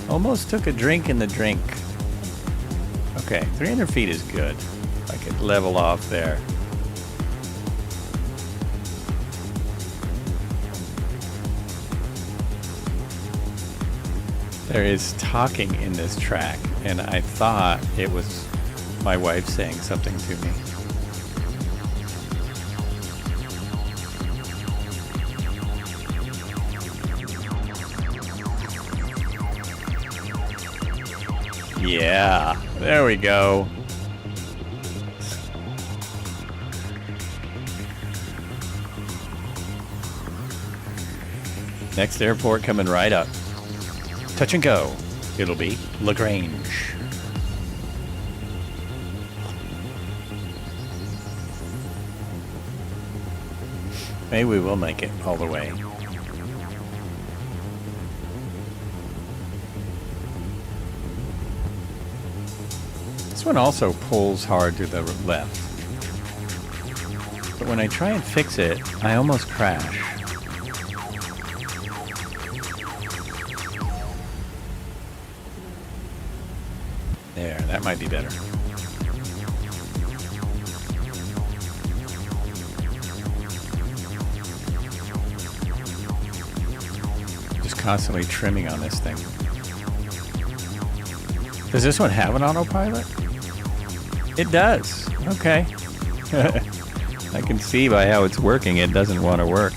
Almost took a drink in the drink. Okay, 300 feet is good. I could level off there. There is talking in this track, and I thought it was my wife saying something to me. Yeah, there we go. Next airport coming right up. Touch and go. It'll be LaGrange. Maybe we will make it all the way. This one also pulls hard to the left. But when I try and fix it, I almost crash. There, that might be better. Just constantly trimming on this thing. Does this one have an autopilot? It does. Okay. I can see by how it's working it doesn't want to work.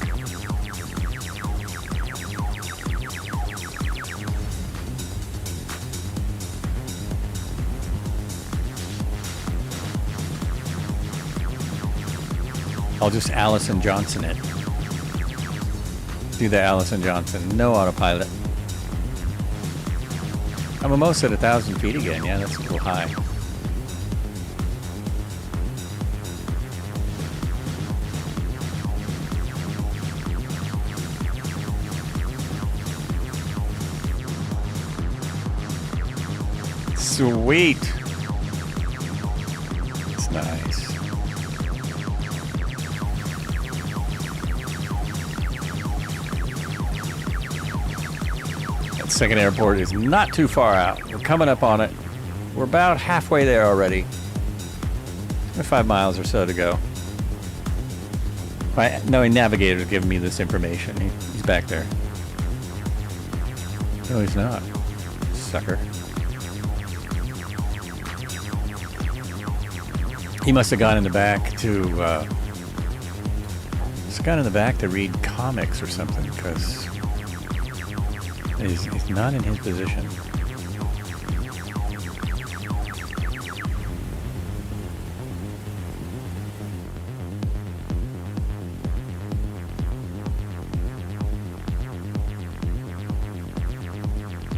I'll just Allison Johnson it. Do the Allison Johnson. No autopilot. I'm almost at 1,000 feet again. Yeah, that's a little high. Sweet. It's nice. That second airport is not too far out. We're coming up on it. We're about halfway there already. 5 miles or so to go. My knowing navigator's giving me this information. He's back there. No, he's not. Sucker. He must have gone in the back to read comics or something, because he's not in his position.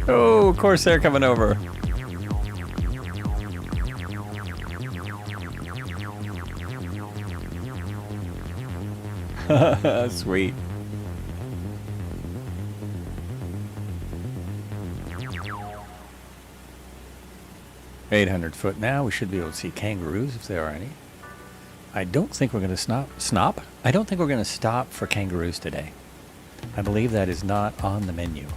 Oh, of course they're coming over. Sweet. $800 now. We should be able to see kangaroos if there are any. I don't think we're going to stop. I don't think we're going to stop for kangaroos today. I believe that is not on the menu.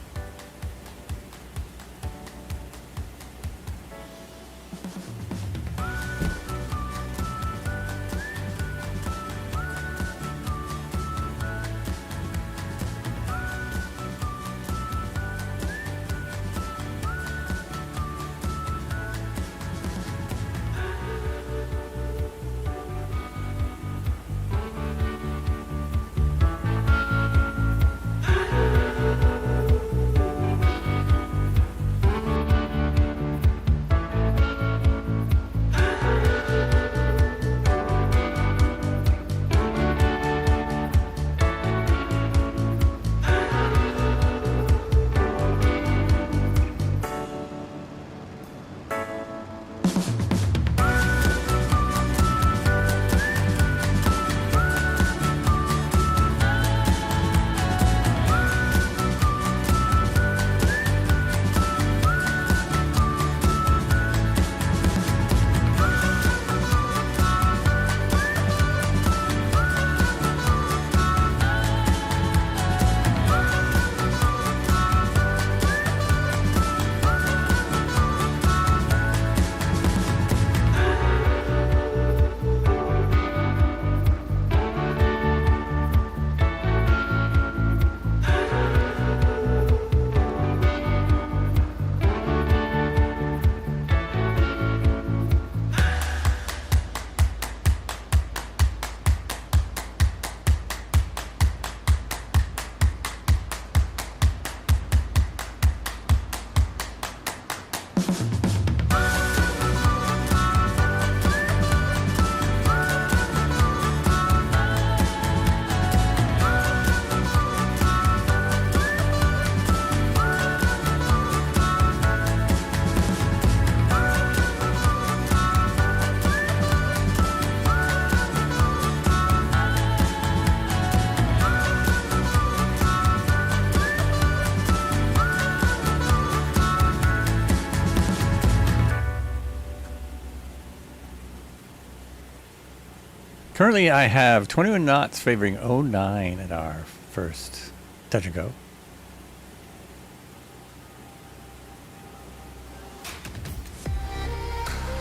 Currently, I have 21 knots favoring 09 at our first touch and go.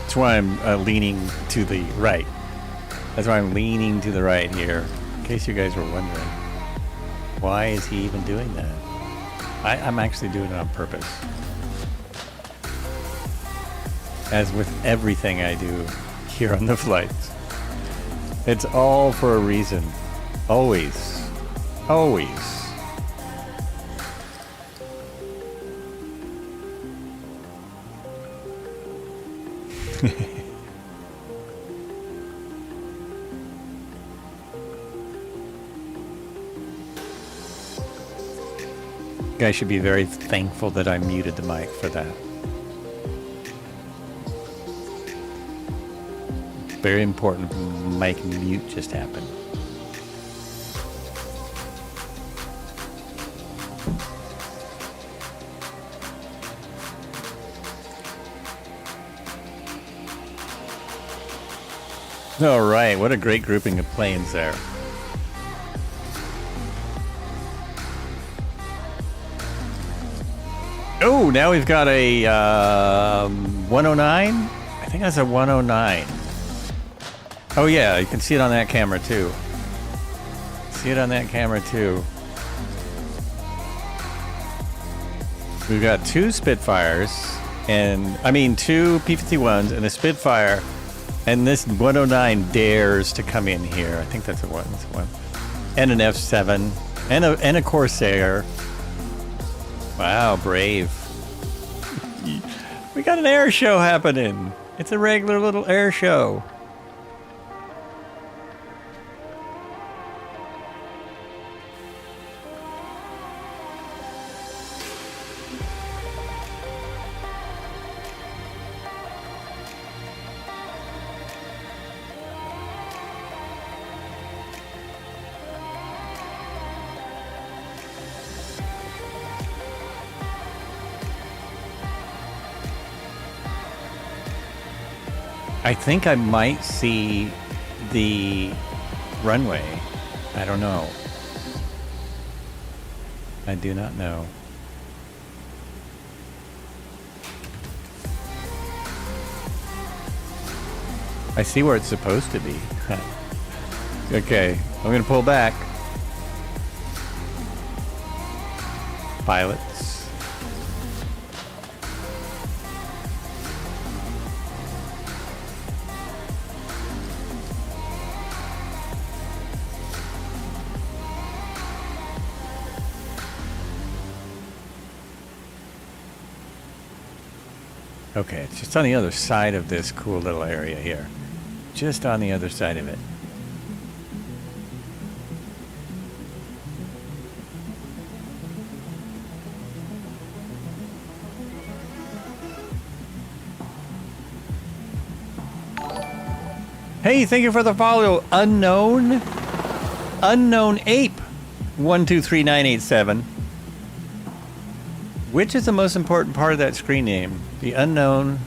That's why I'm leaning to the right. That's why I'm leaning to the right here, in case you guys were wondering. Why is he even doing that? I'm actually doing it on purpose. As with everything I do here on the flights. It's all for a reason. Always. Always. You guys should be very thankful that I muted the mic for that. Very important mic mute just happened. All right, what a great grouping of planes there. Oh, now we've got a 109. I think that's a 109. Oh yeah, you can see it on that camera too. See it on that camera too. We've got two Spitfires, two P-51s and a Spitfire, and this 109 dares to come in here. I think that's a one. That's a one. And an F7 and a Corsair. Wow, brave. We got an air show happening. It's a regular little air show. I think I might see the runway. I don't know. I do not know. I see where it's supposed to be. Okay, I'm gonna pull back. Pilots. Okay, it's just on the other side of this cool little area here. Just on the other side of it. Hey, thank you for the follow. Unknown Ape 123987. Which is the most important part of that screen name? The unknown,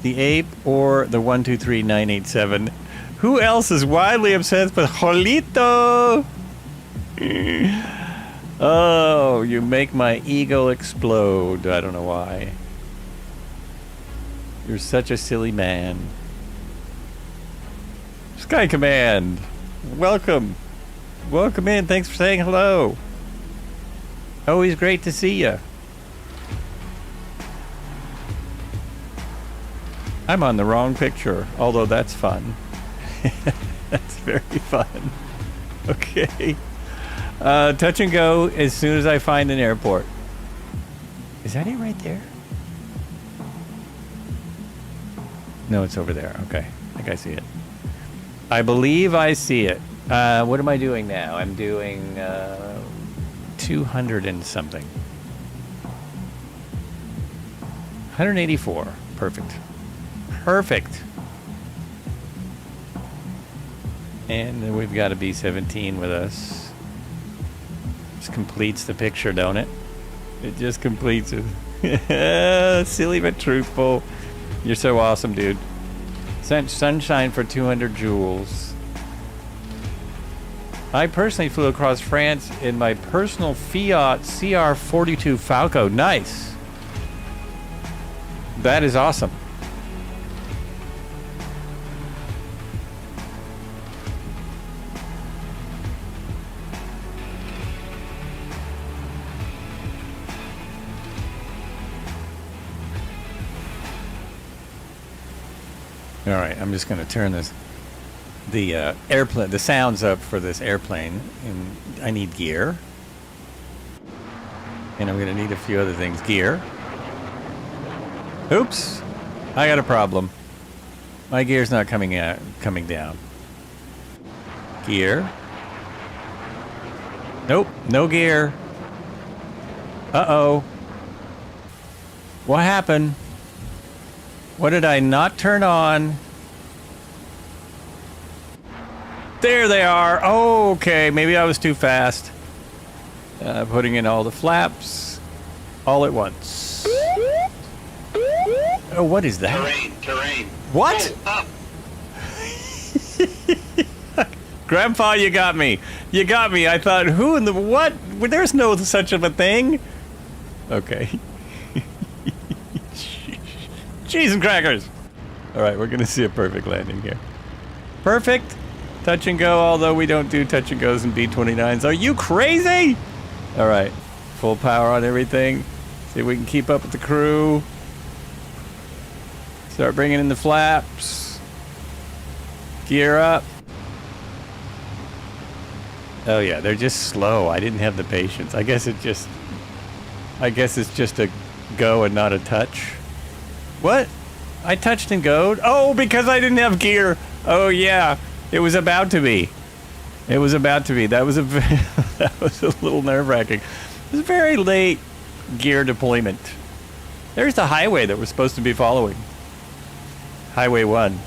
the ape, or the 123987? Who else is widely obsessed with Jolito? Oh, you make my ego explode. I don't know why. You're such a silly man. Sky Command, welcome. Welcome in. Thanks for saying hello. Always great to see you. I'm on the wrong picture, although that's fun. That's very fun. Okay. Touch and go as soon as I find an airport. Is that it right there? No, it's over there. Okay. I think I see it. I believe I see it. What am I doing now? I'm doing 200 and something. 184. Perfect. Perfect. And then we've got a B-17 with us. Just completes the picture, don't it? It just completes it. Silly but truthful. You're so awesome, dude. Sunshine for 200 joules. I personally flew across France in my personal Fiat CR42 Falco. Nice. That is awesome. All right, I'm just going to turn the airplane, the sounds up for this airplane, and I need gear, and I'm going to need a few other things. Gear. Oops, I got a problem. My gear's not coming down. Gear. Nope, no gear. Uh-oh. What happened? What did I not turn on? There they are. Oh, okay, maybe I was too fast. Putting in all the flaps all at once. Oh, what is that? Terrain. What? Oh, up. Grandpa, you got me. You got me. I thought, who in the what? Well, there's no such of a thing. Okay. Cheese and crackers. All right, we're going to see a perfect landing here. Perfect. Touch and go, although we don't do touch and goes in B-29s. Are you crazy? All right. Full power on everything. See if we can keep up with the crew. Start bringing in the flaps. Gear up. Oh yeah, they're just slow. I didn't have the patience. I guess it's just a go and not a touch. What? I touched and goed? Oh, because I didn't have gear. Oh yeah, it was about to be. It was about to be. That was that was a little nerve-wracking. It was a very late gear deployment. There's the highway that we're supposed to be following. Highway 1.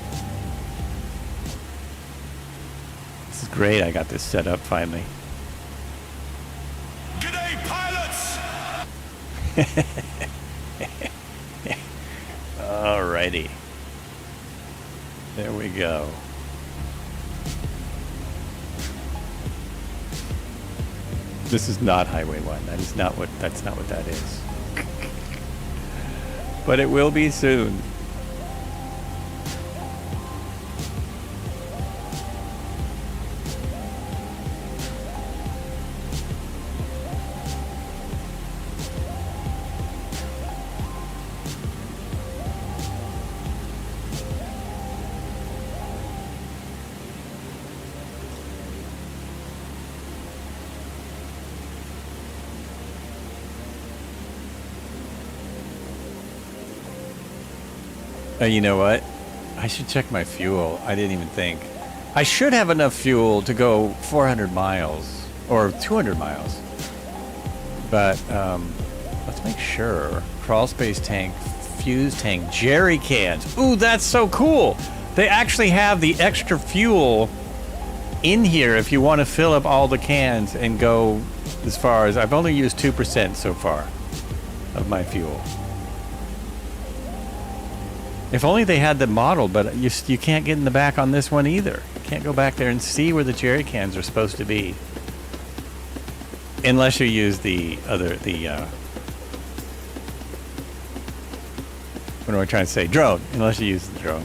This is great. I got this set up finally. G'day, pilots! Alrighty. There we go. This is not Highway 1. That's not what that is. But it will be soon. You know what? I should check my fuel. I didn't even think. I should have enough fuel to go 400 miles or 200 miles. But let's make sure. Crawl space tank, fuse tank, jerry cans. Ooh, that's so cool. They actually have the extra fuel in here if you want to fill up all the cans and go as far as... I've only used 2% so far of my fuel. If only they had them modeled, but you can't get in the back on this one either. You can't go back there and see where the jerry cans are supposed to be. Unless you use what am I trying to say? Drone. Unless you use the drone.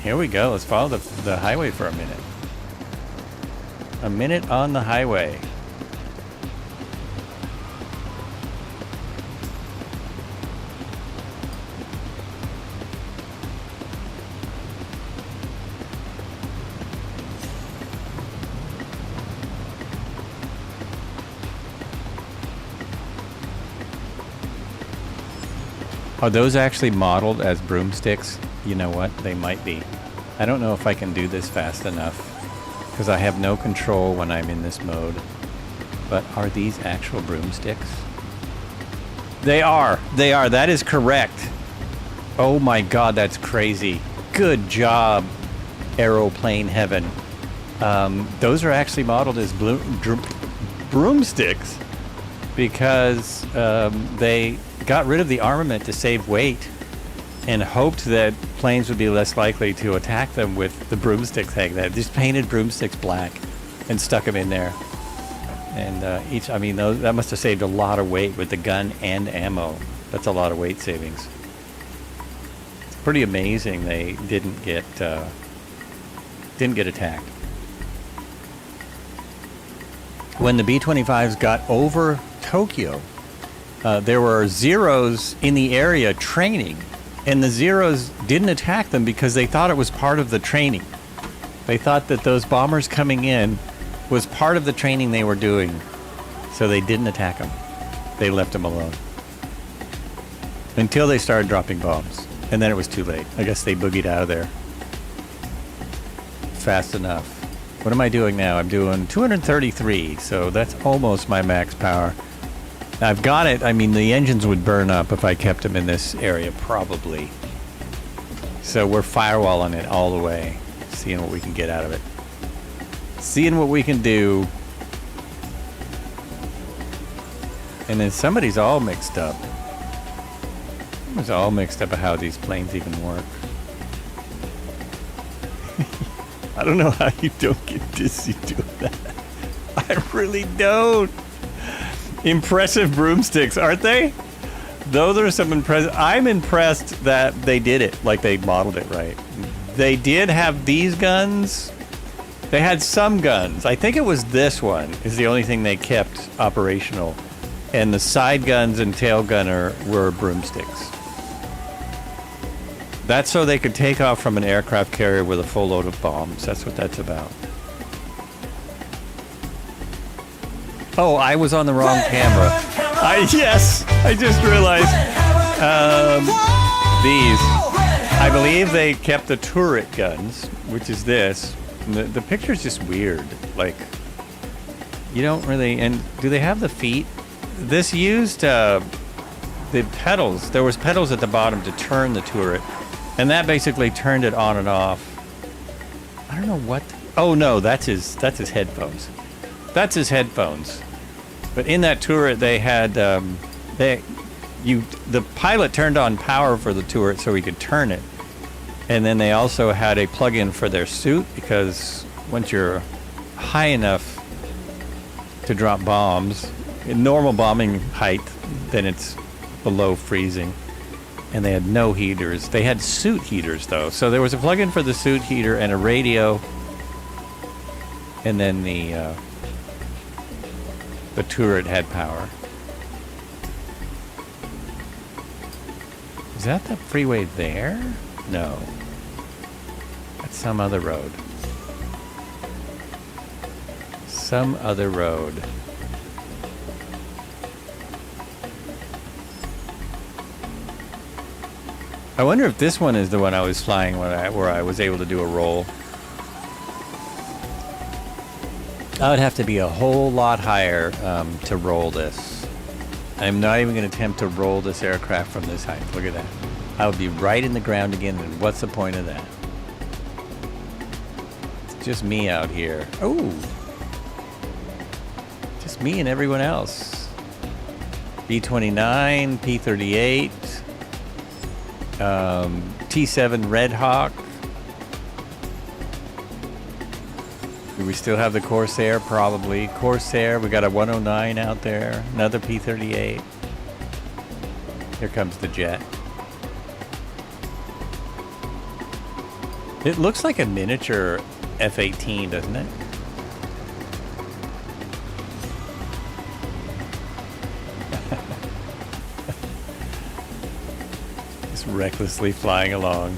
Here we go. Let's follow the highway for a minute. A minute on the highway. Are those actually modeled as broomsticks? You know what? They might be. I don't know if I can do this fast enough because I have no control when I'm in this mode. But are these actual broomsticks? They are. They are. That is correct. Oh my God, that's crazy. Good job, aeroplane heaven. Those are actually modeled as broomsticks because they got rid of the armament to save weight, and hoped that planes would be less likely to attack them with the broomsticks hanging there. Just painted broomsticks black and stuck them in there. And that must have saved a lot of weight with the gun and ammo. That's a lot of weight savings. It's pretty amazing they didn't get attacked. When the B-25s got over Tokyo, there were Zeros in the area training, and the Zeros didn't attack them because they thought it was part of the training. They thought that those bombers coming in was part of the training they were doing, so they didn't attack them. They left them alone. Until they started dropping bombs, and then it was too late. I guess they boogied out of there fast enough. What am I doing now? I'm doing 233, so that's almost my max power. I've got it. I mean, the engines would burn up if I kept them in this area, probably. So we're firewalling it all the way, seeing what we can get out of it. Seeing what we can do. And then somebody's all mixed up. Someone's all mixed up of how these planes even work. I don't know how you don't get dizzy doing that. I really don't. Impressive broomsticks, aren't they? Those are some impressive. I'm impressed that they did it, like they modeled it right. They did have these guns. They had some guns. I think it was this one is the only thing they kept operational. And the side guns and tail gunner were broomsticks. That's so they could take off from an aircraft carrier with a full load of bombs. That's what that's about. Oh, I was on the wrong camera. Yes, I just realized. These. I believe they kept the turret guns, which is this. And the picture's just weird. Like, you don't really... And do they have the feet? This used the pedals. There was pedals at the bottom to turn the turret. And that basically turned it on and off. I don't know what... Oh, no, that's his headphones. That's his headphones. But in that turret, they had... the pilot turned on power for the turret so he could turn it. And then they also had a plug-in for their suit, because once you're high enough to drop bombs, in normal bombing height, then it's below freezing. And they had no heaters. They had suit heaters, though. So there was a plug-in for the suit heater and a radio. And then the turret had power. Is that the freeway there? No. That's some other road. Some other road. I wonder if this one is the one I was flying where I was able to do a roll. I would have to be a whole lot higher to roll this. I'm not even going to attempt to roll this aircraft from this height. Look at that. I would be right in the ground again, and what's the point of that? It's just me out here. Oh! Just me and everyone else. B-29, P-38, T-7 Red Hawk. Do we still have the Corsair? Probably. Corsair, we got a 109 out there. Another P-38. Here comes the jet. It looks like a miniature F-18, doesn't it? Just recklessly flying along.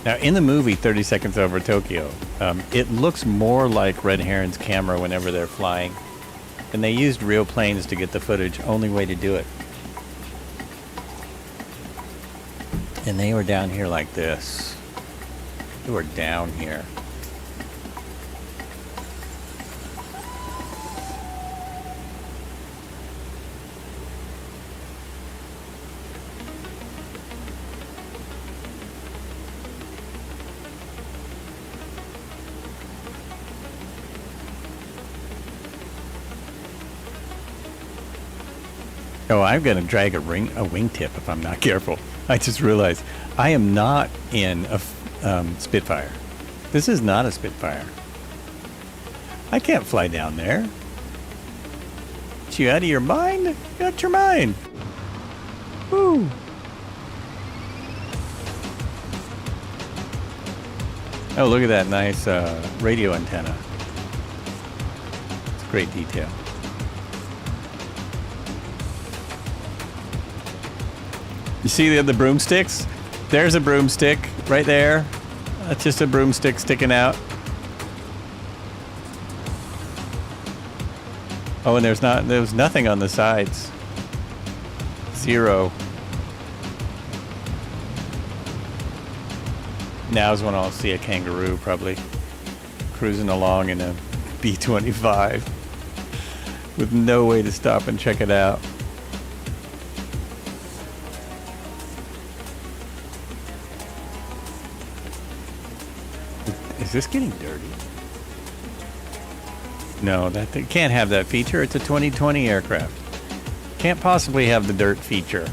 Now, in the movie 30 Seconds Over Tokyo, it looks more like Red Heron's camera whenever they're flying. And they used real planes to get the footage. Only way to do it. And they were down here like this. They were down here. Oh, I'm going to drag a wingtip if I'm not careful. I just realized I am not in a Spitfire. This is not a Spitfire. I can't fly down there. You out of your mind? You out your mind. Woo. Oh, look at that nice radio antenna. It's great detail. You see the broomsticks? There's a broomstick right there. That's just a broomstick sticking out. Oh, and there was nothing on the sides. Zero. Now's when I'll see a kangaroo, probably cruising along in a B-25 with no way to stop and check it out. Is this getting dirty? No, that thing can't have that feature. It's a 2020 aircraft. Can't possibly have the dirt feature.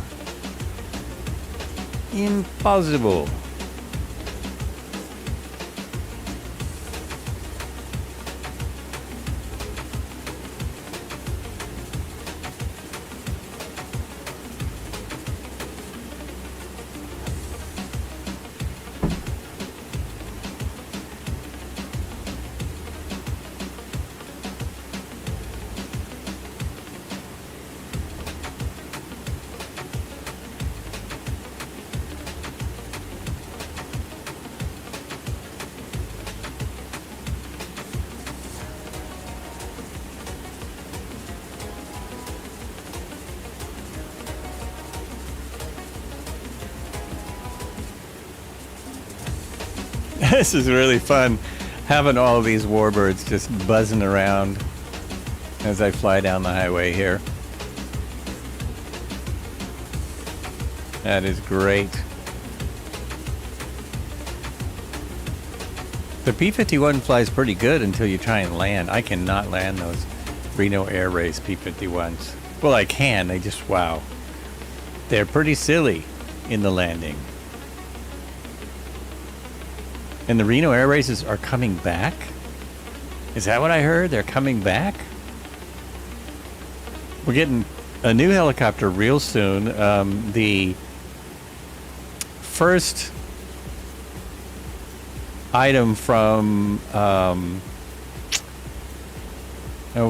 Impossible. This is really fun, having all of these warbirds just buzzing around as I fly down the highway here. That is great. The P-51 flies pretty good until you try and land. I cannot land those Reno Air Race P-51s. Well, I can, they just, wow. They're pretty silly in the landing. And the Reno Air Races are coming back? Is that what I heard? They're coming back? We're getting a new helicopter real soon. The first item from oh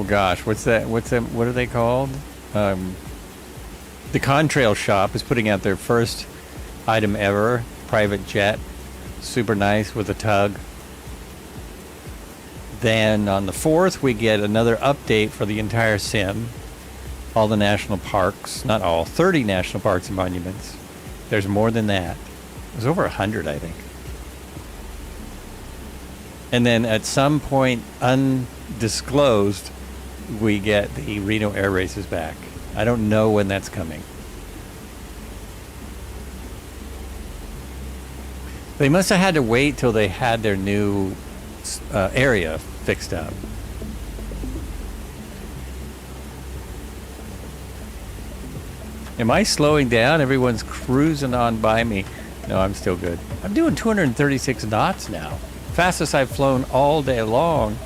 gosh, what's that? What are they called? The Contrail shop is putting out their first item ever, private jet. Super nice with a tug. Then on the 4th we get another update for the entire sim. All the national parks, not all, 30 national parks and monuments. There's more than that. There's over 100, I think. And then at some point undisclosed, we get the Reno Air Races back. I don't know when that's coming. They must have had to wait till they had their new area fixed up. Am I slowing down? Everyone's cruising on by me. No, I'm still good. I'm doing 236 knots now. Fastest I've flown all day long.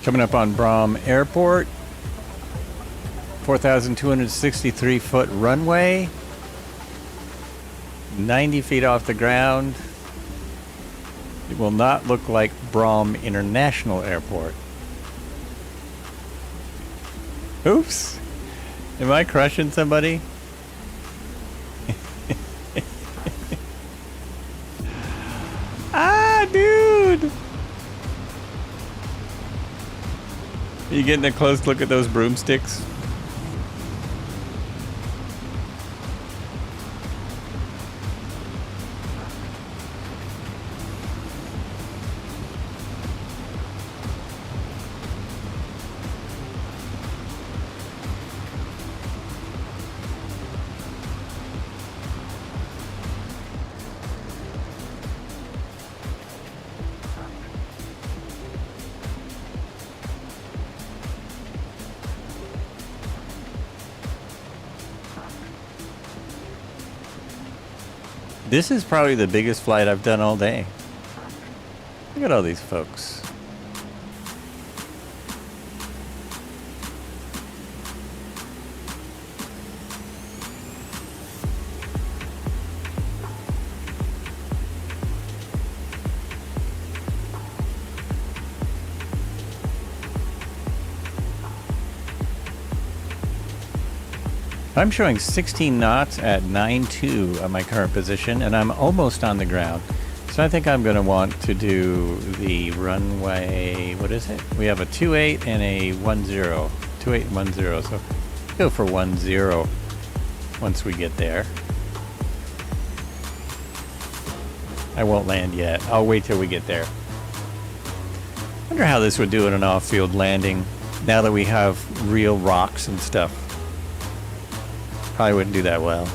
Coming up on Brom Airport. 4,263 foot runway. 90 feet off the ground. It will not look like Brom International Airport. Oops. Am I crushing somebody? Ah, dude! Are you getting a close look at those broomsticks? This is probably the biggest flight I've done all day. Look at all these folks. I'm showing 16 knots at 9.2 on my current position, and I'm almost on the ground. So I think I'm going to want to do the runway, what is it? We have a 28 and a 10. 28 and 10, so go for 10 once we get there. I won't land yet. I'll wait till we get there. Wonder how this would do in an off-field landing now that we have real rocks and stuff. Probably wouldn't do that well.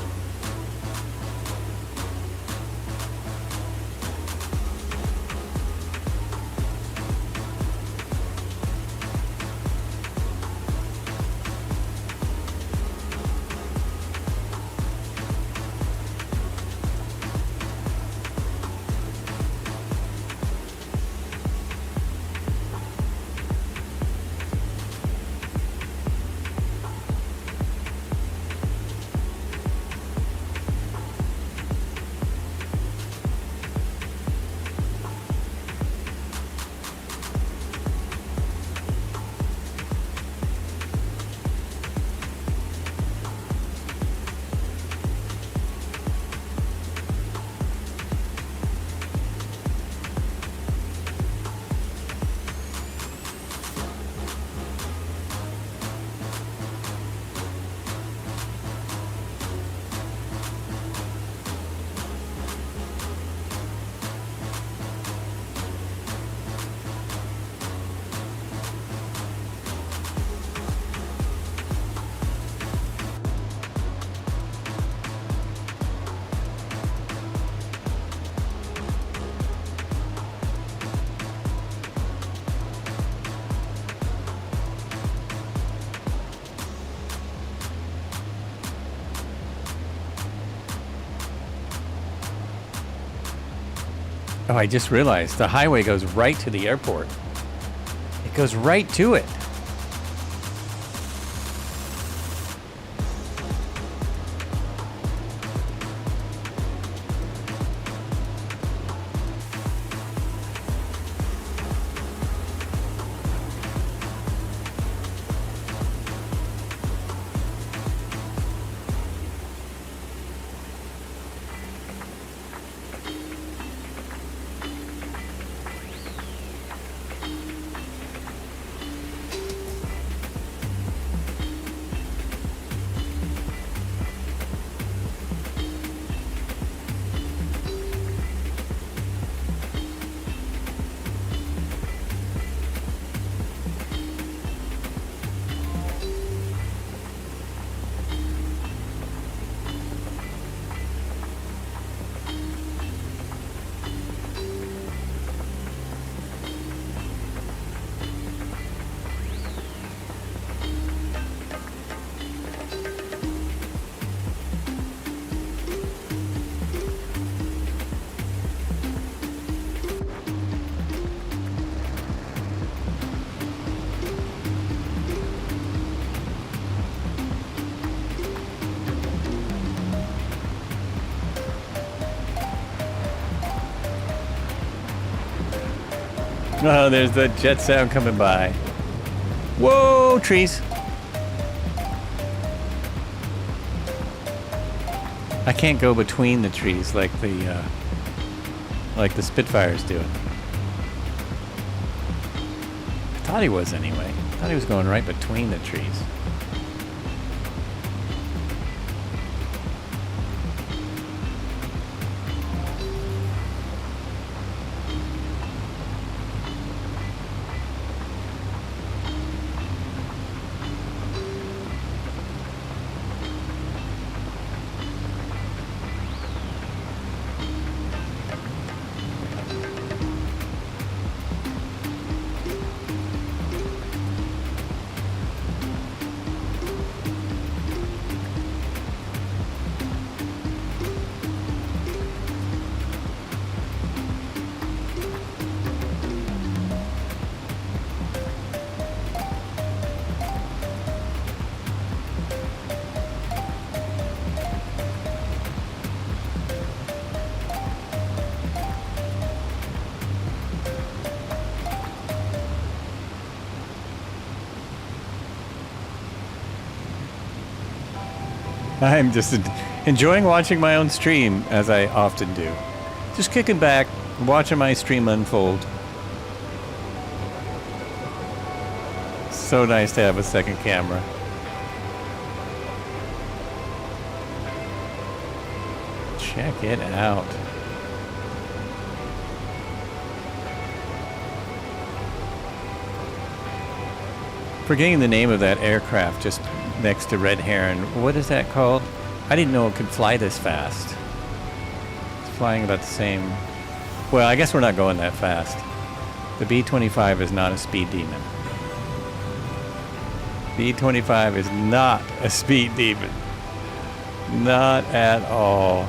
Oh, I just realized the highway goes right to the airport. It goes right to it. Oh, there's the jet sound coming by. Whoa, trees. I can't go between the trees like the Spitfires do. I thought he was anyway. I thought he was going right between the trees. I'm just enjoying watching my own stream, as I often do. Just kicking back, watching my stream unfold. So nice to have a second camera. Check it out. Forgetting the name of that aircraft just next to Red Heron. What is that called? I didn't know it could fly this fast. It's flying about the same. Well, I guess we're not going that fast. The B-25 is not a speed demon. B-25 is not a speed demon. Not at all.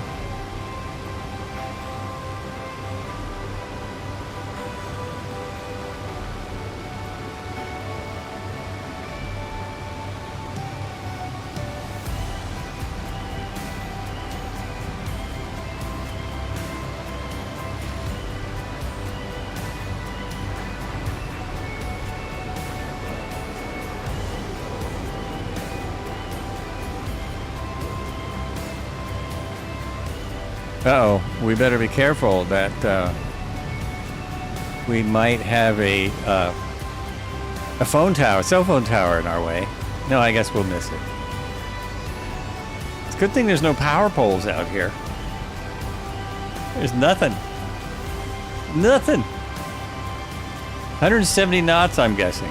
Uh-oh, we better be careful that we might have a phone tower, cell phone tower in our way. No, I guess we'll miss it. It's a good thing there's no power poles out here. There's nothing. Nothing. 170 knots, I'm guessing.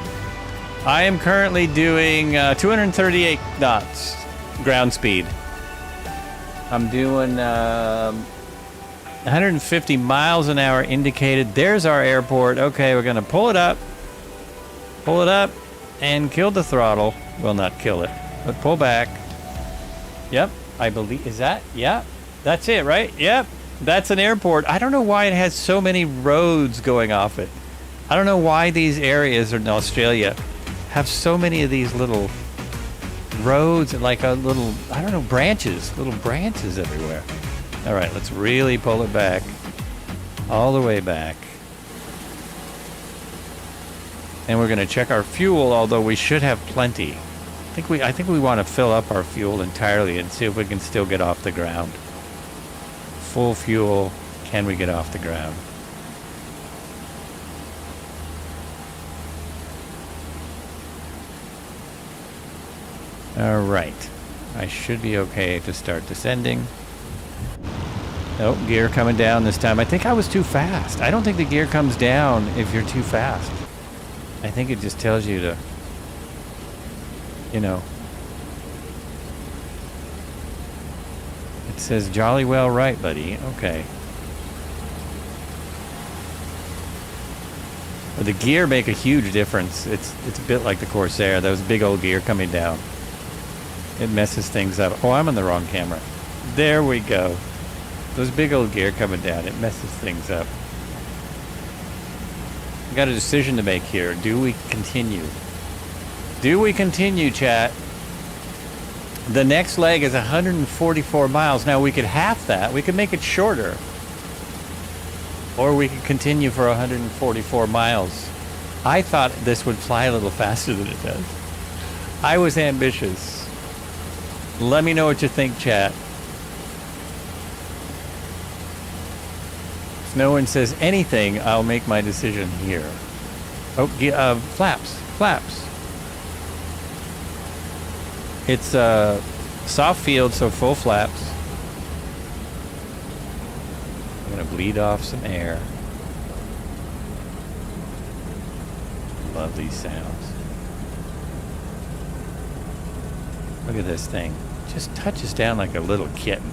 I am currently doing 238 knots ground speed. I'm doing 150 miles an hour indicated. There's our airport. Okay, we're gonna pull it up, and kill the throttle. Well, not kill it, but pull back. Yep, I believe, is that? Yeah, that's it, right? Yep, that's an airport. I don't know why it has so many roads going off it. I don't know why these areas in Australia have so many of these little roads and like a little, I don't know, little branches everywhere. All right, let's really pull it back, all the way back. And we're gonna check our fuel, although we should have plenty. I think we want to fill up our fuel entirely and see if we can still get off the ground. Full fuel, can we get off the ground? All right, I should be okay to start descending. Oh, gear coming down this time. I think I was too fast. I don't think the gear comes down if you're too fast. I think it just tells you to, you know. It says jolly well right, buddy. Okay. But the gear make a huge difference. It's a bit like the Corsair. Those big old gear coming down. It messes things up. Oh, I'm on the wrong camera. There we go. Those big old gear coming down, it messes things up. We got a decision to make here. Do we continue? Do we continue, chat? The next leg is 144 miles. Now, we could half that. We could make it shorter. Or we could continue for 144 miles. I thought this would fly a little faster than it does. I was ambitious. Let me know what you think, chat. If no one says anything, I'll make my decision here. Oh, flaps. It's a soft field, so full flaps. I'm gonna bleed off some air. Love these sounds. Look at this thing. Just touches down like a little kitten.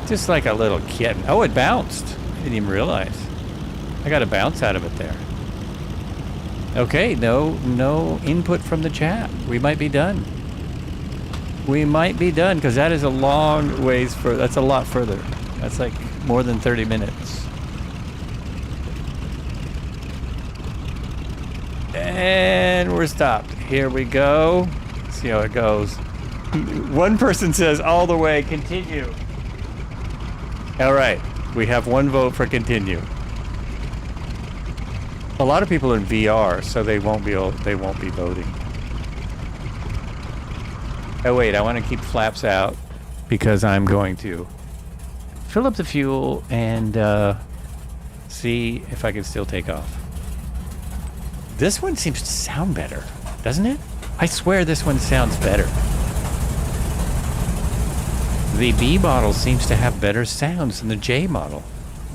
Just like a little kitten. Oh, it bounced. I didn't even realize. I got a bounce out of it there. Okay, no input from the chat. We might be done. We might be done, because that is a long ways further. That's a lot further. That's like more than 30 minutes. And we're stopped. Here we go. Let's see how it goes. One person says all the way, continue. All right, we have one vote for continue. A lot of people in VR, so they won't be voting. Oh wait, I want to keep flaps out because I'm going to fill up the fuel and see if I can still take off. This one seems to sound better, doesn't it? I swear this one sounds better. The B model seems to have better sounds than the J model.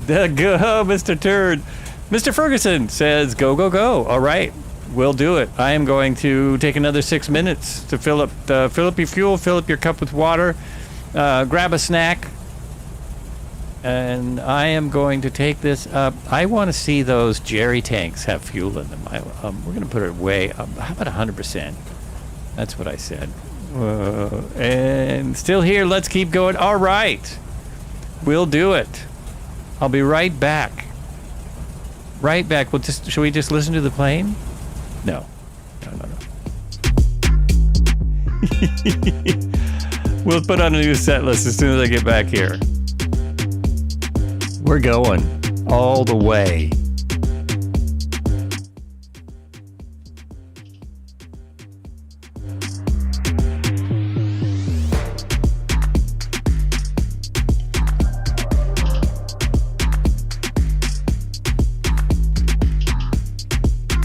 Go, Mr. Turd. Mr. Ferguson says, go, go, go. All right, we'll do it. I am going to take another 6 minutes to fill up your fuel, fill up your cup with water, grab a snack, and I am going to take this up. I want to see those Jerry tanks have fuel in them. We're going to put it way up. How about 100%? That's what I said. And still here. Let's keep going. All right. We'll do it. I'll be right back. Right back. Should we just listen to the plane? No. No. We'll put on a new set list as soon as I get back here. We're going all the way.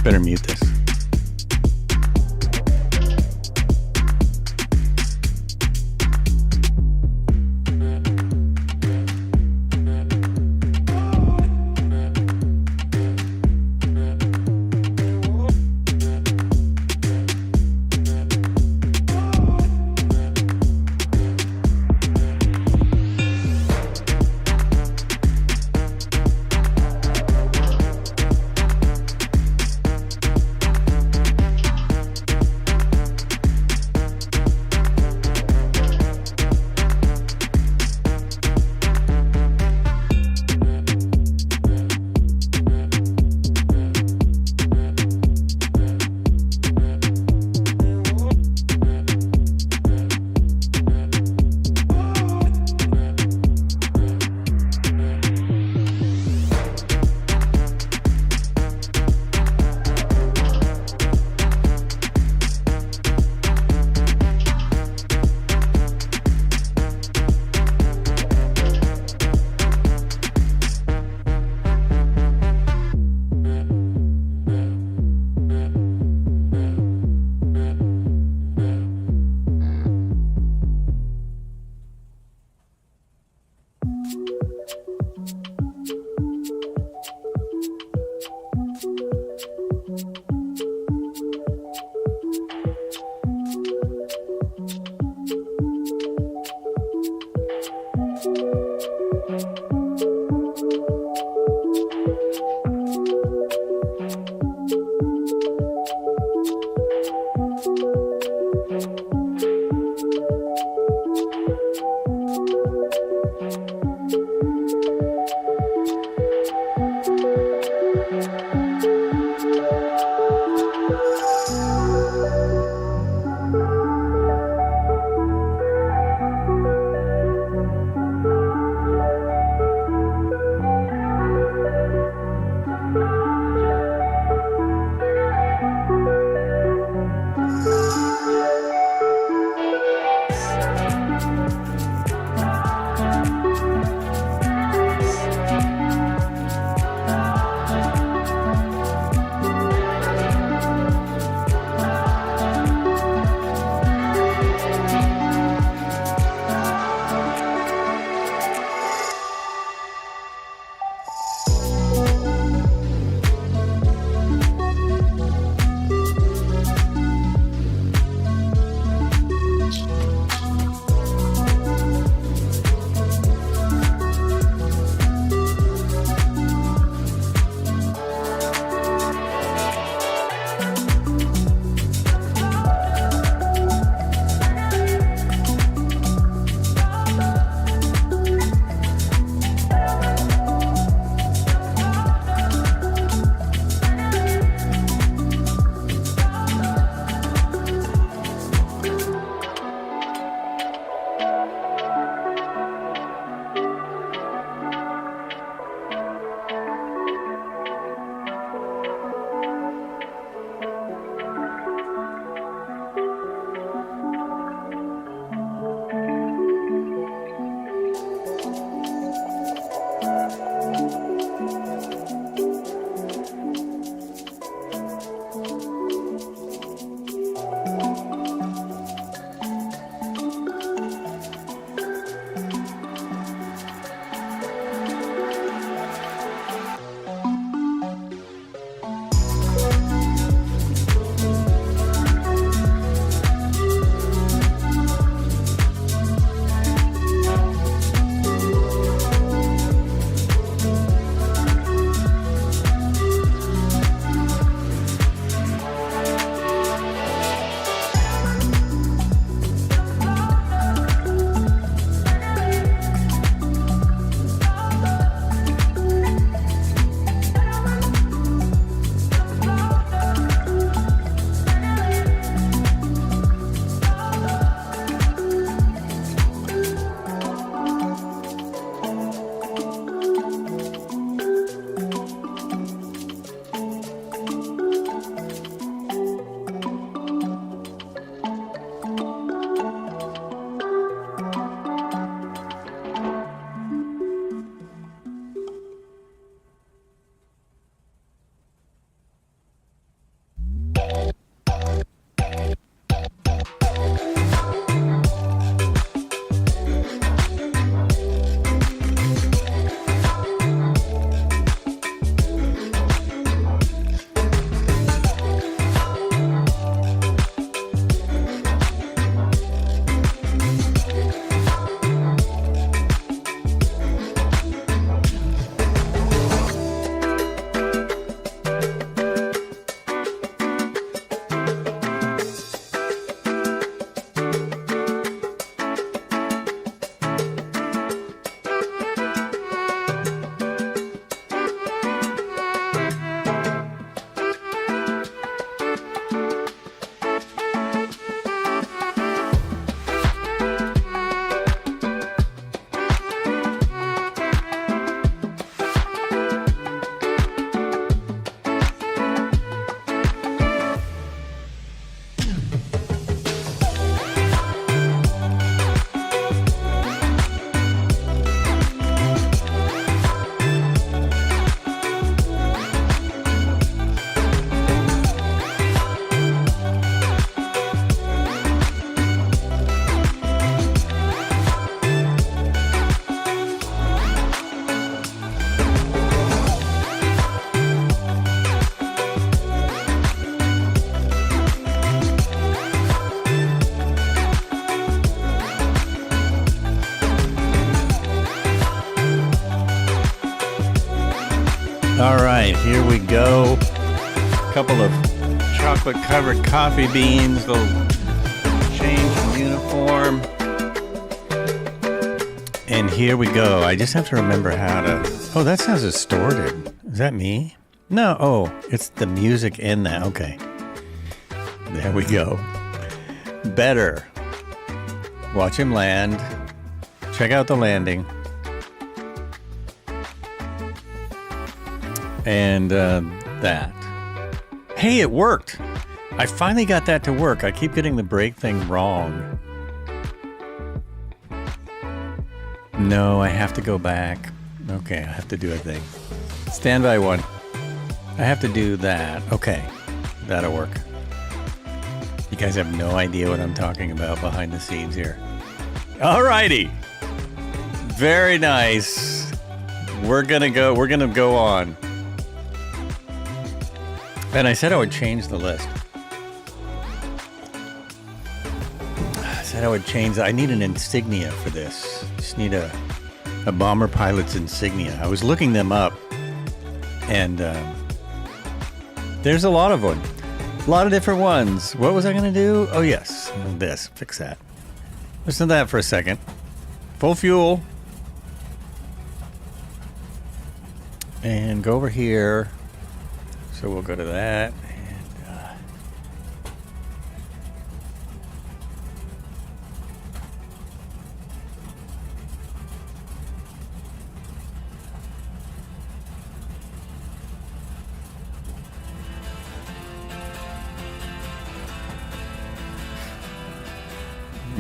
Better mute this. All right, here we go. A couple of chocolate-covered coffee beans, little change in uniform. And here we go. I just have to remember how to... Oh, that sounds distorted. Is that me? No. Oh, it's the music in that. Okay. There we go. Better. Watch him land. Check out the landing. And that. Hey, it worked. I finally got that to work. I keep getting the brake thing wrong. No, I have to go back. Okay, I have to do a thing. Standby one. I have to do that. Okay, that'll work. You guys have no idea what I'm talking about behind the scenes here. Alrighty. Very nice. We're gonna go on. And I said I would change the list. I said I would change. I need an insignia for this. Just need a bomber pilot's insignia. I was looking them up, and there's a lot of them. A lot of different ones. What was I going to do? Oh, yes. This. Fix that. Listen to that for a second. Full fuel. And go over here. So we'll go to that.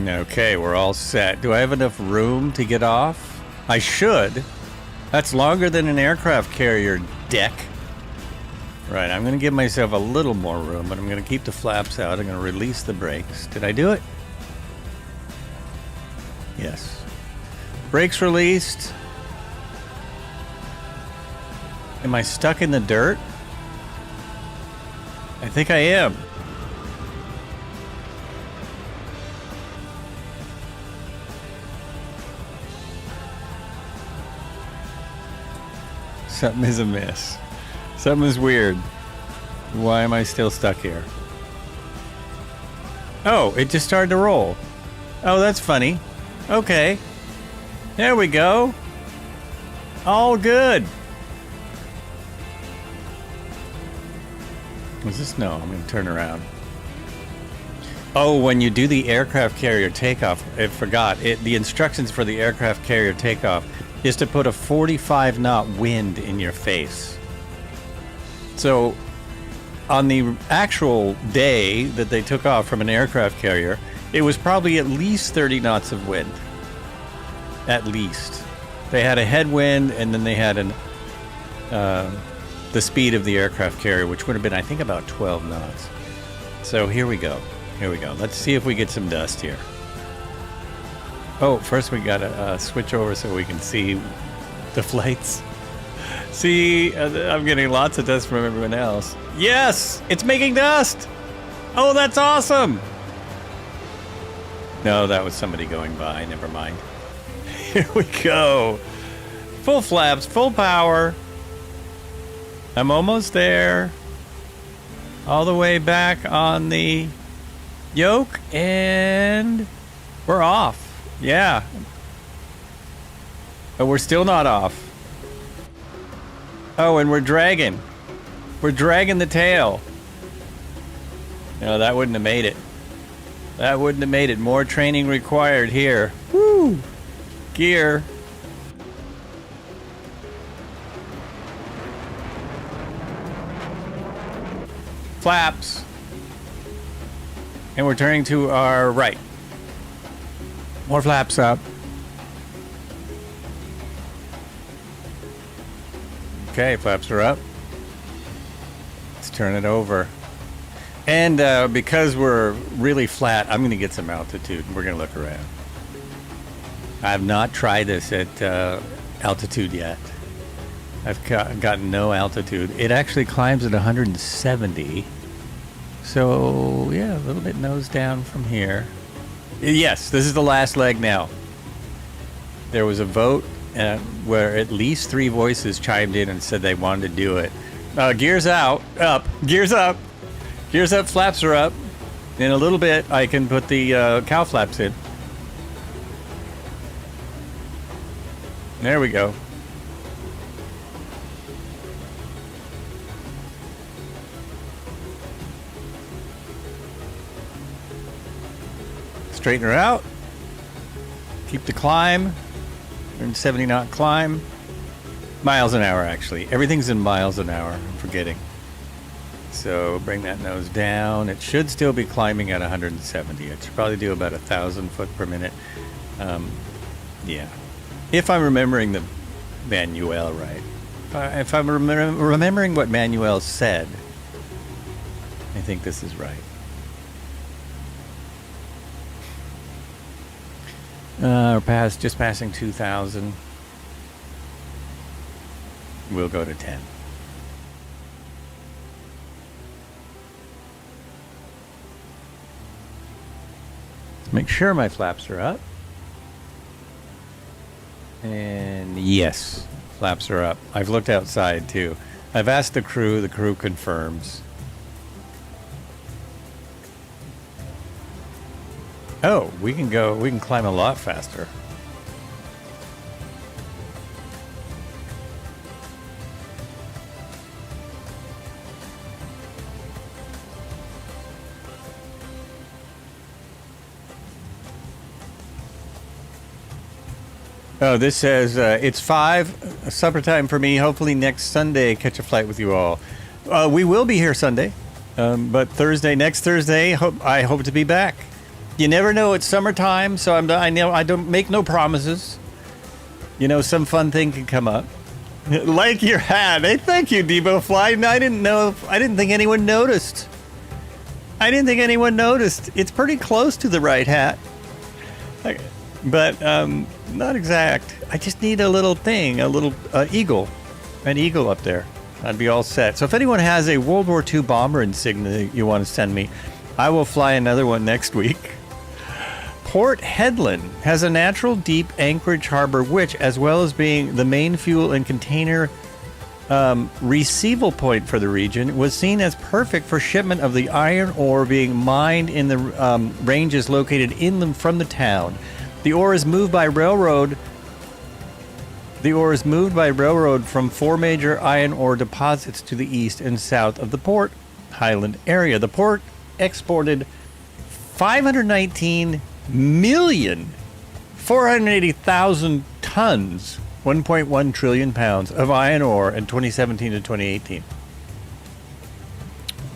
Okay, we're all set. Do I have enough room to get off? I should. That's longer than an aircraft carrier deck. Right, I'm going to give myself a little more room, but I'm going to keep the flaps out. I'm going to release the brakes. Did I do it? Yes. Brakes released. Am I stuck in the dirt? I think I am. Something is amiss. Something is weird. Why am I still stuck here? Oh, it just started to roll. Oh, that's funny. Okay. There we go. All good. Is this? No, I'm going to turn around. Oh, when you do the aircraft carrier takeoff, I forgot. The instructions for the aircraft carrier takeoff is to put a 45 knot wind in your face. So on the actual day that they took off from an aircraft carrier, it was probably at least 30 knots of wind. At least. They had a headwind, and then they had the speed of the aircraft carrier, which would have been, I think, about 12 knots. So here we go. Here we go. Let's see if we get some dust here. Oh, first we gotta switch over so we can see the flights. See, I'm getting lots of dust from everyone else. Yes, it's making dust. Oh, that's awesome. No, that was somebody going by. Never mind. Here we go. Full flaps, full power. I'm almost there. All the way back on the yoke, and we're off. Yeah. But we're still not off. Oh, and we're dragging. We're dragging the tail. No, that wouldn't have made it. That wouldn't have made it. More training required here. Woo! Gear. Flaps. And we're turning to our right. More flaps up. Okay, flaps are up. Let's turn it over. And because we're really flat, I'm going to get some altitude. We're going to look around. I have not tried this at altitude yet. I've gotten no altitude. It actually climbs at 170. So, yeah, a little bit nose down from here. Yes, this is the last leg now. There was a vote, where at least 3 voices chimed in and said they wanted to do it. Gears out, up, gears up, gears up, flaps are up. In a little bit, I can put the cow flaps in. There we go. Straighten her out. Keep the climb. 170 knot climb. Miles an hour, actually. Everything's in miles an hour. I'm forgetting. So bring that nose down. It should still be climbing at 170. It should probably do about 1,000 foot per minute. Yeah. If I'm remembering the manual right. If I'm remembering what Manuel said, I think this is right. Just passing 2,000. We'll go to 10. Let's make sure my flaps are up. And yes, flaps are up. I've looked outside too. I've asked the crew confirms. Oh, we can climb a lot faster. Oh, this says, it's 5, supper time for me. Hopefully next Sunday, catch a flight with you all. We will be here Sunday, but next Thursday, I hope to be back. You never know, it's summertime, so I know I don't make no promises. You know, some fun thing can come up. Like your hat. Hey, thank you, Debo Fly. I didn't think anyone noticed. It's pretty close to the right hat. But not exact. I just need a little thing, a little eagle. An eagle up there. I'd be all set. So if anyone has a World War II bomber insignia you want to send me, I will fly another one next week. Port Hedland has a natural deep anchorage harbor which, as well as being the main fuel and container receival point for the region, was seen as perfect for shipment of the iron ore being mined in the ranges located inland from the town. The ore is moved by railroad from 4 major iron ore deposits to the east and south of the Port Highland area. The port exported 519,480,000 tons, 1.1 trillion pounds of iron ore in 2017 to 2018.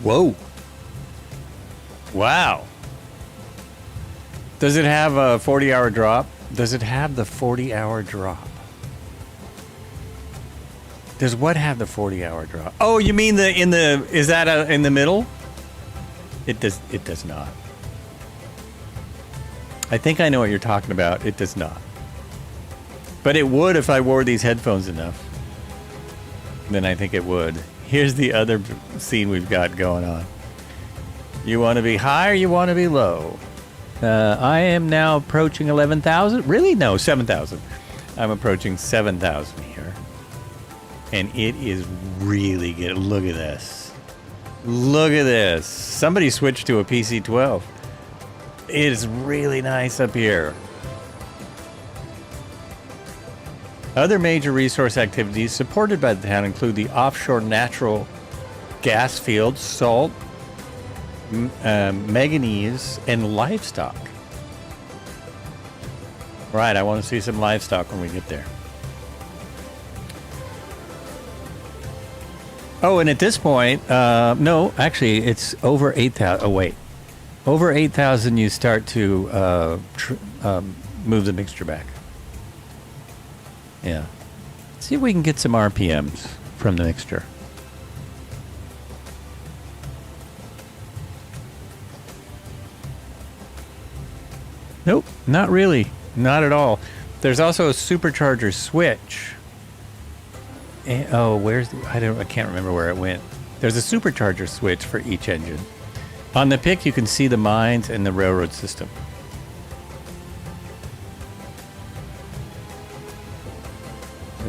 Whoa. Wow. Does it have a 40-hour drop? Does it have the 40-hour drop? Does what have the 40-hour drop? Oh, you mean in the middle? It does not. I think I know what you're talking about. It does not. But it would if I wore these headphones enough. Then I think it would. Here's the other scene we've got going on. You want to be high or you want to be low? I am now approaching 11,000. Really? No, 7,000. I'm approaching 7,000 here. And it is really good. Look at this. Look at this. Somebody switched to a PC-12. It is really nice up here. Other major resource activities supported by the town include the offshore natural gas fields, salt, manganese, and livestock. Right, I want to see some livestock when we get there. Oh, and at this point, no, actually, it's over 8,000. Oh, wait. Over 8,000, you start to move the mixture back. Yeah. Let's see if we can get some RPMs from the mixture. Nope, not really. Not at all. There's also a supercharger switch. Oh, I can't remember where it went. There's a supercharger switch for each engine. On the pic, you can see the mines and the railroad system.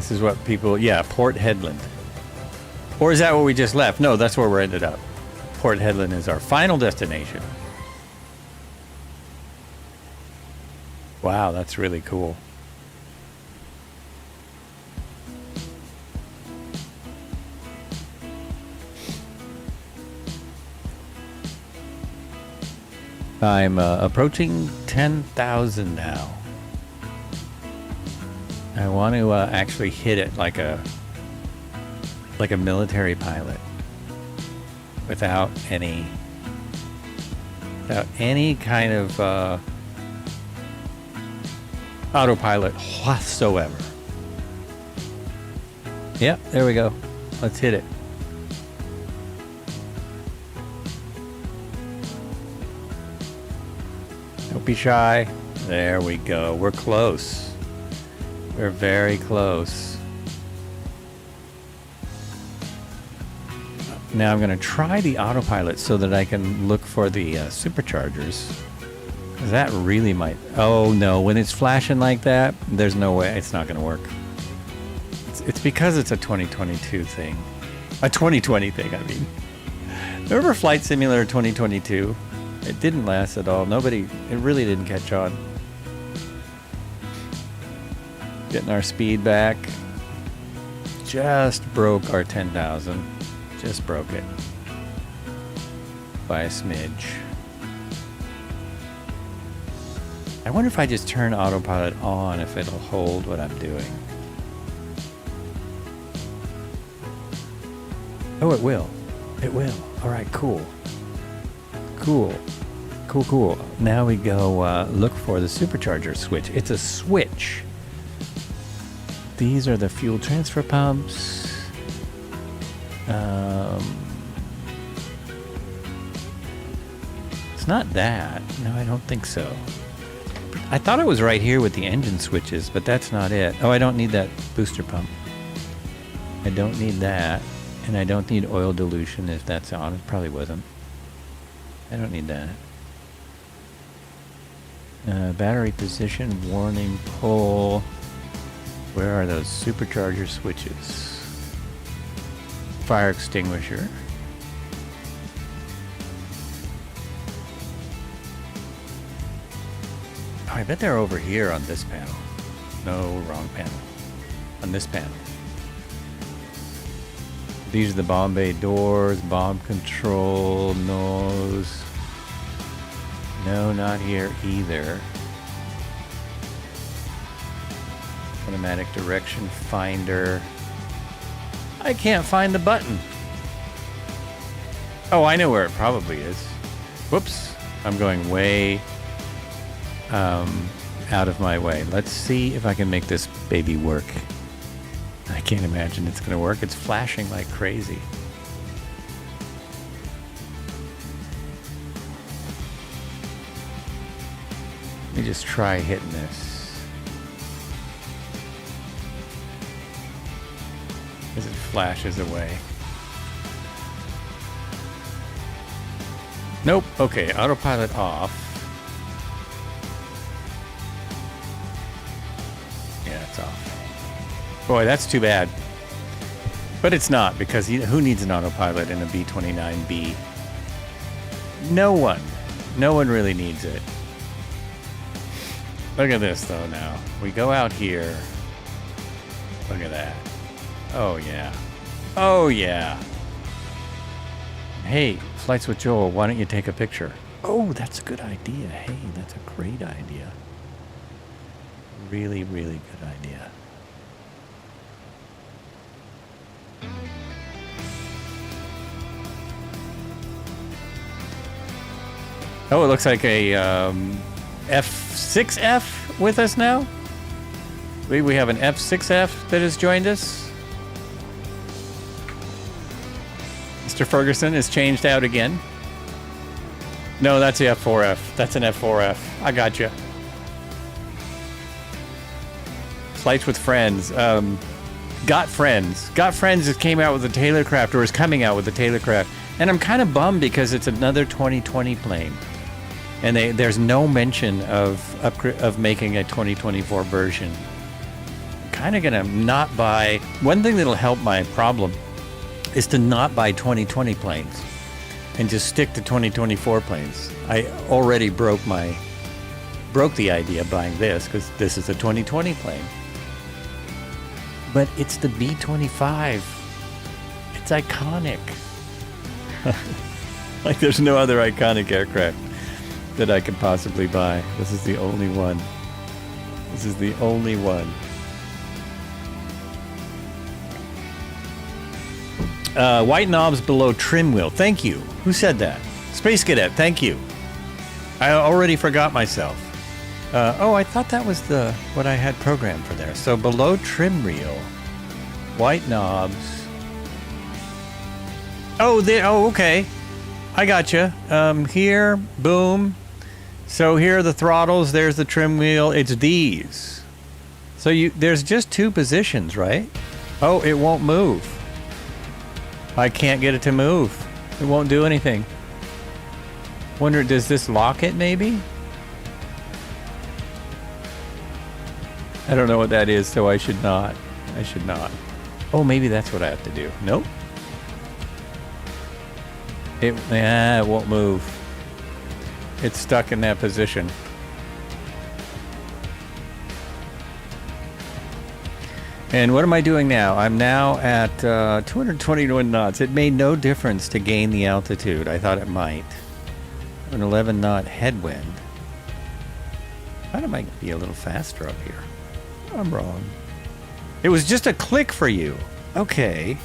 This is what people, yeah, Port Hedland. Or is that where we just left? No, that's where we ended up. Port Hedland is our final destination. Wow, that's really cool. I'm approaching 10,000 now. I want to actually hit it like a military pilot, without any kind of autopilot whatsoever. Yep, there we go. Let's hit it. Don't be shy. There we go. We're close. We're very close. Now I'm going to try the autopilot so that I can look for the superchargers. That really might... Oh no, when it's flashing like that, there's no way. It's not going to work. It's because it's a 2022 thing. A 2020 thing, I mean. Remember Flight Simulator 2022? It didn't last at all. It really didn't catch on. Getting our speed back. Just broke our 10,000. Just broke it. By a smidge. I wonder if I just turn autopilot on, if it'll hold what I'm doing. Oh, it will. It will. All right, cool. Cool. Cool. Now we go look for the supercharger switch. It's a switch. These are the fuel transfer pumps. It's not that. No, I don't think so. I thought it was right here with the engine switches, but that's not it. Oh, I don't need that booster pump. I don't need that. And I don't need oil dilution if that's on. It probably wasn't. I don't need that. Battery position, warning, pull. Where are those supercharger switches? Fire extinguisher. Oh, I bet they're over here on this panel. No, wrong panel. On this panel. These are the bomb bay doors, bomb control, nose. No, not here either. Automatic direction finder. I can't find the button. Oh, I know where it probably is. Whoops. I'm going way out of my way. Let's see if I can make this baby work. I can't imagine it's going to work. It's flashing like crazy. Let me just try hitting this. As it flashes away. Nope. Okay, autopilot off. Yeah, it's off. Boy, that's too bad. But it's not, because who needs an autopilot in a B-29B? No one. No one really needs it. Look at this, though, now. We go out here. Look at that. Oh, yeah. Oh, yeah. Hey, Flights with Joel, why don't you take a picture? Oh, that's a good idea. Hey, that's a great idea. Really, really good idea. Oh, it looks like a F6F with us now. We have an F6F that has joined us. Mr. Ferguson is changed out again. No, that's the F4F. That's an F4F. I got you. Flights with Friends. Got Friends. Got Friends just came out with a Taylorcraft, or is coming out with a Taylorcraft. And I'm kind of bummed because it's another 2020 plane. And there's no mention of making a 2024 version. I'm kind of going to not buy... One thing that'll help my problem is to not buy 2020 planes and just stick to 2024 planes. I already broke the idea of buying this because this is a 2020 plane. But it's the B-25. It's iconic. Like there's no other iconic aircraft that I could possibly buy. This is the only one. This is the only one. White knobs below trim wheel. Thank you. Who said that? Space Cadet. Thank you. I already forgot myself. I thought that was what I had programmed for there. So below trim wheel, white knobs. Oh, okay. I gotcha. Here, boom. So here are the throttles. There's the trim wheel. It's these. So there's just two positions, right? Oh, it won't move. I can't get it to move. It won't do anything. Wonder, does this lock it maybe? I don't know what that is, so I should not. Oh, maybe that's what I have to do. Nope. It won't move. It's stuck in that position. And what am I doing now? I'm now at 221 knots. It made no difference to gain the altitude. I thought it might. An 11 knot headwind. I thought it might be a little faster up here. I'm wrong. It was just a click for you. Okay.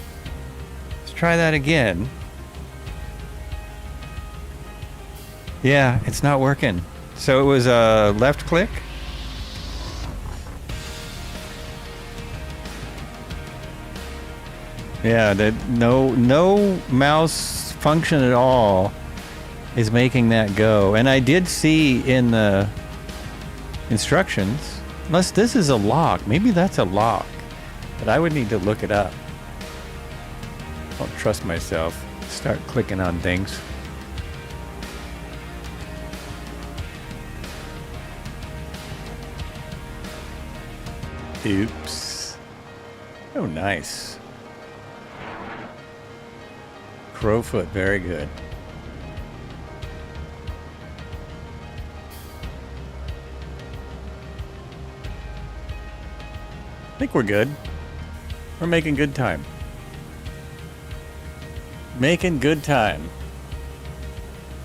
Let's try that again. Yeah, it's not working. So it was a left click. Yeah, no mouse function at all is making that go. And I did see in the instructions, unless this is a lock, maybe that's a lock, but I would need to look it up. I don't trust myself. Start clicking on things. Oops. Oh, nice. Crowfoot, very good. I think we're good. We're making good time. Making good time.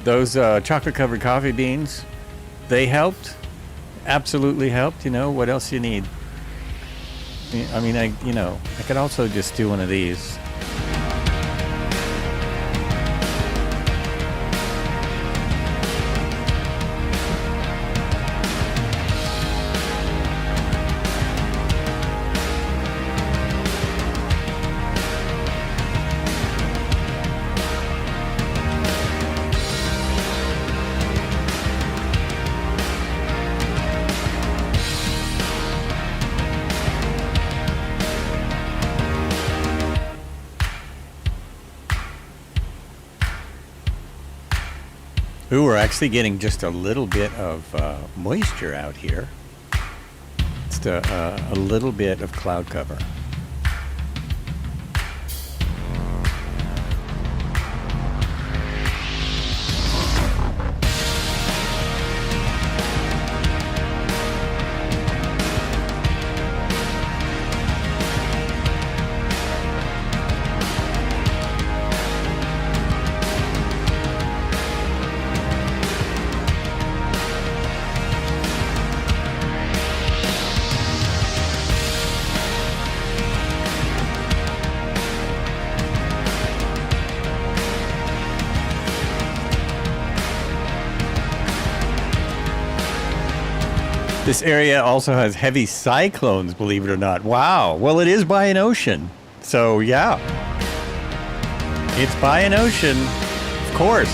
Those chocolate-covered coffee beans, they helped. Absolutely helped. You know, what else you need? I mean, I could also just do one of these. Ooh, we're actually getting just a little bit of moisture out here. Just a little bit of cloud cover. This area also has heavy cyclones, believe it or not. Wow. Well, it is by an ocean. So, yeah. It's by an ocean, of course.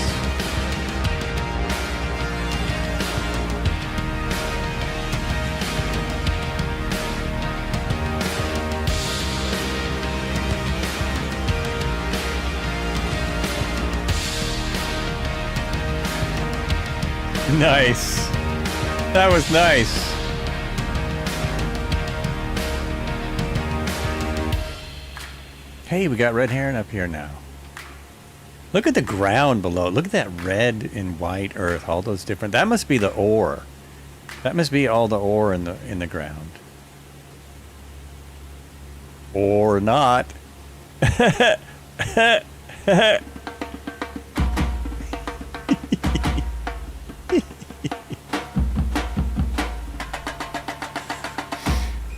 Nice. That was nice. Hey, we got red heron up here now. Look at the ground below. Look at that red and white earth. All those different. That must be the ore. That must be all the ore in the ground. Or not. I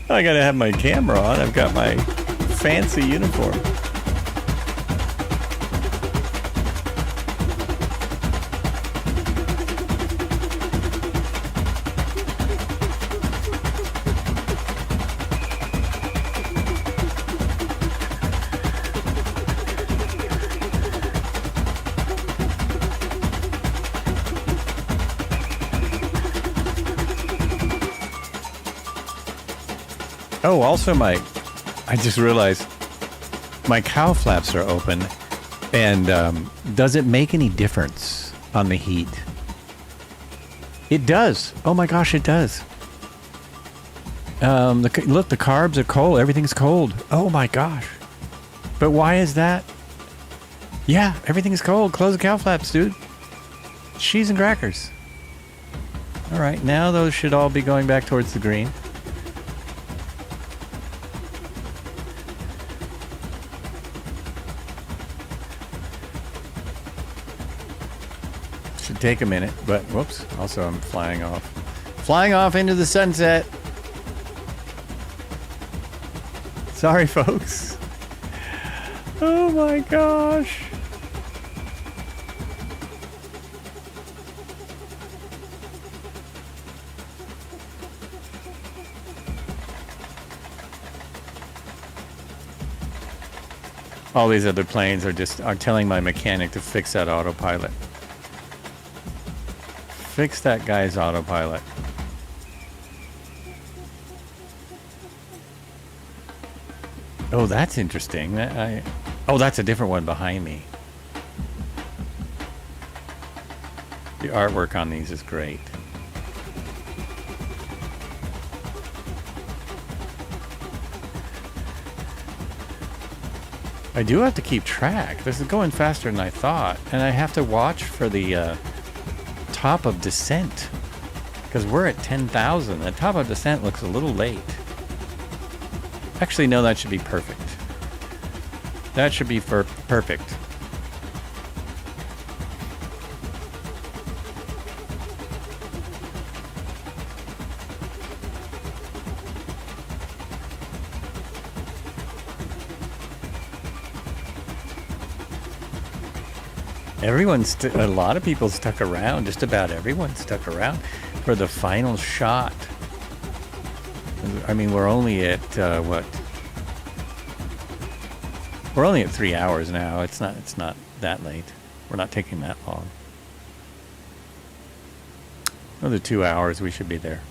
gotta have my camera on. I've got my fancy uniform. Oh, also I just realized my cow flaps are open, and does it make any difference on the heat? It does. Oh my gosh, it does. Look, the carbs are cold. Everything's cold. Oh my gosh. But why is that? Yeah, everything's cold. Close the cow flaps, dude. Cheese and crackers. All right, now those should all be going back towards the green. Should take a minute, but whoops. Also, I'm flying off. Flying off into the sunset. Sorry, folks. Oh my gosh. All these other planes are telling my mechanic to fix that autopilot. Fix that guy's autopilot. Oh, that's interesting. Oh, that's a different one behind me. The artwork on these is great. I do have to keep track. This is going faster than I thought. And I have to watch for the top of descent. Because we're at 10,000. The top of descent looks a little late. Actually, no, that should be perfect. That should be perfect. A lot of people stuck around. Just about everyone stuck around for the final shot. I mean, we're only at what? We're only at 3 hours now. It's not that late. We're not taking that long. Another 2 hours, we should be there.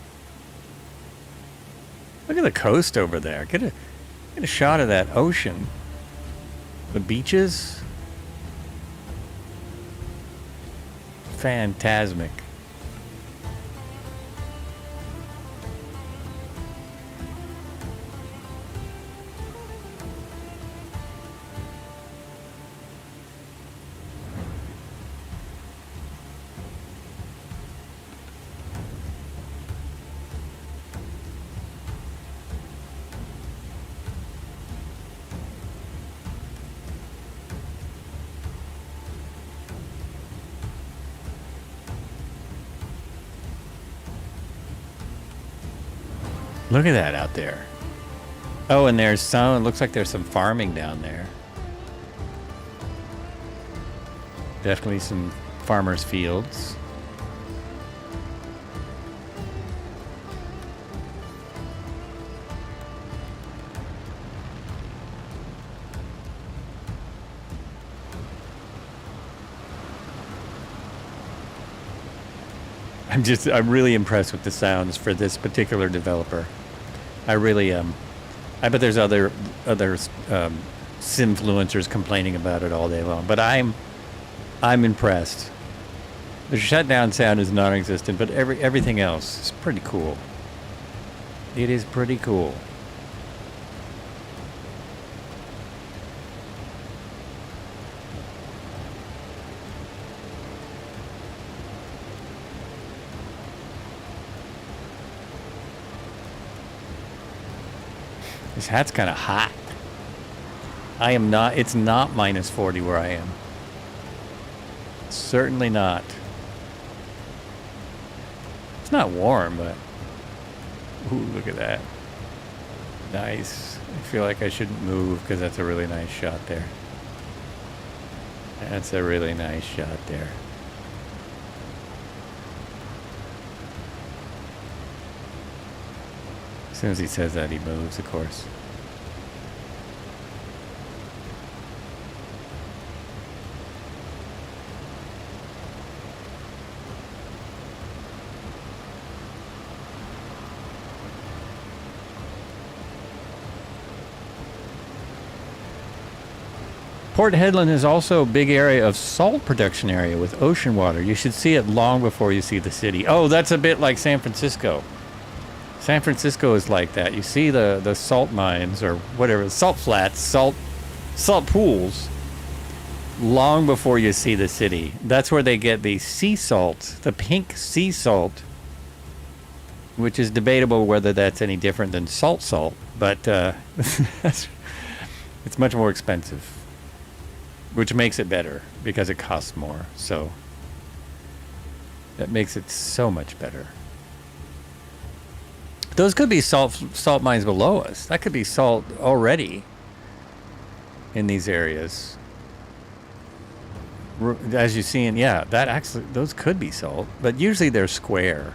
Look at the coast over there. Get a shot of that ocean. The beaches. Phantasmic. Look at that out there. Oh, and it looks like there's some farming down there. Definitely some farmers' fields. I'm really impressed with the sounds for this particular developer. I really am. I bet there's other simfluencers complaining about it all day long, but I'm impressed. The shutdown sound is non-existent, but everything else is pretty cool. It is pretty cool. This hat's kind of hot. I am not, it's not minus 40 where I am. Certainly not. It's not warm, but... Ooh, look at that. Nice. I feel like I shouldn't move because that's a really nice shot there. That's a really nice shot there. As soon as he says that, he moves, of course. Port Hedland is also a big area of salt production area with ocean water. You should see it long before you see the city. Oh, that's a bit like San Francisco. San Francisco is like that. You see the salt mines or whatever, salt flats, salt pools long before you see the city. That's where they get the sea salt, the pink sea salt, which is debatable whether that's any different than salt, but it's much more expensive. Which makes it better because it costs more. So that makes it so much better. Those could be salt mines below us. That could be salt already in these areas. As you see, yeah, that actually, those could be salt, but usually they're square.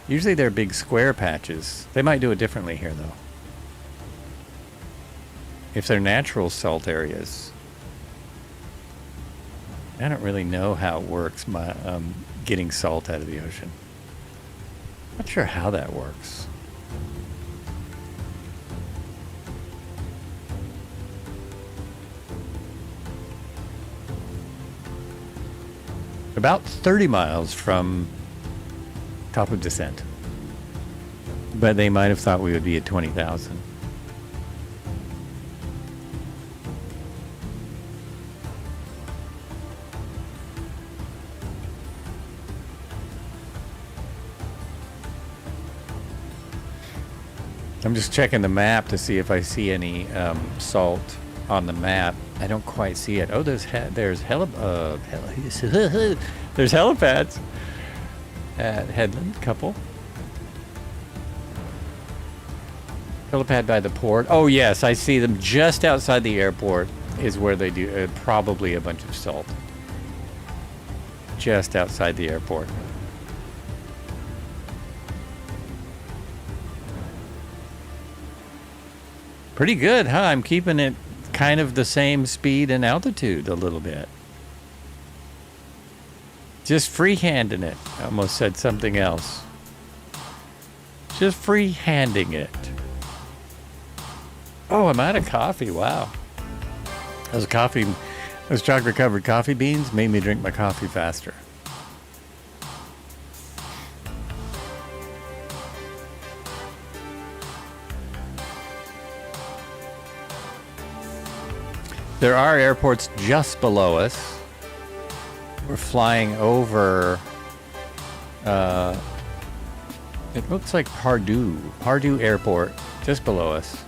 Usually they're big square patches. They might do it differently here though. If they're natural salt areas. I don't really know how it works, getting salt out of the ocean. Not sure how that works. About 30 miles from top of descent. But they might have thought we would be at 20,000. I'm just checking the map to see if I see any salt on the map. I don't quite see it. Oh, there's helipads at Hedland, couple. Helipad by the port. Oh yes, I see them just outside the airport is where they do probably a bunch of salt. Just outside the airport. Pretty good, huh? I'm keeping it kind of the same speed and altitude a little bit. Just freehanding it. I almost said something else. Just freehanding it. Oh, I'm out of coffee. Wow. Those chocolate covered coffee beans made me drink my coffee faster. There are airports just below us. We're flying over, it looks like Pardue Airport, just below us.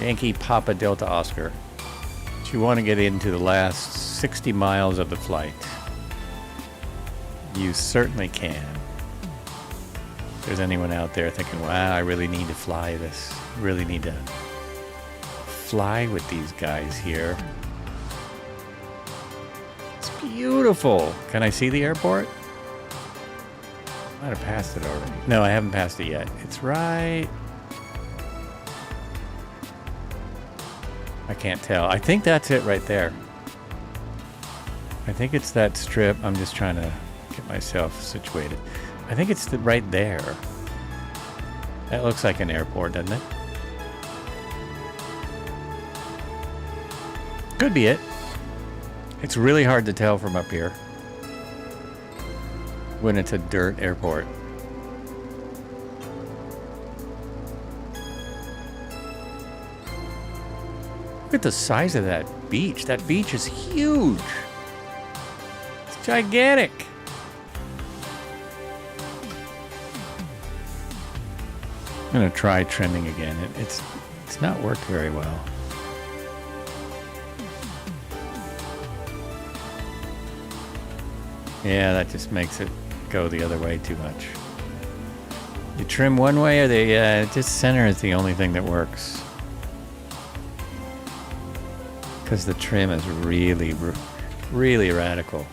Yankee Papa Delta Oscar. But you want to get into the last 60 miles of the flight. You certainly can. If there's anyone out there thinking, wow, I really need to fly this. Really need to fly with these guys here. It's beautiful. Can I see the airport? I might have passed it already. No, I haven't passed it yet. It's right... I can't tell. I think that's it right there. I think it's that strip. I'm just trying to get myself situated. I think it's right there. That looks like an airport, doesn't it? Could be it. It's really hard to tell from up here when it's a dirt airport. Look at the size of that beach. That beach is huge. It's gigantic. I'm gonna try trimming again. It's It's not worked very well. Yeah, that just makes it go the other way too much. You trim one way or just center is the only thing that works. Because the trim is really, really radical.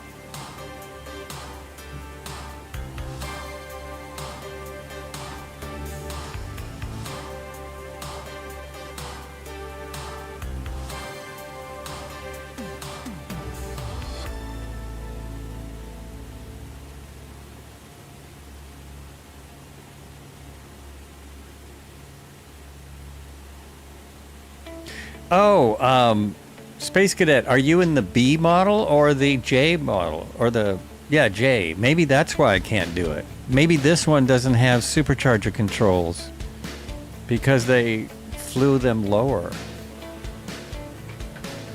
Oh, Space Cadet, are you in the B model or the J model? Or the, yeah, J. Maybe that's why I can't do it. Maybe this one doesn't have supercharger controls because they flew them lower.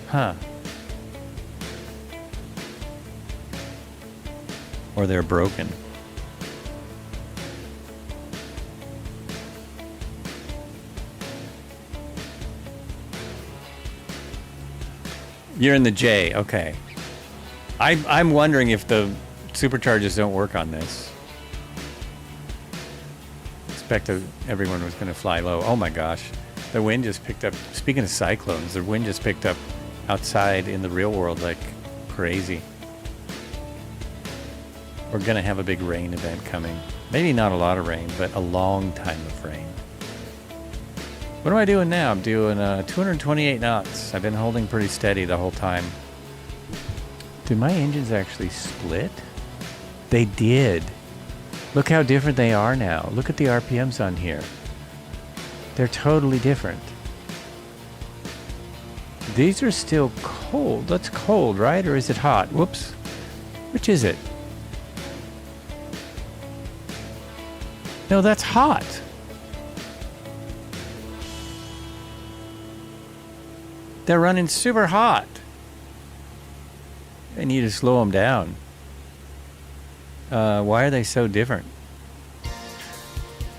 Huh. Or they're broken. You're in the J, okay. I'm wondering if the superchargers don't work on this. Expected everyone was going to fly low. Oh my gosh, the wind just picked up. Speaking of cyclones, the wind just picked up outside in the real world like crazy. We're going to have a big rain event coming. Maybe not a lot of rain, but a long time of rain. What am I doing now? I'm doing 228 knots. I've been holding pretty steady the whole time. Did my engines actually split? They did. Look how different they are now. Look at the RPMs on here. They're totally different. These are still cold. That's cold, right? Or is it hot? Whoops. Which is it? No, that's hot. They're running super hot. I need to slow them down. Why are they so different?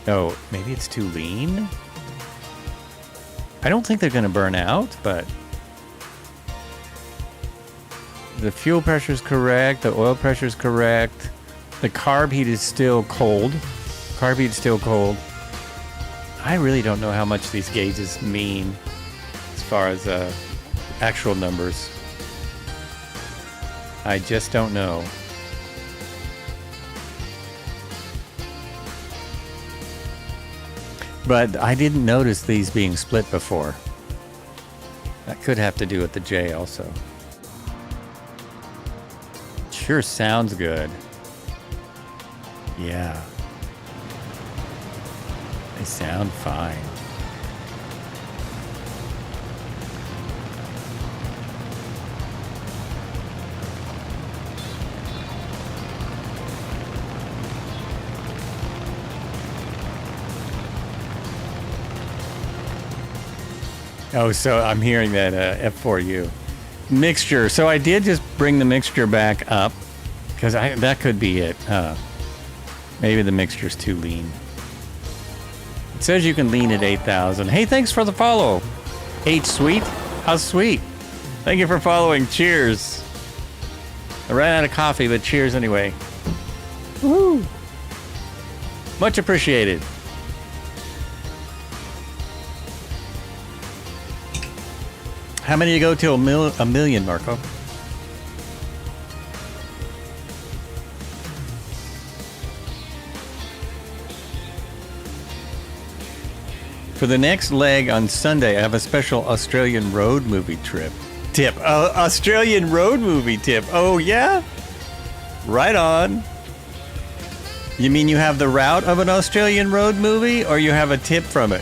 Oh, maybe it's too lean? I don't think they're going to burn out, but the fuel pressure is correct. The oil pressure is correct. The carb heat is still cold. Carb heat is still cold. I really don't know how much these gauges mean as far as actual numbers. I just don't know. But I didn't notice these being split before. That could have to do with the J also. Sure sounds good. Yeah. They sound fine. Oh, so I'm hearing that F4U mixture. So I did just bring the mixture back up because that could be it. Maybe the mixture's too lean. It says you can lean at 8,000. Hey, thanks for the follow. H Sweet, how sweet. Thank you for following. Cheers. I ran out of coffee, but cheers anyway. Woo! Much appreciated. How many you go to a million, Marco? For the next leg on Sunday, I have a special Australian road movie tip. Australian road movie tip. Oh, yeah? Right on. You mean you have the route of an Australian road movie, or you have a tip from it?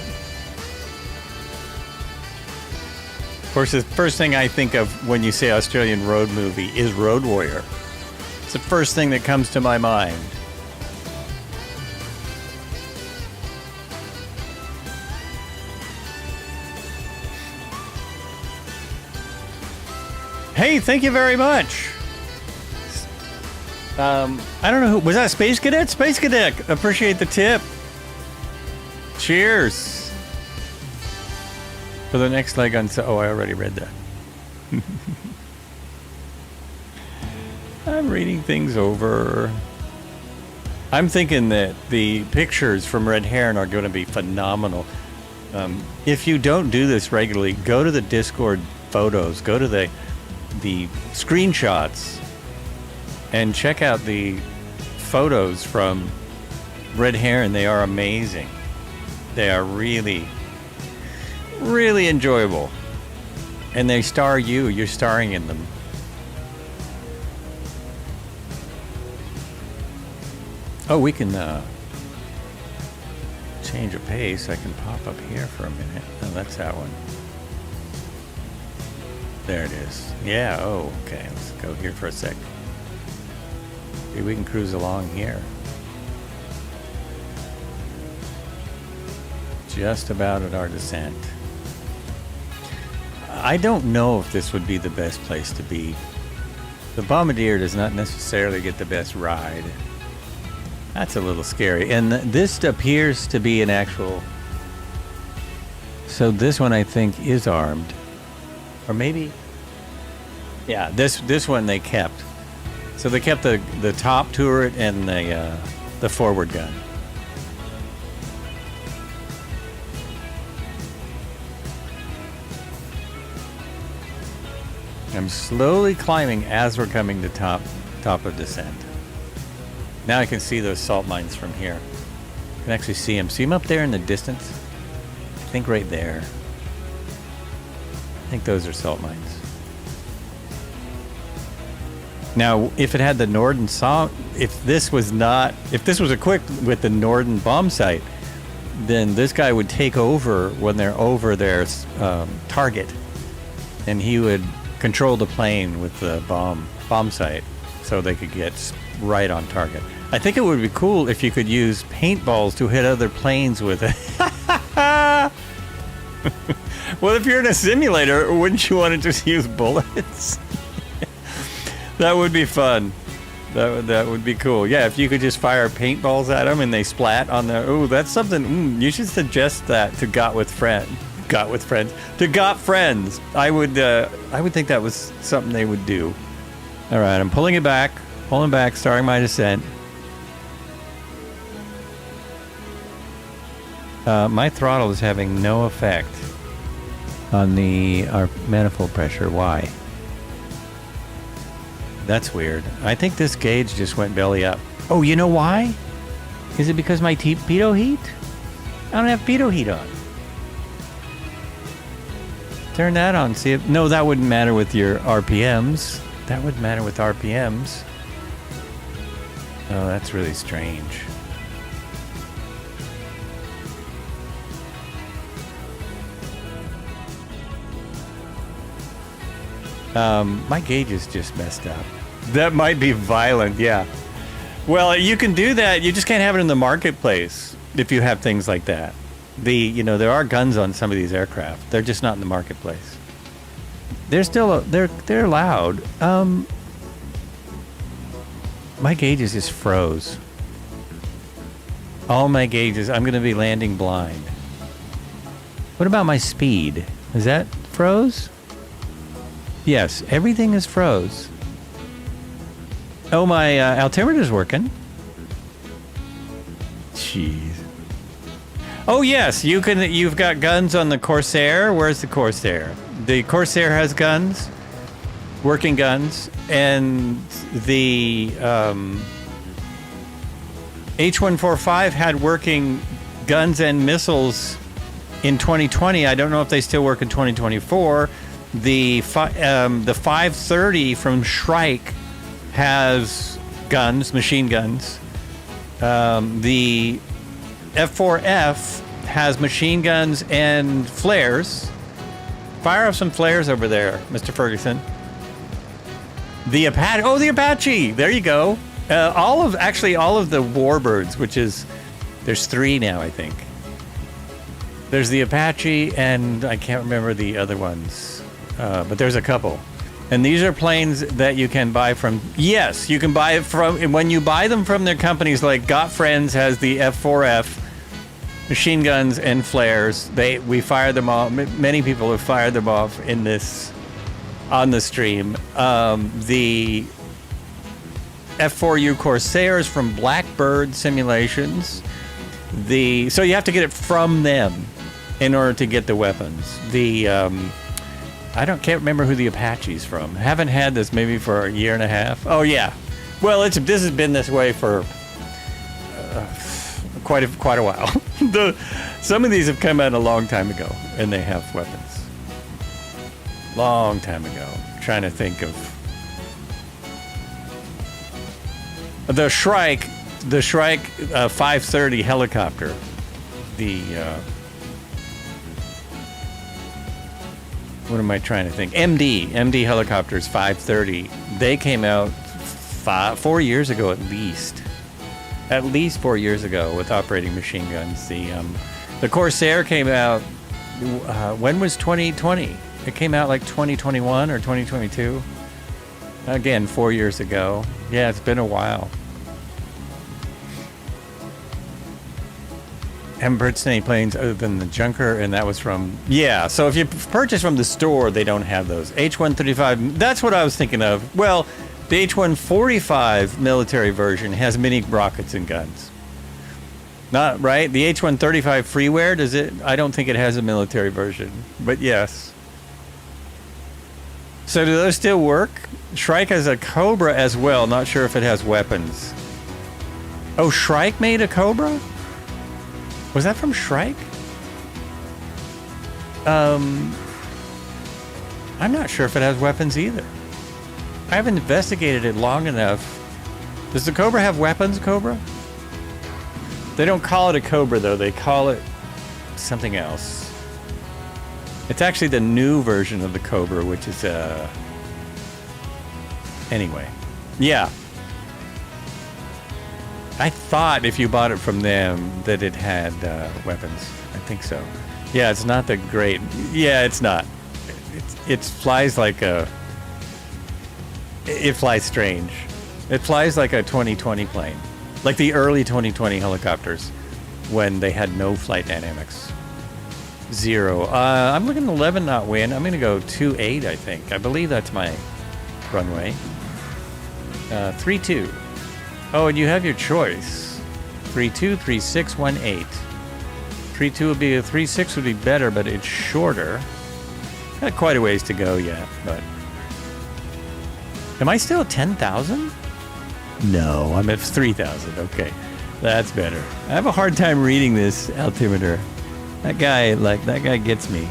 Of course, the first thing I think of when you say Australian road movie is Road Warrior. It's the first thing that comes to my mind. Hey, thank you very much. I don't know who was that. Space Cadet? Space Cadet. Appreciate the tip. Cheers. For the next leg on... Oh, I already read that. I'm reading things over. I'm thinking that the pictures from Red Heron are going to be phenomenal. If you don't do this regularly, go to the Discord photos, go to the screenshots, and check out the photos from Red Heron. They are amazing. They are really, really enjoyable. And they star you. You're starring in them. Oh, we can change of pace. I can pop up here for a minute. Oh, that's that one. There it is. Yeah, oh, okay. Let's go here for a sec. Maybe we can cruise along here. Just about at our descent. I don't know if this would be the best place to be. The Bombardier does not necessarily get the best ride. That's a little scary. And this appears to be an actual... So this one I think is armed. Or maybe... Yeah, this one they kept. So they kept the top turret and the forward gun. I'm slowly climbing as we're coming to top of descent. Now I can see those salt mines from here. I can actually see them. See them up there in the distance? I think right there. I think those are salt mines. Now, if it had the Norden if this was equipped with the Norden bomb sight, then this guy would take over when they're over their target, and he would control the plane with the bomb sight, so they could get right on target. I think it would be cool if you could use paintballs to hit other planes with it. Well, if you're in a simulator, wouldn't you want to just use bullets? That would be fun. That would be cool. Yeah, if you could just fire paintballs at them and they splat on the... Ooh, that's something... you should suggest that to Got Friends. I would think that was something they would do. All right, I'm pulling back, starting my descent. My throttle is having no effect on our manifold pressure. Why? That's weird. I think this gauge just went belly up. Oh, you know why? Is it because my pitot heat? I don't have pitot heat on. Turn that on. See if... No, that wouldn't matter with your RPMs. That would matter with RPMs. Oh, that's really strange. My gauge is just messed up. That might be violent, yeah. Well, you can do that. You just can't have it in the marketplace if you have things like that. There are guns on some of these aircraft. They're just not in the marketplace. They're still they're loud. My gauges just froze. All my gauges. I'm going to be landing blind. What about my speed? Is that froze? Yes, everything is froze. Oh, my altimeter's working. Jeez. Oh yes, you've got guns on the Corsair. Where's the Corsair? The Corsair has guns, working guns, and the H-145 had working guns and missiles in 2020. I don't know if they still work in 2024. The 530 from Shrike has guns, machine guns. The F4F has machine guns and flares. Fire off some flares over there, Mr. Ferguson. The Apache. Oh, the Apache. There you go. All of the Warbirds, which is... There's 3 now, I think. There's the Apache, and I can't remember the other ones. But there's a couple. And these are planes that you can buy from... Yes, you can buy it from... When you buy them from their companies, like Got Friends has the F4F, machine guns and flares. We fired them off. Many people have fired them off on the stream. The F4U Corsairs from Blackbird Simulations. So you have to get it from them in order to get the weapons. Can't remember who the Apache's from. Haven't had this maybe for a year and a half. Oh yeah, well this has been this way for quite a while. Some of these have come out a long time ago, and they have weapons. Long time ago. I'm trying to think of the Shrike 530 helicopter. What am I trying to think? MD helicopters 530. They came out 4 years ago at least. At least 4 years ago with operating machine guns. The Corsair came out. When was 2020? It came out like 2021 or 2022. Again, 4 years ago. Yeah, it's been a while. Haven't purchased any planes other than the Junker, and that was from... Yeah, so if you purchase from the store, they don't have those. H-135, that's what I was thinking of. Well, the H-145 military version has mini rockets and guns. Not right? The H-135 freeware, does it? I don't think it has a military version, but yes. So do those still work? Shrike has a Cobra as well. Not sure if it has weapons. Oh, Shrike made a Cobra? Was that from Shrike? I'm not sure if it has weapons either. I haven't investigated it long enough. Does the Cobra have weapons, Cobra? They don't call it a Cobra, though. They call it something else. It's actually the new version of the Cobra, which is, anyway. Yeah. I thought if you bought it from them that it had weapons. I think so. Yeah, it's not the great... Yeah, it's not. It flies like a... It flies strange. It flies like a 2020 plane. Like the early 2020 helicopters when they had no flight dynamics. Zero. I'm looking at 11 knot wind. I'm going to go 2.8, I think. I believe that's my runway. 3.2. Oh, and you have your choice. 3.2, 3.6, 1.8. 3.2 would be... 3.6 would be better, but it's shorter. Got quite a ways to go yet, but... Am I still at 10,000? No, I'm at 3,000. Okay, that's better. I have a hard time reading this altimeter. That guy gets me.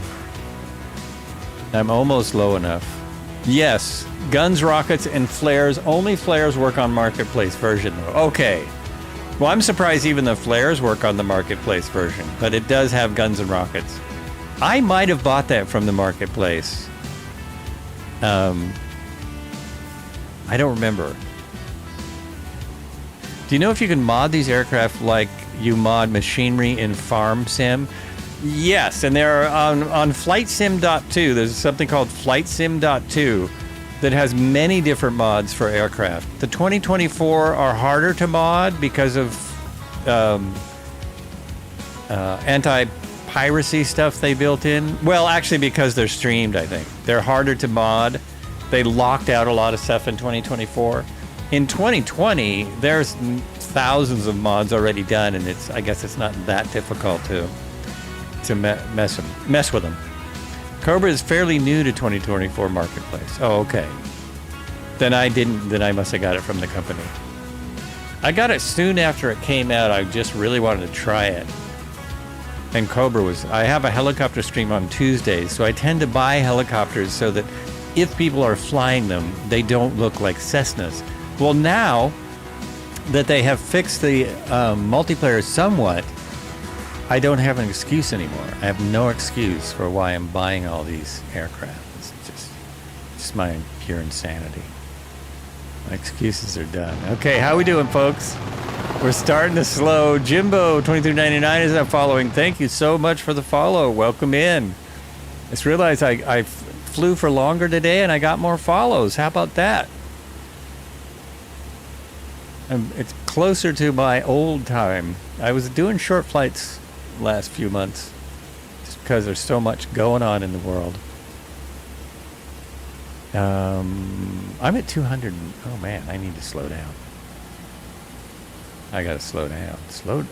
I'm almost low enough. Yes, guns, rockets, and flares. Only flares work on Marketplace version, though. Okay. Well, I'm surprised even the flares work on the Marketplace version, but it does have guns and rockets. I might have bought that from the Marketplace. I don't remember. Do you know if you can mod these aircraft like you mod machinery in Farm Sim? Yes, and they're on FlightSim.2. There's something called FlightSim.2 that has many different mods for aircraft. The 2024 are harder to mod because of anti-piracy stuff they built in. Well, actually, because they're streamed, I think. They're harder to mod. They locked out a lot of stuff in 2024. In 2020, there's thousands of mods already done, and I guess it's not that difficult to mess with them. Cobra is fairly new to 2024 Marketplace. Oh, okay. Then I must have got it from the company. I got it soon after it came out. I just really wanted to try it. And Cobra I have a helicopter stream on Tuesdays, so I tend to buy helicopters so that if people are flying them, they don't look like Cessnas. Well, now that they have fixed the multiplayer somewhat, I don't have an excuse anymore. I have no excuse for why I'm buying all these aircraft. It's just my pure insanity. My excuses are done. Okay, how we doing, folks? We're starting to slow. Jimbo 2399 is not following. Thank you so much for the follow. Welcome in. I just realized I flew for longer today and I got more follows. How about that? It's closer to my old time. I was doing short flights last few months. Just because there's so much going on in the world. I'm at 200. Oh man, I need to slow down. I gotta slow down.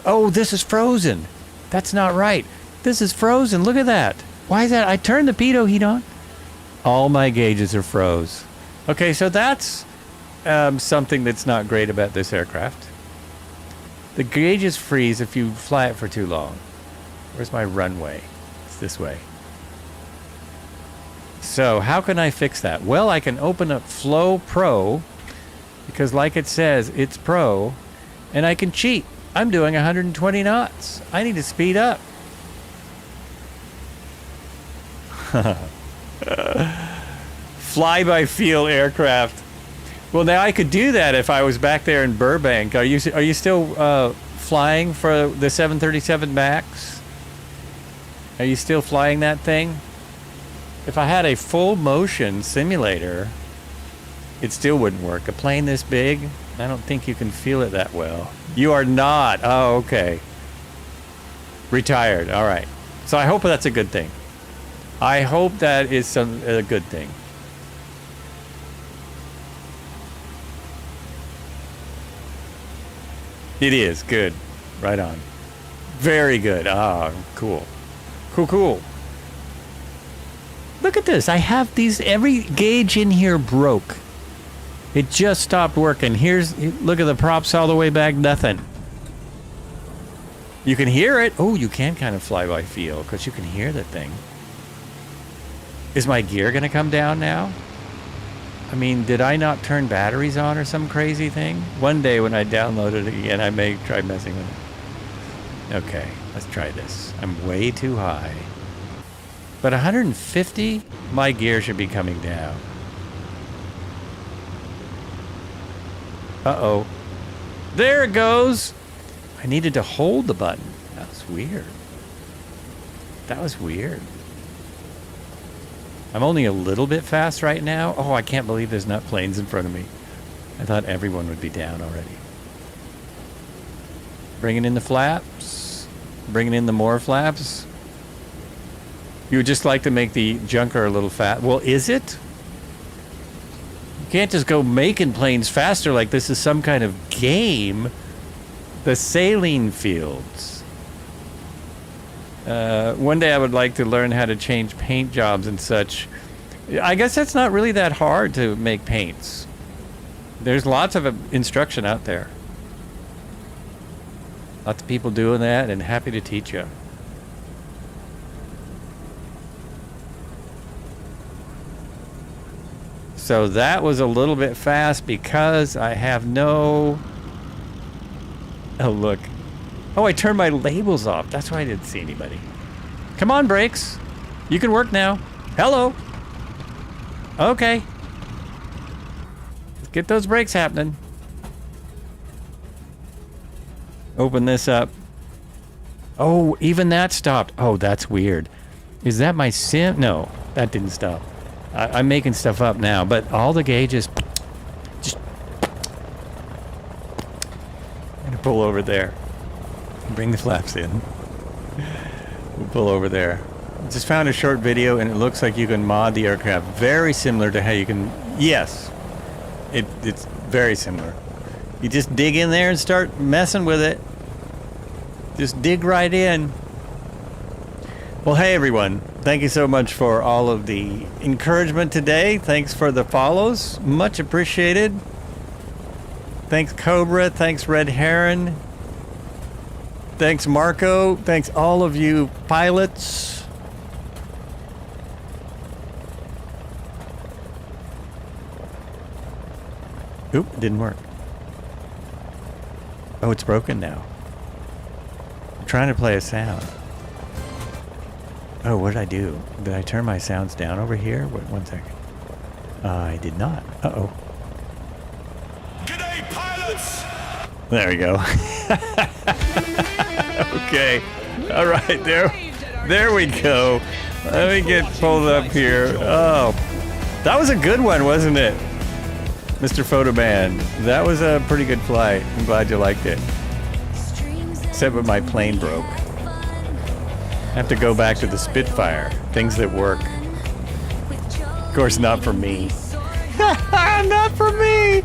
Oh, this is frozen. That's not right. This is frozen. Look at that. Why is that? I turned the pitot heat on. All my gauges are froze. Okay, so that's something that's not great about this aircraft. The gauges freeze if you fly it for too long. Where's my runway? It's this way. So how can I fix that? Well, I can open up Flow Pro, because like it says, it's Pro, and I can cheat. I'm doing 120 knots. I need to speed up. Fly by feel aircraft. Well, now I could do that if I was back there in Burbank. Are you still flying for the 737 MAX? Are you still flying that thing? If I had a full motion simulator, it still wouldn't work. A plane this big, I don't think you can feel it that well. You are not. Oh, okay. Retired. All right. So I hope that's a good thing. I hope that is a good thing. It is good. Right on. Very good. Ah, cool. Cool. Look at this. I have these. Every gauge in here broke. It just stopped working. Look at the props all the way back. Nothing. You can hear it. Oh, you can kind of fly by feel because you can hear the thing. Is my gear going to come down now? I mean, did I not turn batteries on or some crazy thing? One day when I download it again, I may try messing with it. Okay, let's try this. I'm way too high. But 150, my gear should be coming down. Uh-oh. There it goes. I needed to hold the button. That was weird. I'm only a little bit fast right now. Oh, I can't believe there's not planes in front of me. I thought everyone would be down already. Bringing in the flaps. Bringing in the more flaps. You would just like to make the junker a little fat. Well, is it? You can't just go making planes faster like this is some kind of game. The sailing fields. One day I would like to learn how to change paint jobs and such. I guess that's not really that hard to make paints. There's lots of instruction out there. Lots of people doing that and happy to teach you. So that was a little bit fast because I have no... Oh, look. Oh, I turned my labels off. That's why I didn't see anybody. Come on, brakes. You can work now. Hello. Okay. Let's get those brakes happening. Open this up. Oh, even that stopped. Oh, that's weird. Is that my sim? No, that didn't stop. I'm making stuff up now, but all the gauges... Just... I'm going to pull over there. Bring the flaps in. We'll pull over there. Just found a short video, and it looks like you can mod the aircraft. Very similar to how you can... Yes. It's very similar. You just dig in there and start messing with it. Just dig right in. Well, hey, everyone. Thank you so much for all of the encouragement today. Thanks for the follows. Much appreciated. Thanks, Cobra. Thanks, Red Heron. Thanks, Marco. Thanks, all of you pilots. Oop, it didn't work. Oh, it's broken now. I'm trying to play a sound. Oh, what did I do? Did I turn my sounds down over here? Wait, 1 second. I did not. Uh-oh. G'day, pilots! There we go. Okay. All right, there we go. Let me get pulled up here. Oh, that was a good one, wasn't it? Mr. Photoman. That was a pretty good flight. I'm glad you liked it. Except when my plane broke. have to go back to the Spitfire. Things that work. Of course, not for me. Not for me!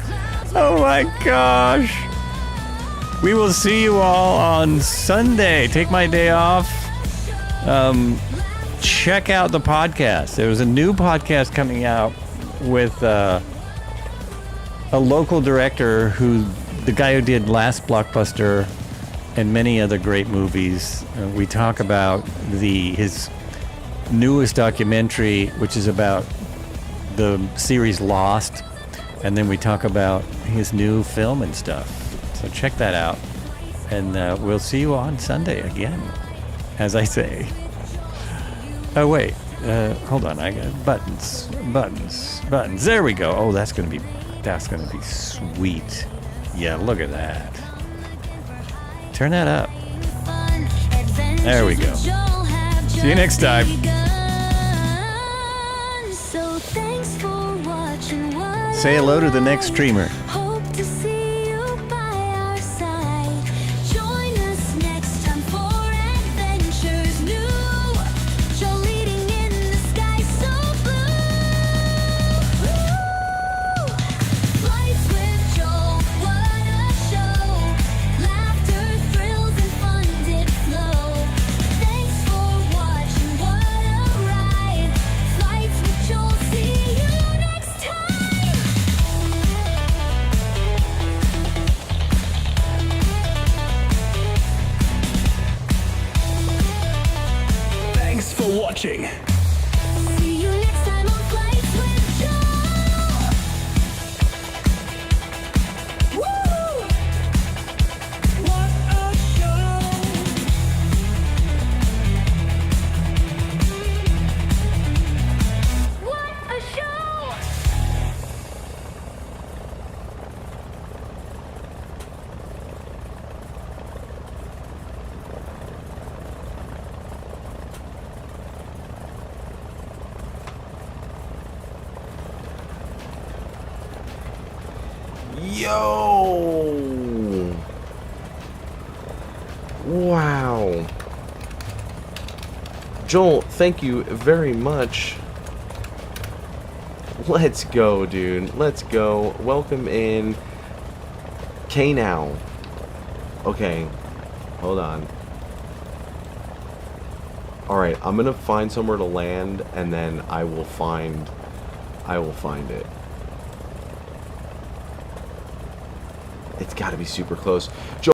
Oh my gosh. We will see you all on Sunday. Take my day off. Check out the podcast. There was a new podcast coming out with a local director the guy who did Last Blockbuster and many other great movies. We talk about his newest documentary, which is about the series Lost, and then we talk about his new film and stuff. So check that out, and we'll see you on Sunday again, as I say. Oh wait, hold on. I got buttons. There we go. Oh, that's gonna be sweet. Yeah, look at that. Turn that up. There we go. See you next time. Say hello to the next streamer. Watching. See you next time on Flights with Joe. Woo! What a show! What a show! Yo! Wow. Joel, thank you very much. Let's go, dude. Let's go. Welcome in. K-Now. Okay. Hold on. Alright, I'm gonna find somewhere to land, and then I will find it. It's gotta be super close. Joel,